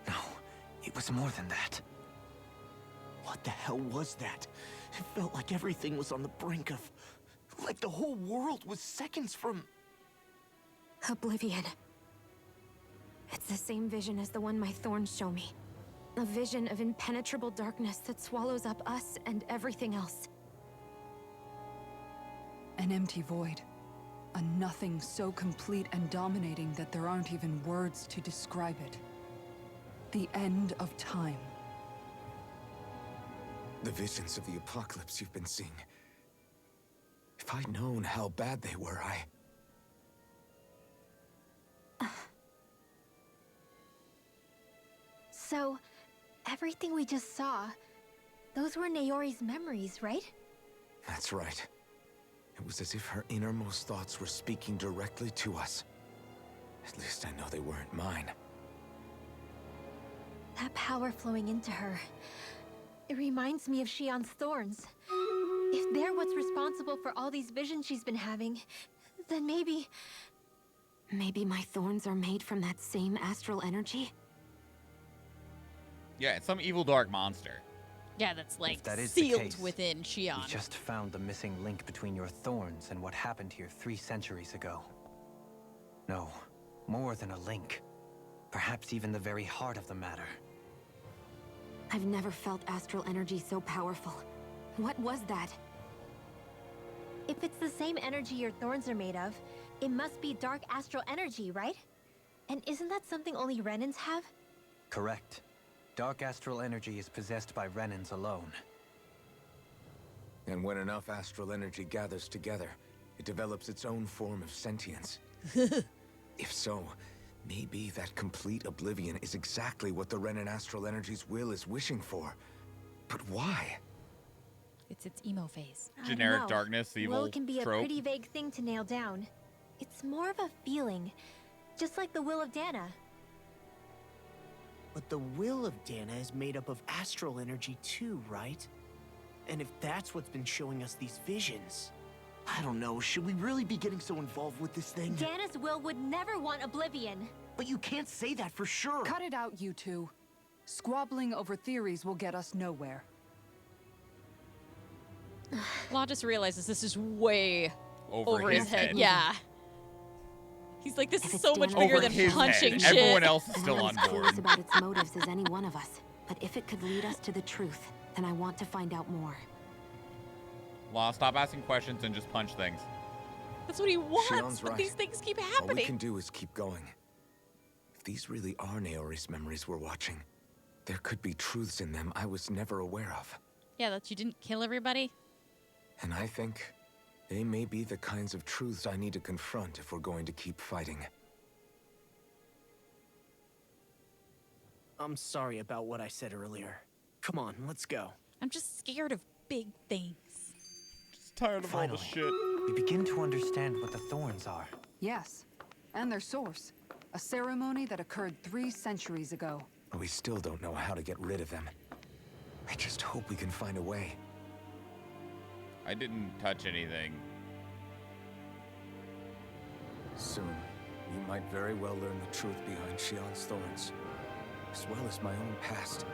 No, it was more than that. What the hell was that? It felt like everything was on the brink of... like the whole world was seconds from... Oblivion. It's the same vision as the one my thorns show me. A vision of impenetrable darkness that swallows up us and everything else. An empty void. A nothing so complete and dominating that there aren't even words to describe it. The end of time. The visions of the apocalypse you've been seeing. If I'd known how bad they were, So, everything we just saw, those were Naori's memories, right? That's right. It was as if her innermost thoughts were speaking directly to us. At least I know they weren't mine. That power flowing into her. It reminds me of Shion's thorns. If they're what's responsible for all these visions she's been having, then maybe... Maybe my thorns are made from that same astral energy? Yeah, it's some evil dark monster. Yeah, that's like If that is the sealed case, within We Shion. just found the missing link between your thorns and what happened here 3 centuries ago. No, more than a link. Perhaps even the very heart of the matter. I've never felt astral energy so powerful. What was that? If it's the same energy your thorns are made of, it must be dark astral energy, right? And isn't that something only Renans have? Correct. Dark astral energy is possessed by Renans alone. And when enough astral energy gathers together, it develops its own form of sentience. If so, maybe that complete oblivion is exactly what the Renan astral energy's will is wishing for. But why? It's its emo phase. I don't Generic know. darkness, the evil Will can be a trope. pretty vague thing to nail down. It's more of a feeling, just like the will of Dana. But the will of Dana is made up of astral energy too, right? And if that's what's been showing us these visions... I don't know, should we really be getting so involved with this thing? Dana's will would never want oblivion. But you can't say that for sure. Cut it out, you two. Squabbling over theories will get us nowhere. Law just realizes this is way Over his his head. head. Yeah. He's like, this If is it's so much Dana's bigger Over than his punching head. shit. Everyone else is I'm still not on as board. curious about its motives as any one of us. But if it could lead us to the truth, then I want to find out more. Law, stop asking questions and just punch things. That's what he wants, Shion's but right. these things keep All we happening. can do is keep going. If these really are Naori's memories we're watching, there could be truths in them I was never aware of. Yeah, that you didn't kill everybody. And I think they may be the kinds of truths I need to confront if we're going to keep fighting. I'm sorry about what I said earlier. Come on, let's go. I'm just scared of big things. Just tired of all Finally, the shit. we begin to understand what the thorns are. Yes, and their source. A ceremony that occurred 3 centuries ago. But we still don't know how to get rid of them. I just hope we can find a way. I didn't touch anything. Soon, we might very well learn the truth behind Shion's thorns, as well as my own past.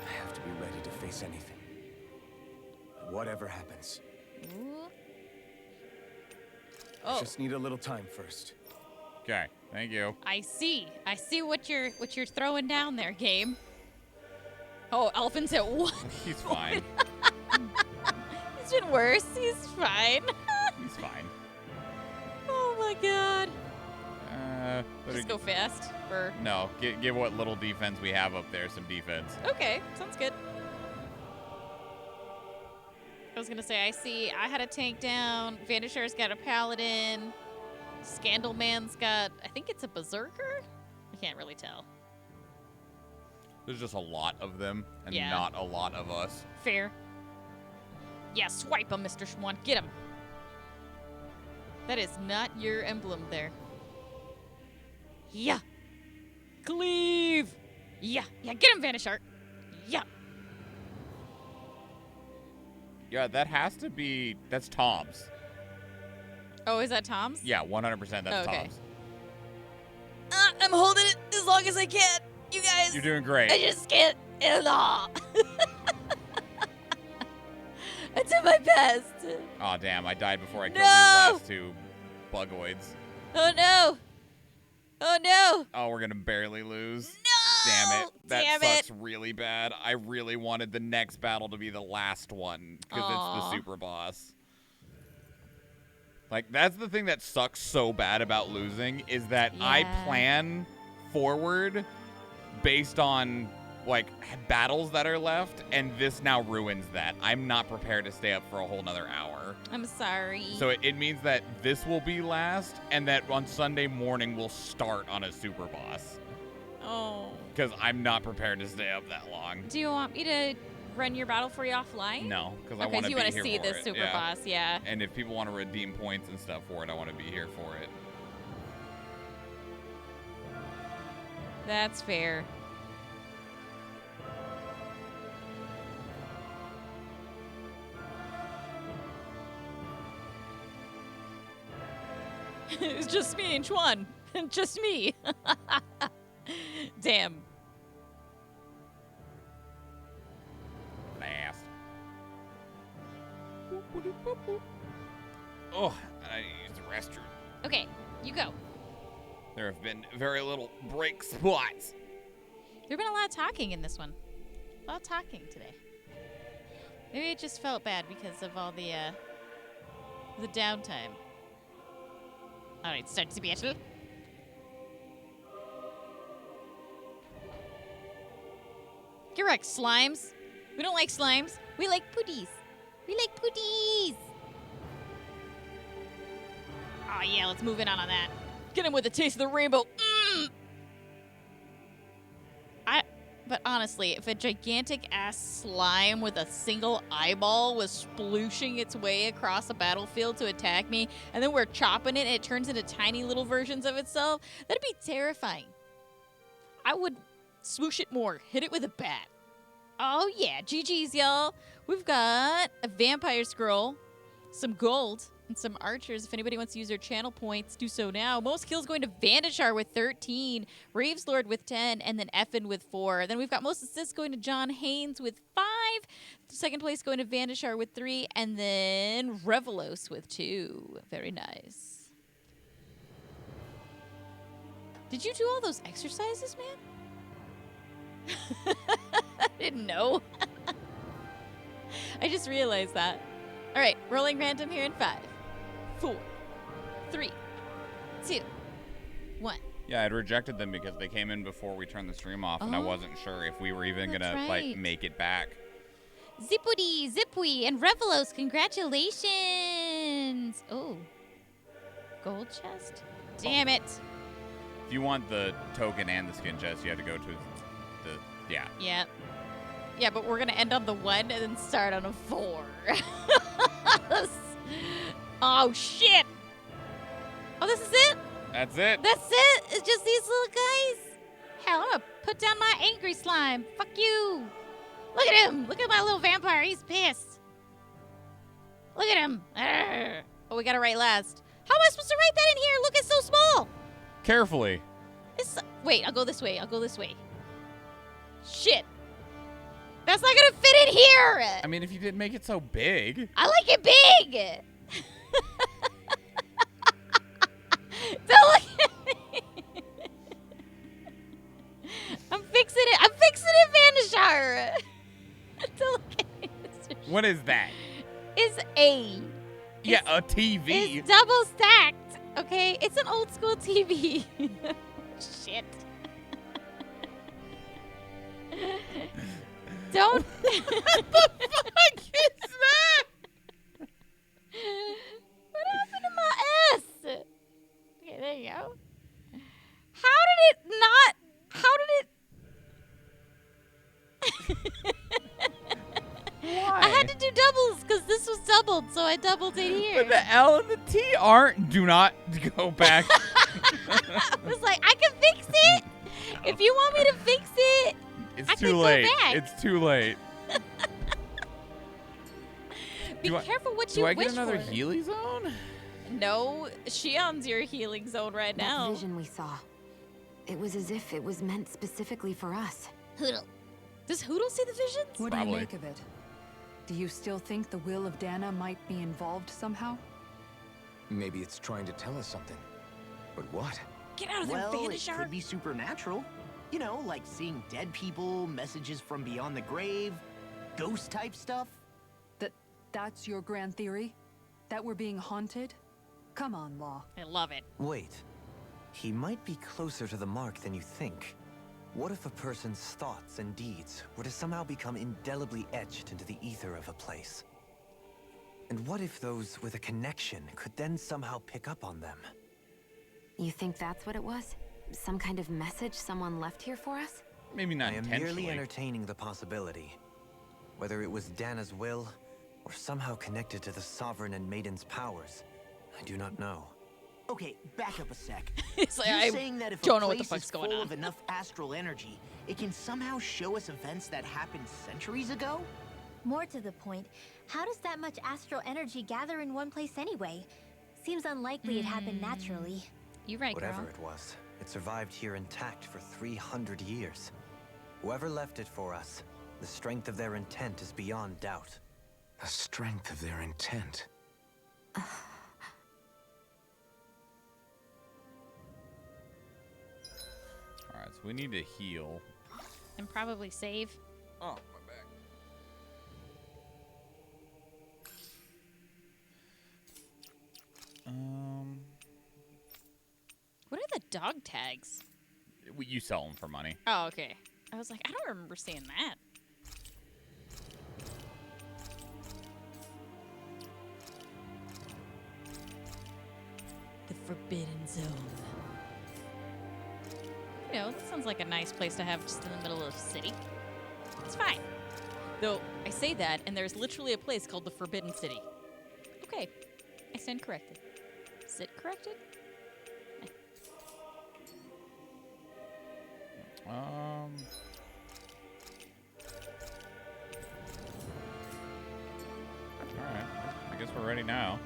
I have to be ready to face anything. Whatever happens. Ooh. I Oh, just need a little time first. Okay, thank you. I see. I see what you're throwing down there, game. Oh, Elfin's at 1. He's fine. He's been worse. He's fine. He's fine. Oh my god. Better Just go fast. Or No, give what little defense we have up there some defense. okay, sounds good. I was gonna say, I had a tank down. Vanisher's got a paladin. Scandalman's got, I think it's a berserker? I can't really tell. There's just a lot of them, and Yeah. not a lot of us. Fair. Yeah, swipe him, Mr. Schwan. Get him. That is not your emblem there. Yeah. Cleave. Yeah. Yeah, get him, Vanishar. Yeah. Yeah, that has to be... That's Tom's. Oh, is that Tom's? Yeah, 100% that's okay. Tom's. I'm holding it as long as I can. You guys. You're doing great. I just can't. I did my best. Oh, damn. I died before I killed No! these last two bugoids. Oh, no. Oh, no. Oh, we're going to barely lose. No! Damn it. That Damn sucks really bad. I really wanted the next battle to be the last one because it's the super boss. Like, that's the thing that sucks so bad about losing is that I plan forward based on, like, battles that are left, and this now ruins that. I'm not prepared to stay up for a whole nother hour. I'm sorry. So it means that this will be last, and that on Sunday morning we'll start on a super boss. Oh. Because I'm not prepared to stay up that long. Do you want me to run your battle for you offline? No, because I okay, want so to you be want here to see for this it. super Yeah. boss, yeah. And if people want to redeem points and stuff for it, I want to be here for it. That's fair. It's just me and Chuan. Just me. Damn. Last. Oh, I need to use the restroom. Okay, you go. There have been very little break spots. There's been a lot of talking in this one. A lot of talking today. Maybe it just felt bad because of all the downtime. All right, start to battle. Correct, slimes. We don't like slimes. We like putties. We like putties. Oh yeah, let's move in on that. Get him with a taste of the rainbow. But honestly, if a gigantic ass slime with a single eyeball was splooshing its way across a battlefield to attack me, and then we're chopping it and it turns into tiny little versions of itself, that'd be terrifying. I would swoosh it more, hit it with a bat. Oh yeah, GG's, y'all. We've got a vampire scroll, some gold, and some archers. If anybody wants to use their channel points, do so now. Most kills going to Vandashar with 13, Raveslord with 10, and then Effin with 4. Then we've got most assists going to John Haynes with 5. Second place going to Vandashar with 3, and then Revelos with 2. Very nice. Did you do all those exercises, man? I didn't know. I just realized that. All right, rolling random here in 5, 4, 3, 2, 1. Yeah, I'd rejected them because they came in before we turned the stream off, and I wasn't sure if we were even going to, like, make it back. Zipwoody, Zipwee, and Revelos, congratulations! Oh. Gold chest? Damn it. If you want the token and the skin chest, you have to go to the, yeah. Yeah. Yeah, but we're going to end on the 1 and then start on a 4. Oh, shit. Oh, this is it? That's it. That's it? It's just these little guys? Hell, I'm going to put down my angry slime. Fuck you. Look at him. Look at my little vampire. He's pissed. Look at him. Arrgh. Oh, we got to write last. How am I supposed to write that in here? Look, it's so small. Carefully. Wait, I'll go this way. I'll go this way. Shit. That's not going to fit in here. I mean, if you didn't make it so big. I like it big. Don't look at me. I'm fixing it. I'm fixing it, Vanishar. Don't look at me, Mr. What is that? It's a. Yeah, a TV. It's double stacked. Okay, it's an old school TV. Shit. Don't. What the fuck is that? What happened to my S? Okay, there you go. How did it not? How did it? Why? I had to do doubles because this was doubled, so I doubled it here. But the L and the T aren't. Do not go back. I was like, I can fix it. If you want me to fix it, It's I too can late. go back. It's too late. Be careful what Do you I wish get another for. Healy zone? No, Shion's your healing zone right That now. vision we saw. It was as if it was meant specifically for us. Hoodle. Does Hoodle see the visions? What do Probably. you make of it? Do you still think the will of Dana might be involved somehow? Maybe it's trying to tell us something. But what? Get out of there, Well, vanish it art. could be supernatural. You know, like seeing dead people, messages from beyond the grave, ghost type stuff. That's your grand theory? That we're being haunted? Come on, Law. I love it. Wait. He might be closer to the mark than you think. What if a person's thoughts and deeds were to somehow become indelibly etched into the ether of a place? And what if those with a connection could then somehow pick up on them? You think that's what it was? Some kind of message someone left here for us? Maybe not I am intentionally. merely entertaining the possibility. Whether it was Dana's will, or somehow connected to the Sovereign and Maiden's powers, I do not know. Okay, back up a sec. It's like, You're I saying that if don't a know what the place fuck's is going full on. of enough astral energy, it can somehow show us events that happened centuries ago? More to the point, how does that much astral energy gather in one place anyway? Seems unlikely it happened naturally. You're right, Whatever girl. it was, it survived here intact for 300 years. Whoever left it for us, the strength of their intent is beyond doubt. The strength of their intent. Alright, so we need to heal. And probably save. Oh, my back. What are the dog tags? You sell them for money. Oh, okay. I was like, I don't remember seeing that. The Forbidden Zone. You know, that sounds like a nice place to have just in the middle of the city. It's fine. Though, I say that, and there's literally a place called the Forbidden City. Okay. I stand corrected. Is it corrected? Alright. I guess we're ready now.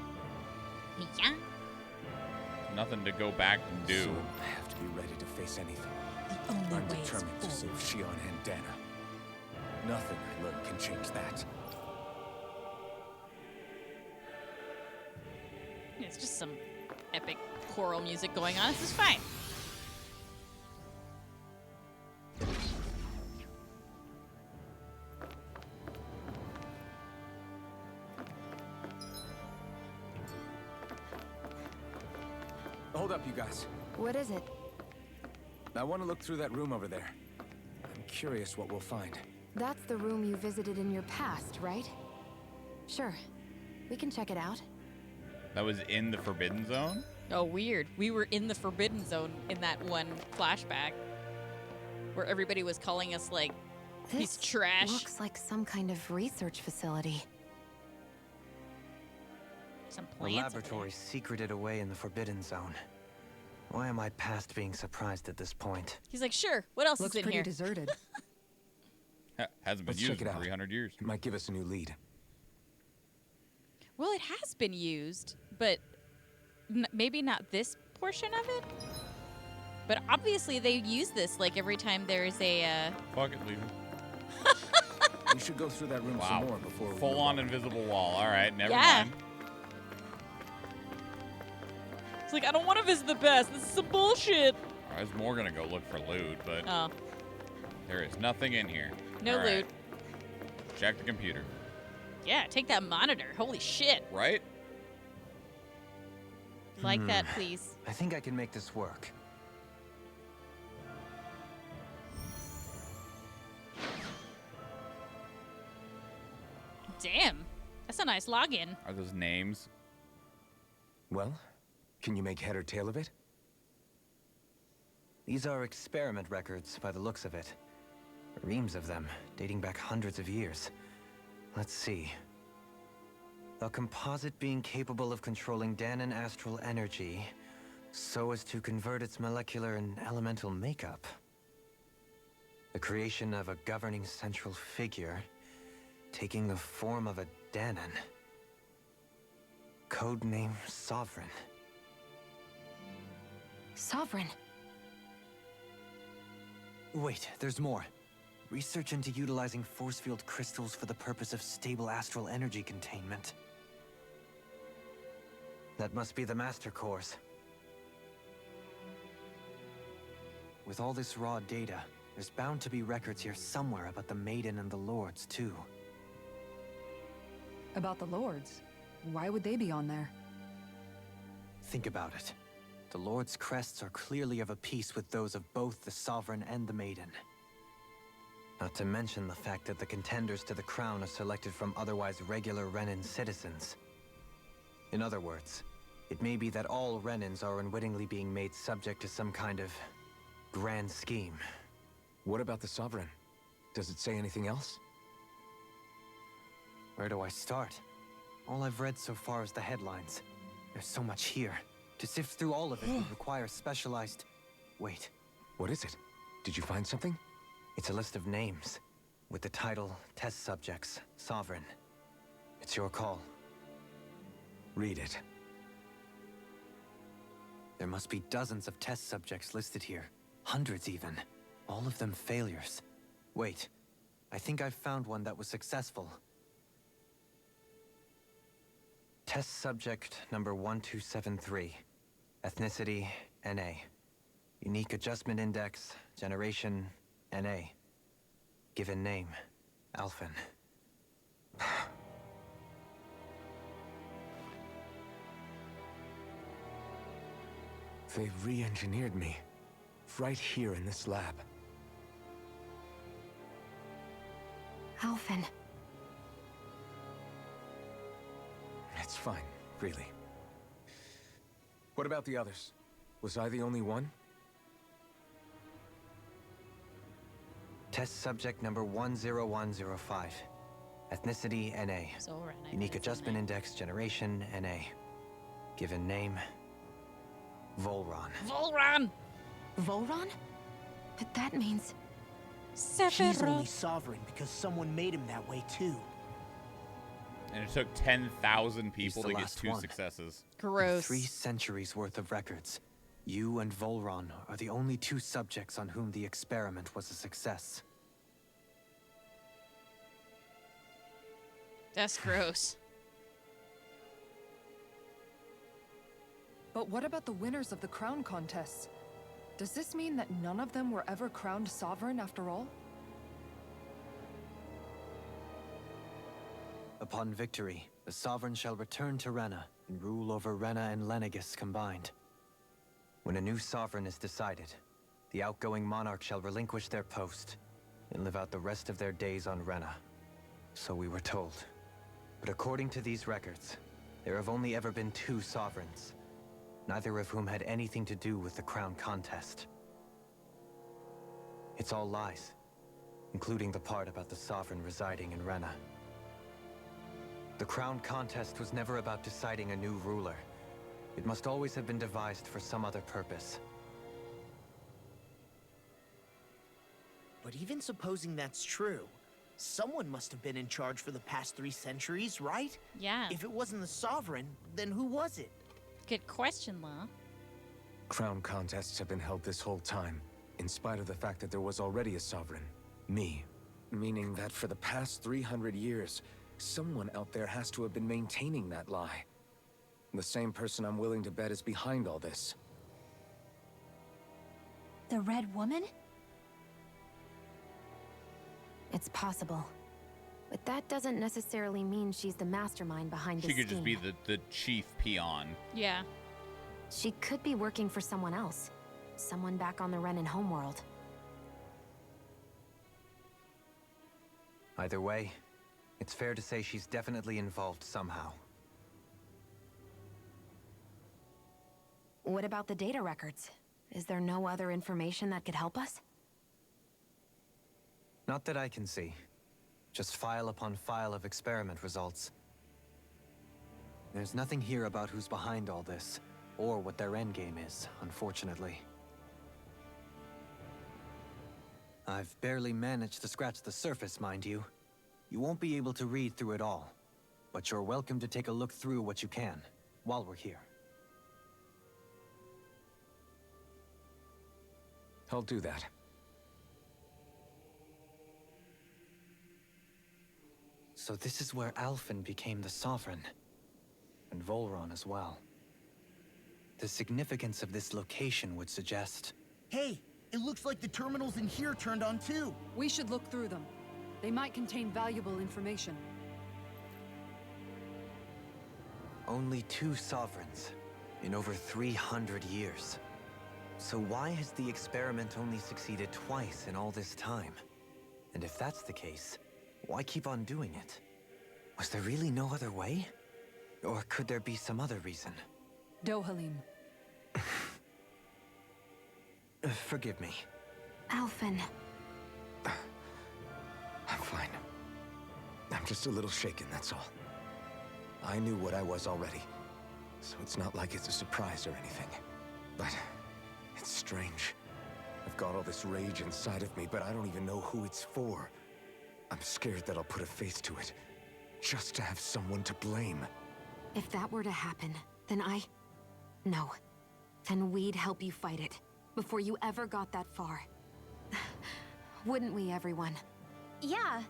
Yeah. Nothing to go back and do. So I have to be ready to face anything. The only I'm way is determined to save forward. Shion and Dana. Nothing I learn can change that. It's just some epic choral music going on. This is fine. Hold up, you guys. What is it? I want to look through that room over there. I'm curious what we'll find. That's the room you visited in your past, right? Sure. We can check it out. That was in the Forbidden Zone? Oh, weird. We were in the Forbidden Zone in that one flashback where everybody was calling us, like, piece of trash. Looks like some kind of research facility. Some The plants. laboratory secreted away in the Forbidden Zone. Why am I past being surprised at this point? He's like, sure. What else Looks is in pretty here? deserted. Hasn't been Let's used check it in out. 300 years. It might give us a new lead. Well, it has been used, but maybe not this portion of it. But obviously, they use this like every time there's a. Fuck it, leave him. We should go through that room Wow. some more before we Full move on invisible wall. Alright, never Yeah. mind. It's like, I don't want to visit the past. This is some bullshit. I was more gonna go look for loot, but Oh, there is nothing in here. no All right. loot. Check the computer. Yeah, take that monitor. Holy shit. Right? Like that, please. I think I can make this work. Damn. That's a nice login. Are those names? Well, can you make head or tail of it? These are experiment records by the looks of it. Reams of them, dating back hundreds of years. Let's see. A composite being capable of controlling Danon astral energy, So as to convert its molecular and elemental makeup. The creation of a governing central figure, taking the form of a Danon. Codename Sovereign. Sovereign? Wait, there's more. Research into utilizing force field crystals for the purpose of stable astral energy containment. That must be the Master Cores. With all this raw data, there's bound to be records here somewhere about the Maiden and the Lords, too. About the Lords? Why would they be on there? Think about it. The Lord's crests are clearly of a piece with those of both the Sovereign and the Maiden. Not to mention the fact that the contenders to the crown are selected from otherwise regular Renan citizens. In other words, it may be that all Renans are unwittingly being made subject to some kind of grand scheme. What about the Sovereign? Does it say anything else? Where do I start? All I've read so far is the headlines. There's so much here. To sift through all of it would require specialized... Wait. What is it? Did you find something? It's a list of names, with the title, Test Subjects, Sovereign. It's your call. Read it. There must be dozens of test subjects listed here. Hundreds even. All of them failures. Wait, I think I've found one that was successful. Test subject number 1273. Ethnicity, NA. Unique adjustment index, generation, NA. Given name, Alphen. They re-engineered me. Right here in this lab. Alphen. It's fine, really. What about the others? Was I the only one? Test subject number 10105. Ethnicity, NA. Unique adjustment index, generation, NA. Given name, Volron. Volron! Volron? But that means... She's only sovereign because someone made him that way too. And it took 10,000 people the to get last 2 one. successes. In 3 centuries worth of records, you and Volron are the only 2 subjects on whom the experiment was a success. That's gross. But what about the winners of the crown contests? Does this mean that none of them were ever crowned sovereign after all? Upon victory, the Sovereign shall return to Rena and rule over Rena and Lenegis combined. When a new Sovereign is decided, the outgoing monarch shall relinquish their post and live out the rest of their days on Rena. So we were told. But according to these records, there have only ever been 2 Sovereigns, neither of whom had anything to do with the crown contest. It's all lies, including the part about the Sovereign residing in Rena. The crown contest was never about deciding a new ruler. It must always have been devised for some other purpose. But even supposing that's true, someone must have been in charge for the past 3 centuries, right? Yeah. If it wasn't the Sovereign, then who was it? Good question, Law. Crown contests have been held this whole time, in spite of the fact that there was already a Sovereign. Me. Meaning that for the past 300 years, someone out there has to have been maintaining that lie. The same person I'm willing to bet is behind all this. The Red Woman? It's possible. But that doesn't necessarily mean she's the mastermind behind this She could just scheme. be the chief peon. Yeah. She could be working for someone else. Someone back on the Renan homeworld. Either way, it's fair to say she's definitely involved somehow. What about the data records? Is there no other information that could help us? Not that I can see. Just file upon file of experiment results. There's nothing here about who's behind all this, or what their endgame is, unfortunately. I've barely managed to scratch the surface, mind you. You won't be able to read through it all, but you're welcome to take a look through what you can, while we're here. I'll do that. So this is where Alphen became the Sovereign, and Volron as well. The significance of this location would suggest... Hey, it looks like the terminals in here turned on too. We should look through them. They might contain valuable information. Only 2 sovereigns in over 300 years. So why has the experiment only succeeded twice in all this time? And if that's the case, why keep on doing it? Was there really no other way? Or could there be some other reason? Dohalim. Forgive me. Alphen. I'm fine. I'm just a little shaken, that's all. I knew what I was already, so it's not like it's a surprise or anything. But it's strange. I've got all this rage inside of me, but I don't even know who it's for. I'm scared that I'll put a face to it, just to have someone to blame. If that were to happen, then No. Then we'd help you fight it, before you ever got that far. Wouldn't we, everyone? Yeah,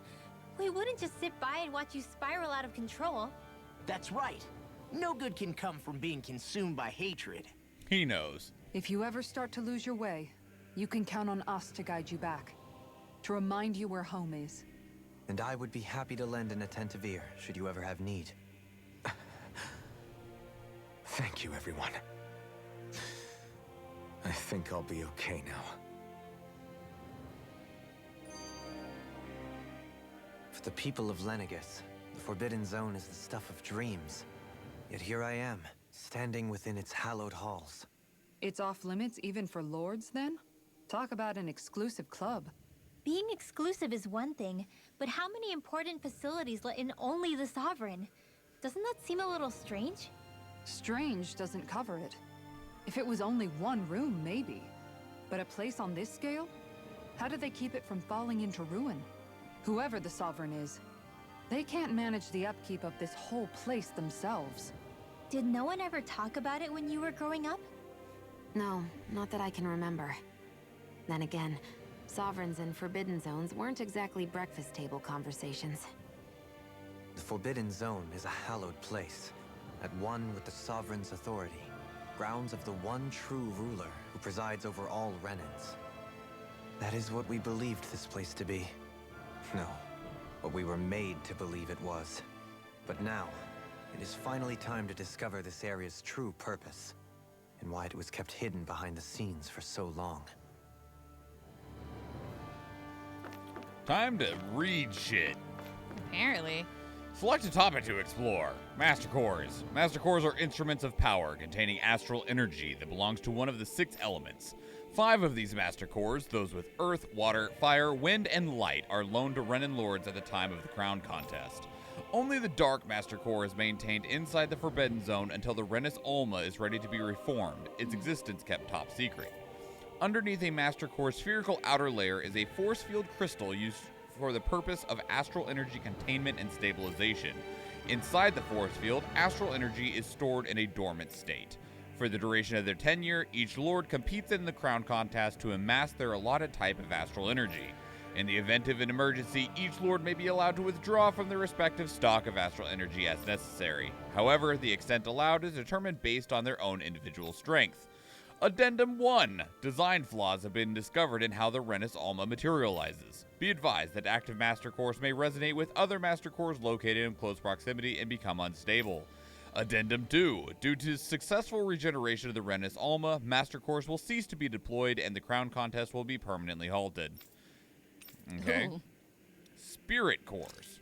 we wouldn't just sit by and watch you spiral out of control. That's right. No good can come from being consumed by hatred. He knows. If you ever start to lose your way, you can count on us to guide you back. To remind you where home is. And I would be happy to lend an attentive ear, should you ever have need. Thank you, everyone. I think I'll be okay now. For the people of Lenegis, the Forbidden Zone is the stuff of dreams. Yet here I am, standing within its hallowed halls. It's off limits even for lords, then? Talk about an exclusive club. Being exclusive is one thing, but how many important facilities let in only the Sovereign? Doesn't that seem a little strange? Strange doesn't cover it. If it was only one room, maybe. But a place on this scale? How do they keep it from falling into ruin? Whoever the Sovereign is, they can't manage the upkeep of this whole place themselves. Did no one ever talk about it when you were growing up? No, not that I can remember. Then again, Sovereigns and Forbidden Zones weren't exactly breakfast table conversations. The Forbidden Zone is a hallowed place, at one with the Sovereign's authority. Grounds of the one true ruler who presides over all Renans. That is what we believed this place to be. No, what we were made to believe it was. But now, it is finally time to discover this area's true purpose, and why it was kept hidden behind the scenes for so long. Time to read shit. Apparently. Select a topic to explore. Master Cores. Master Cores are instruments of power containing astral energy that belongs to one of the 6 elements. 5 of these Master Cores, those with earth, water, fire, wind, and light, are loaned to Renan Lords at the time of the Crown Contest. Only the Dark Master Core is maintained inside the Forbidden Zone until the Renis Ulma is ready to be reformed, its existence kept top secret. Underneath a Master Core's spherical outer layer is a force field crystal used for the purpose of astral energy containment and stabilization. Inside the force field, astral energy is stored in a dormant state. For the duration of their tenure, each Lord competes in the Crown Contest to amass their allotted type of astral energy. In the event of an emergency, each Lord may be allowed to withdraw from their respective stock of astral energy as necessary. However, the extent allowed is determined based on their own individual strength. Addendum 1. Design flaws have been discovered in how the Renis Ulma materializes. Be advised that active Master Cores may resonate with other Master Cores located in close proximity and become unstable. Addendum 2. Due to successful regeneration of the Renis Ulma, Master Cores will cease to be deployed and the Crown Contest will be permanently halted. Okay. Ooh. Spirit Cores.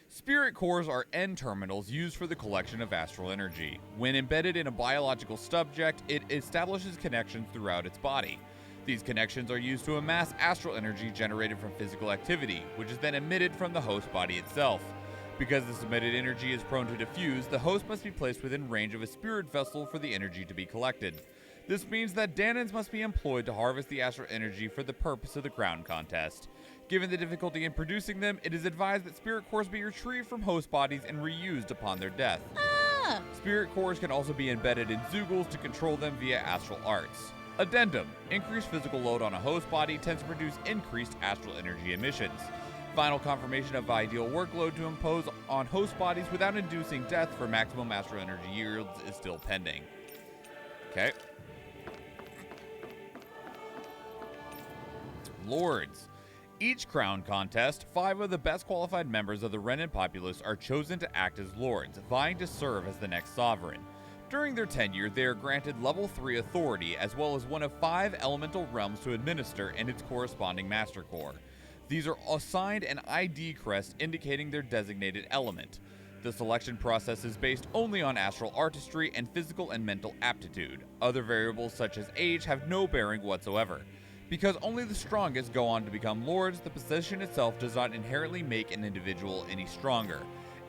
Spirit Cores are end terminals used for the collection of astral energy. When embedded in a biological subject, it establishes connections throughout its body. These connections are used to amass astral energy generated from physical activity, which is then emitted from the host body itself. Because this emitted energy is prone to diffuse, the host must be placed within range of a spirit vessel for the energy to be collected. This means that Danans must be employed to harvest the astral energy for the purpose of the crown contest. Given the difficulty in producing them, it is advised that spirit cores be retrieved from host bodies and reused upon their death. Spirit cores can also be embedded in Zeugles to control them via astral arts. Addendum: increased physical load on a host body tends to produce increased astral energy emissions. Final confirmation of ideal workload to impose on host bodies without inducing death for maximum astral energy yields is still pending. Okay. Lords. Each crown contest, 5 of the best qualified members of the Renan populace are chosen to act as lords, vying to serve as the next sovereign. During their tenure, they are granted level 3 authority, as well as one of 5 elemental realms to administer and its corresponding master core. These are assigned an ID crest indicating their designated element. The selection process is based only on astral artistry and physical and mental aptitude. Other variables such as age have no bearing whatsoever. Because only the strongest go on to become lords, the position itself does not inherently make an individual any stronger.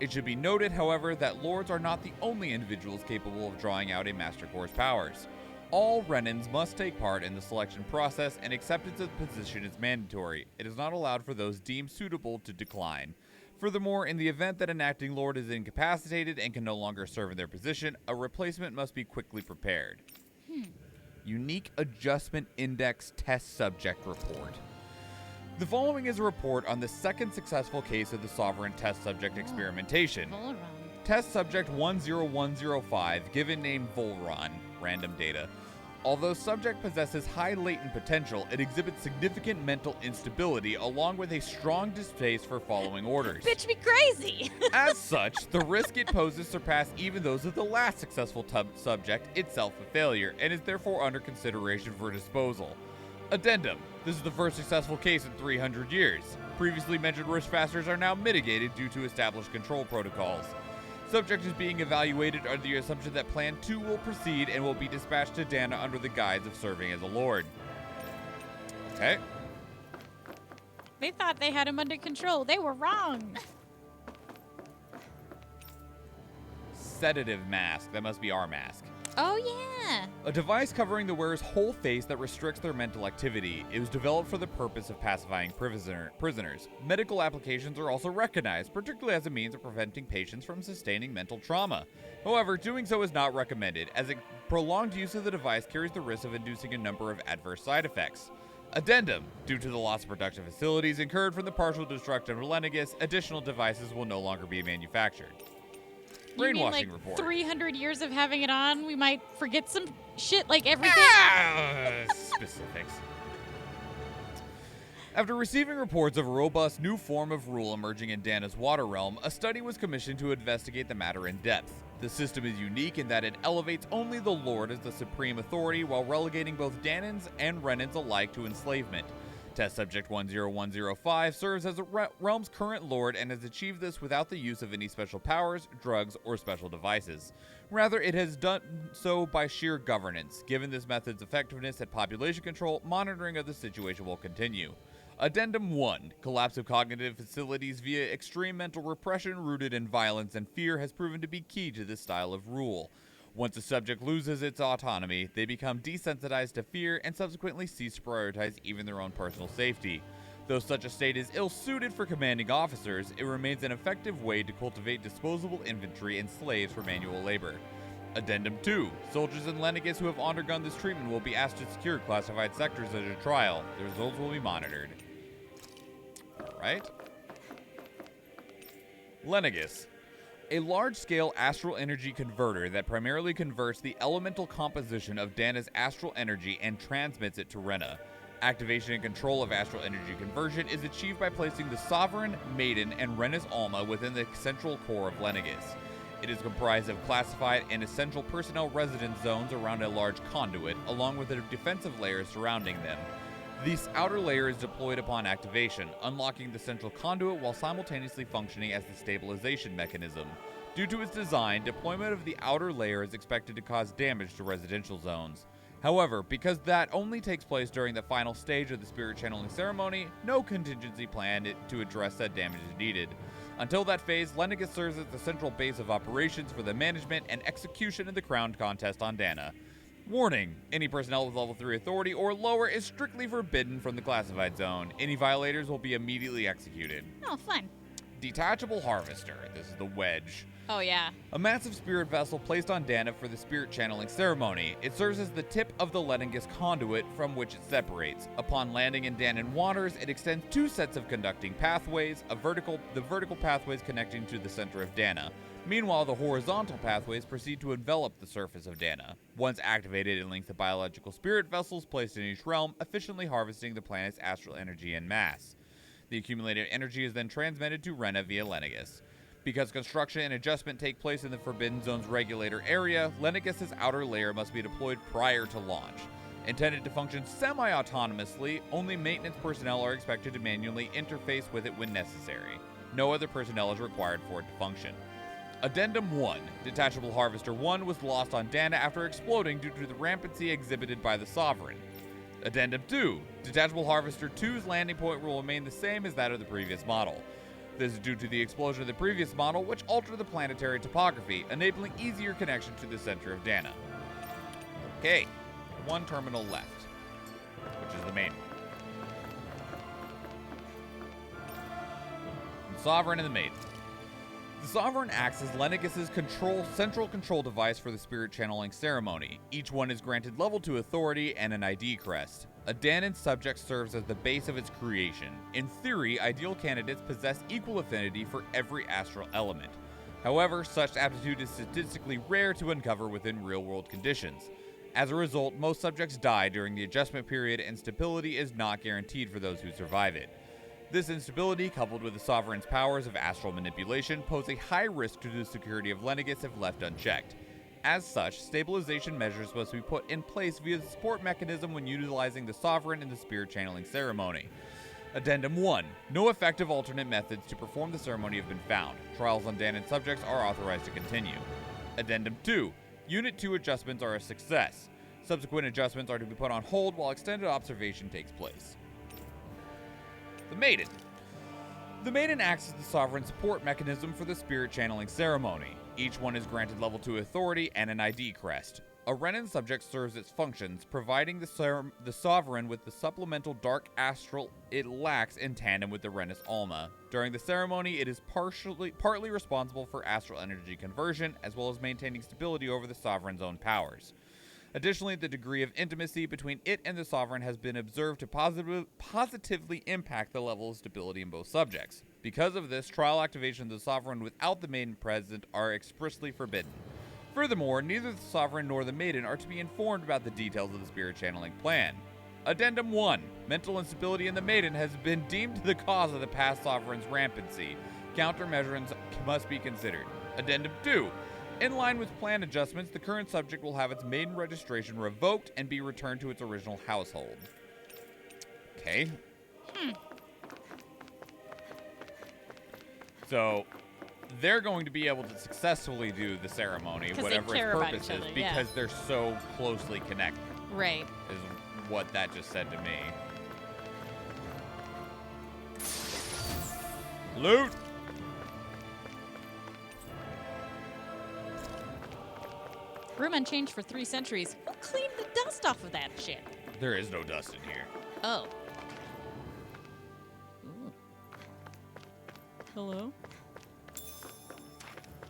It should be noted, however, that lords are not the only individuals capable of drawing out a master core's powers. All Renans must take part in the selection process, and acceptance of the position is mandatory. It is not allowed for those deemed suitable to decline. Furthermore, in the event that an acting lord is incapacitated and can no longer serve in their position, a replacement must be quickly prepared. Unique Adjustment Index Test Subject Report. The following is a report on the second successful case of the Sovereign Test Subject experimentation. Test Subject 10105, given name Volron, random data. Although subject possesses high latent potential, it exhibits significant mental instability along with a strong distaste for following orders. Bitch me crazy! As such, the risk it poses surpass even those of the last successful subject, itself a failure, and is therefore under consideration for disposal. Addendum: this is the first successful case in 300 years. Previously mentioned risk factors are now mitigated due to established control protocols. Subject is being evaluated under the assumption that Plan 2 will proceed and will be dispatched to Dana under the guise of serving as a lord. Okay. They thought they had him under control. They were wrong. Sedative mask. That must be our mask. Oh, yeah. A device covering the wearer's whole face that restricts their mental activity. It was developed for the purpose of pacifying prisoners. Medical applications are also recognized, particularly as a means of preventing patients from sustaining mental trauma. However, doing so is not recommended, as a prolonged use of the device carries the risk of inducing a number of adverse side effects. Addendum: due to the loss of production facilities incurred from the partial destruction of Lenegus, additional devices will no longer be manufactured. Brainwashing report. 300 years of having it on, we might forget some shit like everything. Specifics. After receiving reports of a robust new form of rule emerging in Dana's water realm, a study was commissioned to investigate the matter in depth. The system is unique in that it elevates only the Lord as the supreme authority while relegating both Danans and Renans alike to enslavement. Test Subject 10105 serves as a realm's current lord and has achieved this without the use of any special powers, drugs, or special devices. Rather, it has done so by sheer governance. Given this method's effectiveness at population control, monitoring of the situation will continue. Addendum 1. Collapse of cognitive facilities via extreme mental repression rooted in violence and fear has proven to be key to this style of rule. Once a subject loses its autonomy, they become desensitized to fear and subsequently cease to prioritize even their own personal safety. Though such a state is ill-suited for commanding officers, it remains an effective way to cultivate disposable infantry and slaves for manual labor. Addendum 2. Soldiers in Lenegus who have undergone this treatment will be asked to secure classified sectors at a trial. The results will be monitored. Alright. Lenegus. A large-scale astral energy converter that primarily converts the elemental composition of Dana's astral energy and transmits it to Rena. Activation and control of astral energy conversion is achieved by placing the Sovereign, Maiden, and Rena's Alma within the central core of Lenegus. It is comprised of classified and essential personnel residence zones around a large conduit, along with a defensive layer surrounding them. This outer layer is deployed upon activation, unlocking the central conduit while simultaneously functioning as the stabilization mechanism. Due to its design, deployment of the outer layer is expected to cause damage to residential zones. However, because that only takes place during the final stage of the spirit channeling ceremony, no contingency plan to address that damage is needed. Until that phase, Lennigus serves as the central base of operations for the management and execution of the crown contest on Dana. Warning, any personnel with level 3 authority or lower is strictly forbidden from the classified zone. Any violators will be immediately executed. Oh, fun. Detachable Harvester. This is the wedge. Oh, yeah. A massive spirit vessel placed on Dana for the spirit channeling ceremony. It serves as the tip of the Lennigus conduit from which it separates. Upon landing in Danan waters, it extends 2 sets of conducting pathways, the vertical pathways connecting to the center of Dana. Meanwhile, the horizontal pathways proceed to envelop the surface of Dana. Once activated, it links the biological spirit vessels placed in each realm, efficiently harvesting the planet's astral energy en masse. The accumulated energy is then transmitted to Rena via Lennigus. Because construction and adjustment take place in the Forbidden Zone's regulator area, Lennigus' outer layer must be deployed prior to launch. Intended to function semi-autonomously, only maintenance personnel are expected to manually interface with it when necessary. No other personnel is required for it to function. Addendum 1. Detachable Harvester 1 was lost on Dana after exploding due to the rampancy exhibited by the Sovereign. Addendum 2. Detachable Harvester 2's landing point will remain the same as that of the previous model. This is due to the explosion of the previous model, which altered the planetary topography, enabling easier connection to the center of Dana. Okay, 1 terminal left, which is the main one. The Sovereign and the Maiden. The Sovereign acts as Lennigus' central control device for the spirit channeling ceremony. Each one is granted level 2 authority and an ID crest. A Danan subject serves as the base of its creation. In theory, ideal candidates possess equal affinity for every astral element. However, such aptitude is statistically rare to uncover within real-world conditions. As a result, most subjects die during the adjustment period, and stability is not guaranteed for those who survive it. This instability, coupled with the Sovereign's powers of astral manipulation, pose a high risk to the security of Lennigus if left unchecked. As such, stabilization measures must be put in place via the support mechanism when utilizing the Sovereign in the spirit channeling ceremony. Addendum 1. No effective alternate methods to perform the ceremony have been found. Trials on Danan subjects are authorized to continue. Addendum 2. Unit 2 adjustments are a success. Subsequent adjustments are to be put on hold while extended observation takes place. The Maiden. The Maiden acts as the Sovereign support mechanism for the spirit channeling ceremony. Each one is granted level 2 authority and an ID crest. A Renan subject serves its functions, providing the Sovereign with the supplemental dark astral it lacks in tandem with the Renus Alma. During the ceremony, it is partly responsible for astral energy conversion, as well as maintaining stability over the Sovereign's own powers. Additionally, the degree of intimacy between it and the Sovereign has been observed to positively impact the level of stability in both subjects. Because of this, trial activation of the Sovereign without the Maiden present are expressly forbidden. Furthermore, neither the Sovereign nor the Maiden are to be informed about the details of the spirit channeling plan. Addendum 1. Mental instability in the Maiden has been deemed the cause of the past Sovereign's rampancy. Countermeasures must be considered. Addendum 2. In line with plan adjustments, the current subject will have its Maiden registration revoked and be returned to its original household. Okay. So, they're going to be able to successfully do the ceremony, whatever its purpose is, because they're so closely connected. Right. Is what that just said to me. Loot! Room unchanged for 3 centuries. Who cleaned the dust off of that shit? There is no dust in here. Oh. Ooh. Hello?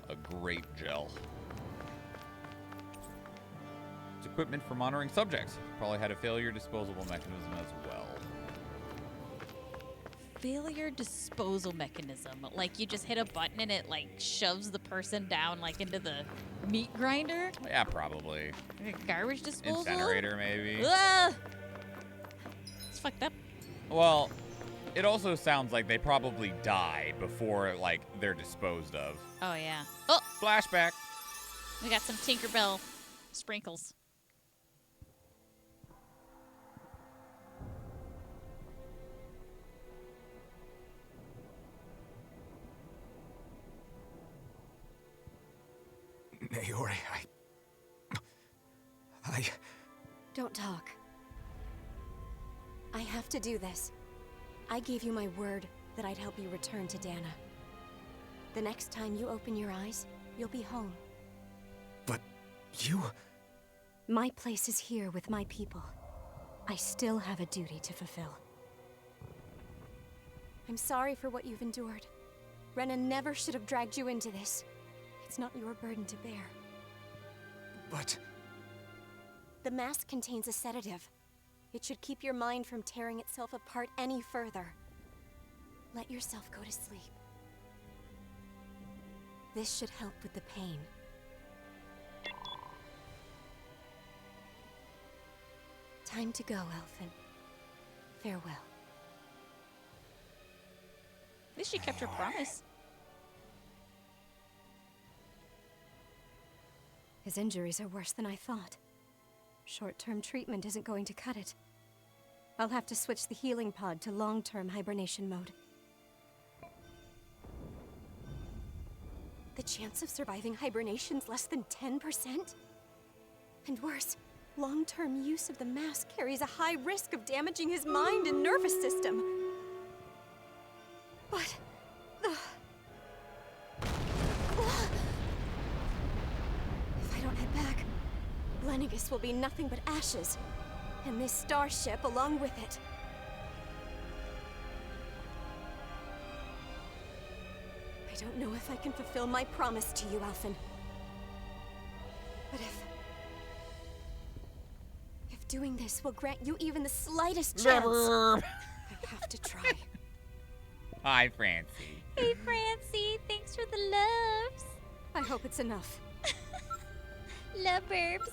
A grape gel. It's equipment for monitoring subjects. Probably had a failure disposable mechanism as well. Failure disposal mechanism. Like you just hit a button and it like shoves the person down like into the meat grinder? Yeah, probably. Garbage disposal? Incinerator, maybe. It's fucked up. Well, it also sounds like they probably die before, like, they're disposed of. Oh, yeah. Oh! Flashback. We got some Tinkerbell sprinkles. Naori, Don't talk. I have to do this. I gave you my word that I'd help you return to Dana. The next time you open your eyes, you'll be home. But you... My place is here with my people. I still have a duty to fulfill. I'm sorry for what you've endured. Rena never should have dragged you into this. It's not your burden to bear. But... The mask contains a sedative. It should keep your mind from tearing itself apart any further. Let yourself go to sleep. This should help with the pain. Time to go, Elfin. Farewell. At least she kept her promise. His injuries are worse than I thought. Short-term treatment isn't going to cut it. I'll have to switch the healing pod to long-term hibernation mode. The chance of surviving hibernation's less than 10%? And worse, long-term use of the mask carries a high risk of damaging his mind and nervous system. But... if I don't head back, Lennigus will be nothing but ashes, and this starship along with it. I don't know if I can fulfill my promise to you, Alphen. But if doing this will grant you even the slightest chance, I have to try. Hi, Francie. Hey, Francie. Thanks for the loves. I hope it's enough. Love burbs.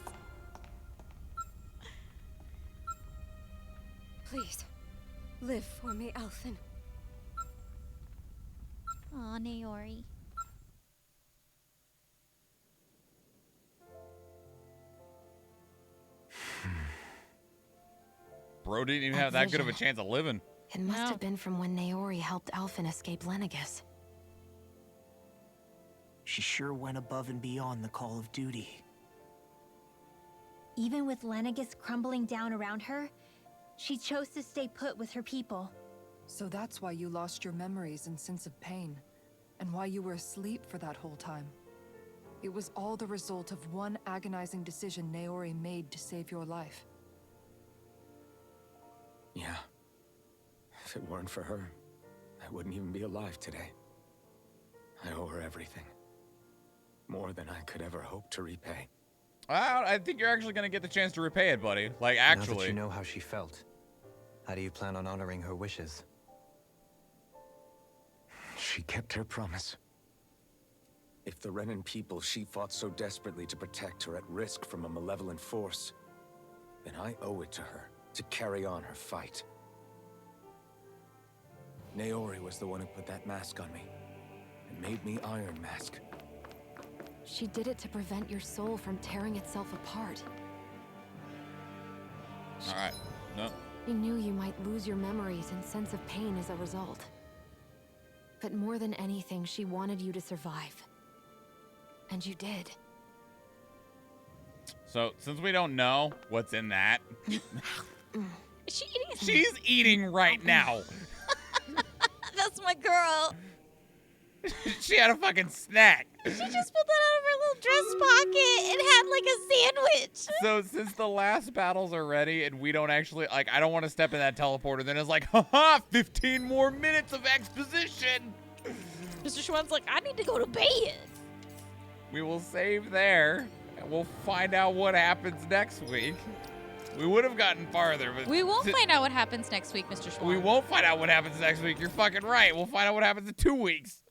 Please, live for me, Alphen. Aw, Naori. Bro didn't even That have that good of a vision. chance of living. It must have been from when Naori helped Alphen escape Lennigus. She sure went above and beyond the call of duty. Even with Lennigus crumbling down around her, she chose to stay put with her people. So that's why you lost your memories and sense of pain, and why you were asleep for that whole time. It was all the result of one agonizing decision Naori made to save your life. Yeah. If it weren't for her, I wouldn't even be alive today. I owe her everything. More than I could ever hope to repay. I think you're actually going to get the chance to repay it, buddy. Like, Now actually. that you know how she felt, how do you plan on honoring her wishes? She kept her promise. If the Renan people she fought so desperately to protect are at risk from a malevolent force, then I owe it to her to carry on her fight. Naori was the one who put that mask on me, and made me Iron Mask. She did it to prevent your soul from tearing itself apart. Alright. No. She knew you might lose your memories and sense of pain as a result. But more than anything, she wanted you to survive. And you did. So, since we don't know what's in that, Is she eating? she's eating right now. That's my girl. She had a fucking snack. She just pulled that out of her little dress pocket and had like a sandwich. So since the last battles are ready and we don't actually, like, I don't want to step in that teleporter, then it's like, haha, 15 more minutes of exposition. Mr. Schwann's like, I need to go to bed. We will save there, and we'll find out what happens next week. We would have gotten farther, but... We won't find out what happens next week, Mr. Schwann. We won't find out what happens next week. You're fucking right. We'll find out what happens in 2 weeks.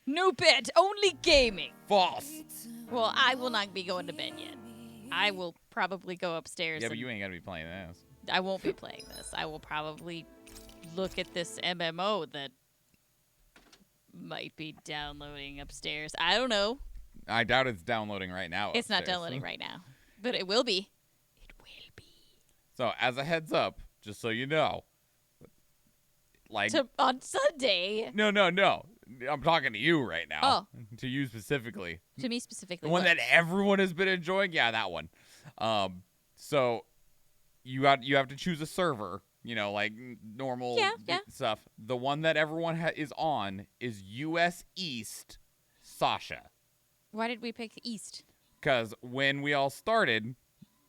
No bed, only gaming. False. Well, I will not be going to bed yet. I will probably go upstairs. Yeah, but you ain't gonna be playing this. I won't be playing this. I will probably look at this MMO that might be downloading upstairs. I don't know. I doubt it's downloading right now. It's not upstairs. downloading right now, but it will be. So, as a heads up, just so you know, like... On Sunday. No. I'm talking to you right now. Oh. To you specifically. To me specifically. The one what? that everyone has been enjoying? Yeah, that one. So, you have to choose a server, like normal stuff. The one that everyone is on is US East Sasha. Why did we pick East? Because when we all started,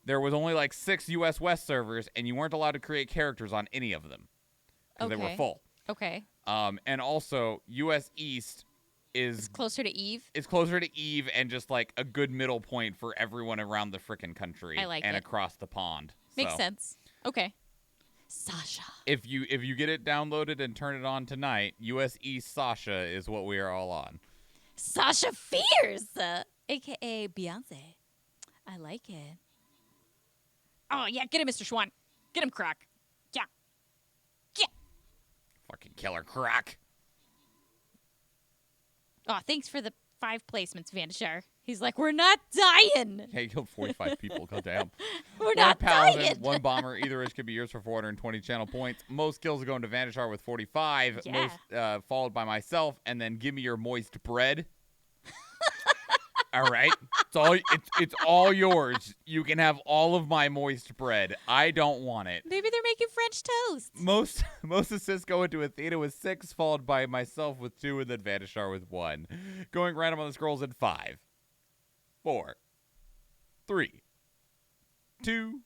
there was only like 6 US West servers, and you weren't allowed to create characters on any of them because they were full. Okay. And also, US East is closer to Eve. It's closer to Eve and just like a good middle point for everyone around the frickin' country. I like and it. Across the pond. Makes sense. Okay. Sasha. If you get it downloaded and turn it on tonight, US East Sasha is what we are all on. Sasha Fierce, a.k.a. Beyonce. I like it. Oh, yeah, get him, Mr. Schwan. Get him, Croc. Yeah. Yeah. Fucking killer Croc. Oh, thanks for the 5 placements, Vandashar. He's like, we're not dying. Hey, you killed 45 people. Goddamn. We're not paladin, dying. 1 bomber. Either which could be yours for 420 channel points. Most kills are going to Vandashar with 45. Yeah. Most followed by myself. And then give me your moist bread. All right. It's all yours. You can have all of my moist bread. I don't want it. Maybe they're making French toast. Most assists go into Athena with 6, followed by myself with 2, and then Vandashar with 1. Going random on the scrolls in 5, 4, 3, 2,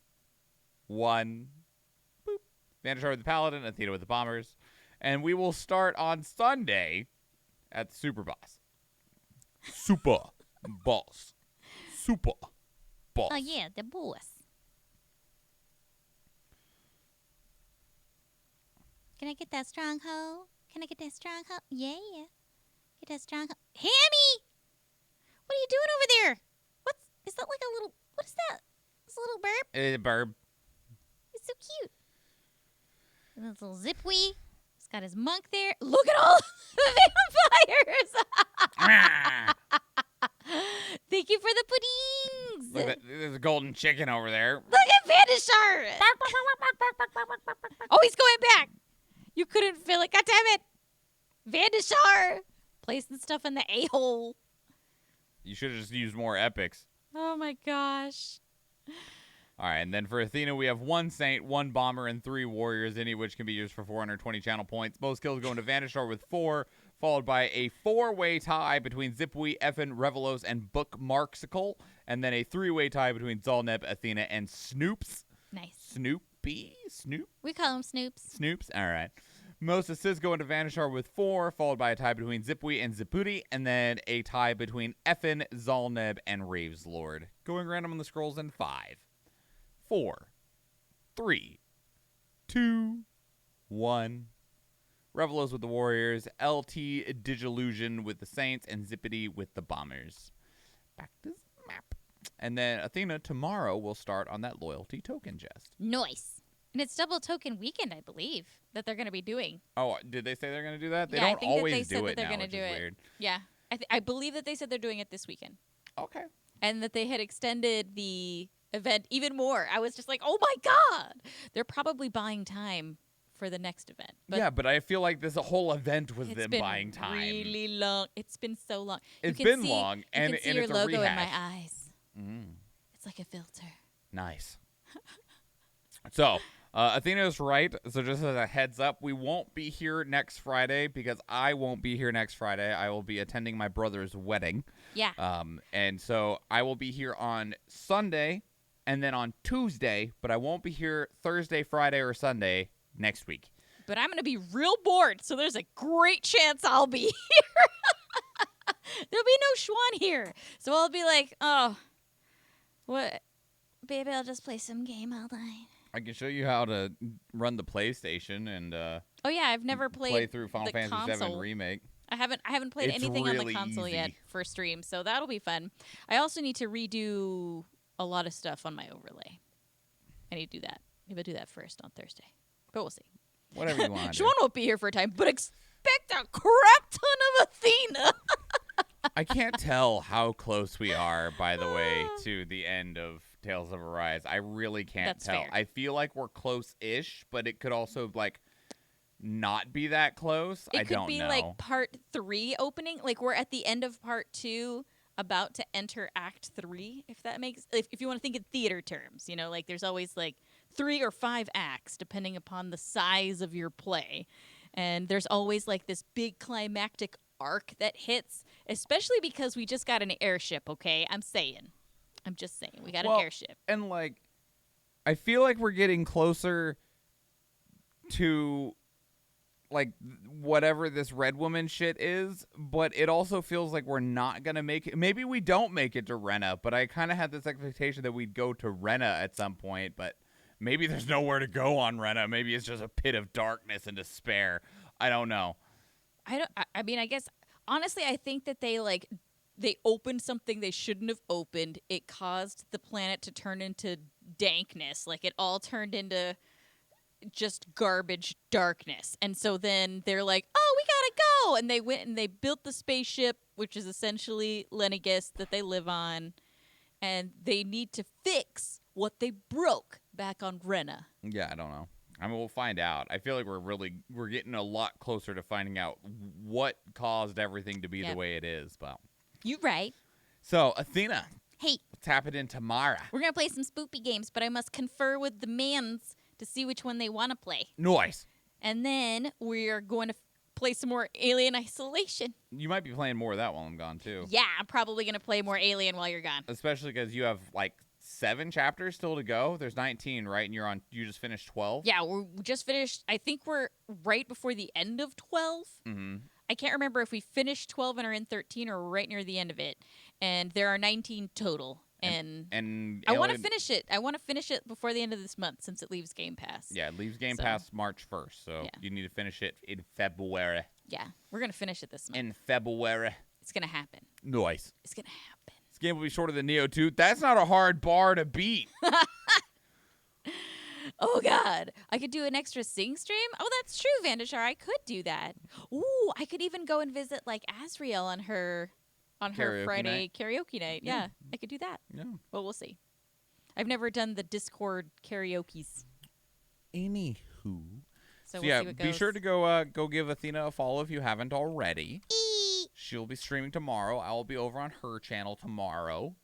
1. Boop. Vandashar with the Paladin, Athena with the Bombers. And we will start on Sunday at the Super Boss. Super Boss. Super Boss. Oh, yeah, the boss. Can I get that stronghold? Can I get that stronghold? Yeah. Get that stronghold. Hammy! What are you doing over there? Is that like a little, what is that? It's a little burb? A burb. It's so cute. And this little zipwee. He's got his monk there. Look at all the vampires! Thank you for the puddings. Look, there's a golden chicken over there. Look at Vandashar. Oh, he's going back. You couldn't fill it. God damn it. Vandashar. Placing stuff in the a-hole. You should have just used more epics. Oh, my gosh. All right, and then for Athena, we have 1 Saint, 1 Bomber, and 3 Warriors, any of which can be used for 420 channel points. Most kills going to Vandashar with 4, followed by a 4-way tie between Zipwee, Effin, Revelos, and Bookmarksicle, and then a 3-way tie between Zalneb, Athena, and Snoops. Nice. Snoopy? Snoop? We call him Snoops. Snoops? All right. Most assists go into Vandashar with 4, followed by a tie between Zipwee and Ziputi, and then a tie between Effin, Zalneb, and Raves Lord. Going random on the scrolls in 5, 4, 3, 2, 1. Revelos with the Warriors, LT Digilusion with the Saints, and Zippity with the Bombers. Back to the map. And then Athena tomorrow will start on that loyalty token chest. Nice. And it's double token weekend, I believe, that they're going to be doing. Oh, did they say they're going to do that? They yeah, don't I think always that they said do that it they're now, going to which do is it. weird. Yeah. I believe that they said they're doing it this weekend. Okay. And that they had extended the event even more. I was just like, oh my God. They're probably buying time for the next event. But yeah, but I feel like this whole event was them buying time. It's been really long. It's been so long. It's been long, and you can see it's your a logo rehash. in my eyes. Mm. It's like a filter. Nice. So, Athena is right. So just as a heads up, we won't be here next Friday because I won't be here next Friday. I will be attending my brother's wedding. Yeah. And so I will be here on Sunday and then on Tuesday, but I won't be here Thursday, Friday, or Sunday next week. But I'm going to be real bored, so there's a great chance I'll be here. There'll be no Schwan here. So I'll be like, oh, what? Baby, I'll just play some game all night. I can show you how to run the PlayStation and oh yeah, I've never played play through Final the Fantasy console. VII Remake. I haven't played It's anything on really the console easy. yet for stream, so that'll be fun. I also need to redo a lot of stuff on my overlay. I need to do that. Maybe I'll do that first on Thursday, but we'll see. Whatever you want. Sean won't be here for a time, but expect a crap ton of Athena. I can't tell how close we are, by the way, to the end of Tales of Arise. I really can't That's tell. fair. I feel like we're close-ish, but it could also not be that close. It I could don't be know. like part 3 opening. Like we're at the end of part 2, about to enter Act 3. If that makes, if you want to think in theater terms, like there's always like 3 or 5 acts, depending upon the size of your play. And there's always like this big climactic arc that hits, especially because we just got an airship, okay? I'm just saying. We got an airship. And, like, I feel like we're getting closer to, like, whatever this Red Woman shit is, but it also feels like we're not going to make it. Maybe we don't make it to Rena, but I kind of had this expectation that we'd go to Rena at some point, but maybe there's nowhere to go on Rena. Maybe it's just a pit of darkness and despair. I don't know. I mean, I guess, honestly, I think that they opened something they shouldn't have opened. It caused the planet to turn into dankness. Like, it all turned into just garbage darkness. And so then they're like, oh, we gotta go. And they went and they built the spaceship, which is essentially Lenegis that they live on. And they need to fix what they broke back on Rena. Yeah, I don't know. I mean, we'll find out. I feel like we're getting a lot closer to finding out what caused everything to be the way it is. But you right. So, Athena. Hey. Tap it into Mara. We're going to play some spoopy games, but I must confer with the mans to see which one they want to play. Nice. And then we're going to play some more Alien Isolation. You might be playing more of that while I'm gone, too. Yeah, I'm probably going to play more Alien while you're gone. Especially because you have, like, 7 chapters still to go. There's 19, right? And you just finished 12? Yeah, we just finished. I think we're right before the end of 12. Mm-hmm. I can't remember if we finished 12 and are in 13 or right near the end of it. And there are 19 total. And I want to finish it. I want to finish it before the end of this month since it leaves Game Pass. Yeah, it leaves Game Pass March 1st. So you need to finish it in February. Yeah, we're going to finish it this month. In February. It's going to happen. Nice. It's going to happen. This game will be shorter than Neo 2. That's not a hard bar to beat. Oh, God. I could do an extra sing stream? Oh, that's true, Vandashar. I could do that. Ooh, I could even go and visit, like, Asriel on her Friday karaoke night. Yeah, I could do that. Yeah. Well, we'll see. I've never done the Discord karaoke's. Anywho. So So we'll yeah, see what be goes. sure to go give Athena a follow if you haven't already. She'll be streaming tomorrow. I will be over on her channel tomorrow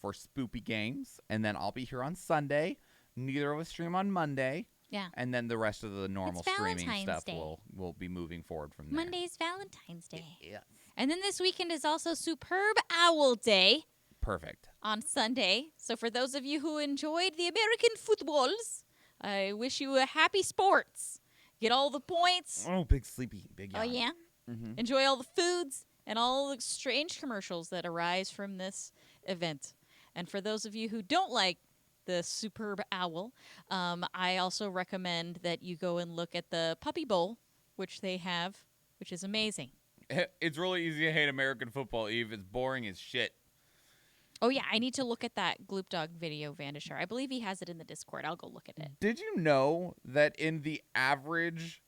for Spoopy Games, and then I'll be here on Sunday. Neither of us stream on Monday. Yeah. And then the rest of the normal It's streaming Valentine's stuff Day. will be moving forward from there. Monday's Valentine's Day. Yeah. And then this weekend is also Superb Owl Day Perfect. on Sunday. So for those of you who enjoyed the American footballs, I wish you a happy sports. Get all the points. Oh, big sleepy, big Oh, yawn. yeah? Mm-hmm. Enjoy all the foods and all the strange commercials that arise from this event. And for those of you who don't like the Superb Owl, I also recommend that you go and look at the Puppy Bowl, which they have, which is amazing. It's really easy to hate American football, Eve. It's boring as shit. Oh, yeah, I need to look at that Gloop Dog video, Vandashar. I believe he has it in the Discord. I'll go look at it. Did you know that in the average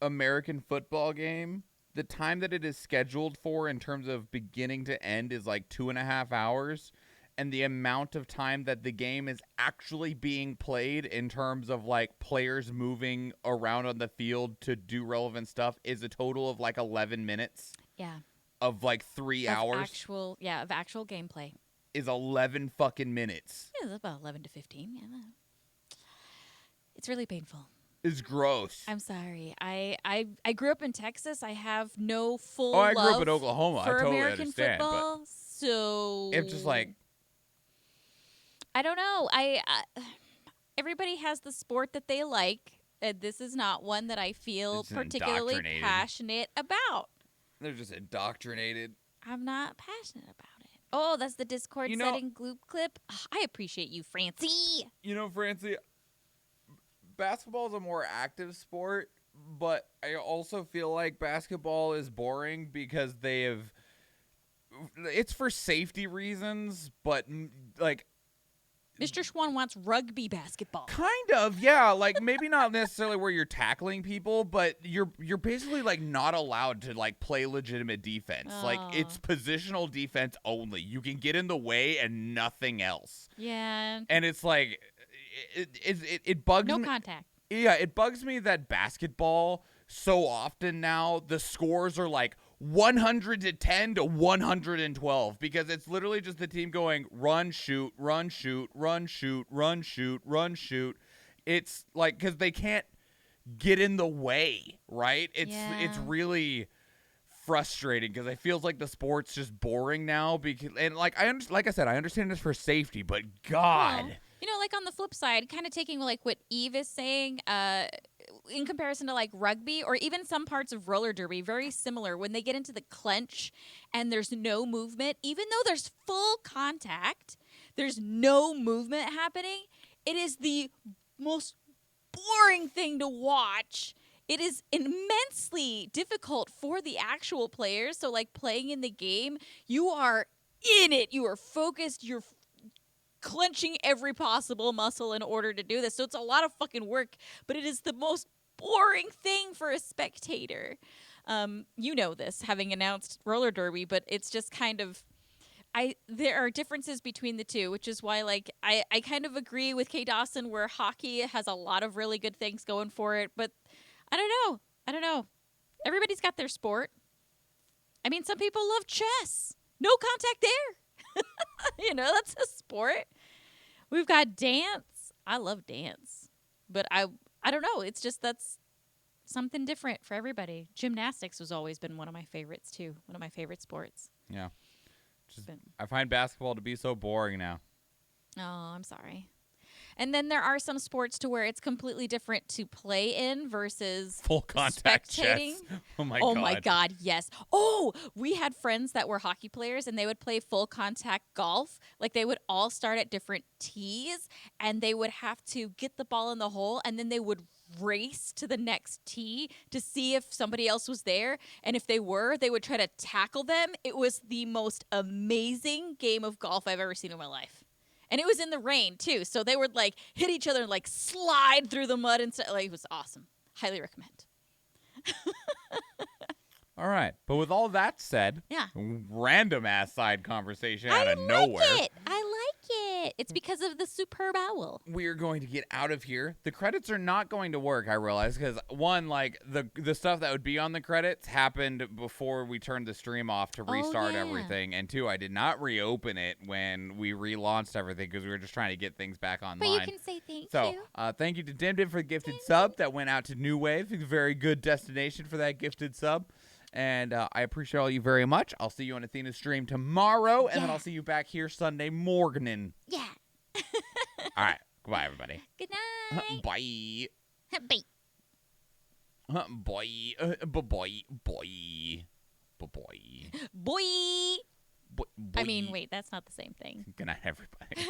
American football game, the time that it is scheduled for in terms of beginning to end is like 2.5 hours? And the amount of time that the game is actually being played in terms of like players moving around on the field to do relevant stuff is a total of like 11 minutes. Yeah. Of like 3 hours. Of actual gameplay. Is 11 fucking minutes. Yeah, it's about 11 to 15. Yeah. It's really painful. It's gross. I'm sorry. I grew up in Texas. I have no full I grew up love in Oklahoma. I for totally American understand. football. So It's just like, I don't know. Everybody has the sport that they like. This is not one that I feel It's particularly indoctrinated. passionate about. they're just indoctrinated. I'm not passionate about it. Oh, that's the Discord setting gloop clip. Ugh, I appreciate you, Francie. You know, Francie, basketball is a more active sport, but I also feel like basketball is boring because it's for safety reasons, but like Mr. Schwan wants rugby basketball. kind of, yeah, like maybe not necessarily where you're tackling people, but you're basically like not allowed to like play legitimate defense. Like it's positional defense only. You can get in the way and nothing else. Yeah. And it's like it bugs No me. contact. Yeah, it bugs me that basketball so often now the scores are like 110 to 112 because it's literally just the team going run, shoot, run, shoot, run, shoot, run, shoot, run, shoot. it's like, because they can't get in the way, right? It's really frustrating because it feels like the sport's just boring now. Because like I said, I understand this for safety, but God. Well, you know, like on the flip side, kind of taking like what Eve is saying, in comparison to like rugby or even some parts of roller derby, very similar. When they get into the clench and there's no movement, even though there's full contact, there's no movement happening. It is the most boring thing to watch. It is immensely difficult for the actual players. So like playing in the game, you are in it. You are focused. You're clenching every possible muscle in order to do this. So it's a lot of fucking work, but it is the most boring thing for a spectator. You know this, having announced roller derby, but it's just kind of there are differences between the two, which is why like I kind of agree with Kay Dawson where hockey has a lot of really good things going for it, but I don't know. Everybody's got their sport. I mean, some people love chess. No contact there. You know, that's a sport. We've got dance. I love dance. But I don't know. It's just that's something different for everybody. Gymnastics has always been one of my favorites too. One of my favorite sports. Yeah. I find basketball to be so boring now. Oh, I'm sorry. And then there are some sports to where it's completely different to play in versus full contact spectating. chess. Oh my God, yes. Oh, we had friends that were hockey players and they would play full contact golf. Like they would all start at different tees and they would have to get the ball in the hole and then they would race to the next tee to see if somebody else was there. And if they were, they would try to tackle them. It was the most amazing game of golf I've ever seen in my life. And it was in the rain, too. So they would, like, hit each other and, like, slide through the mud and stuff. Like, it was awesome. Highly recommend. All right. But with all that said, yeah, random-ass side conversation out of nowhere. I like it. It's because of the superb owl. We're going to get out of here. The credits are not going to work, I realize, because, one, like, the stuff that would be on the credits happened before we turned the stream off to restart everything. And, two, I did not reopen it when we relaunched everything because we were just trying to get things back online. But you can say thank you. So, thank you to Dimdim for the gifted sub that went out to New Wave. A very good destination for that gifted sub. And I appreciate all you very much. I'll see you on Athena's stream tomorrow, and then I'll see you back here Sunday morning. Yeah. All right. Goodbye, everybody. Good night. Bye. Bye. Boy. Boy. Boy. Boy. Boy. I mean, wait, that's not the same thing. Good night, everybody.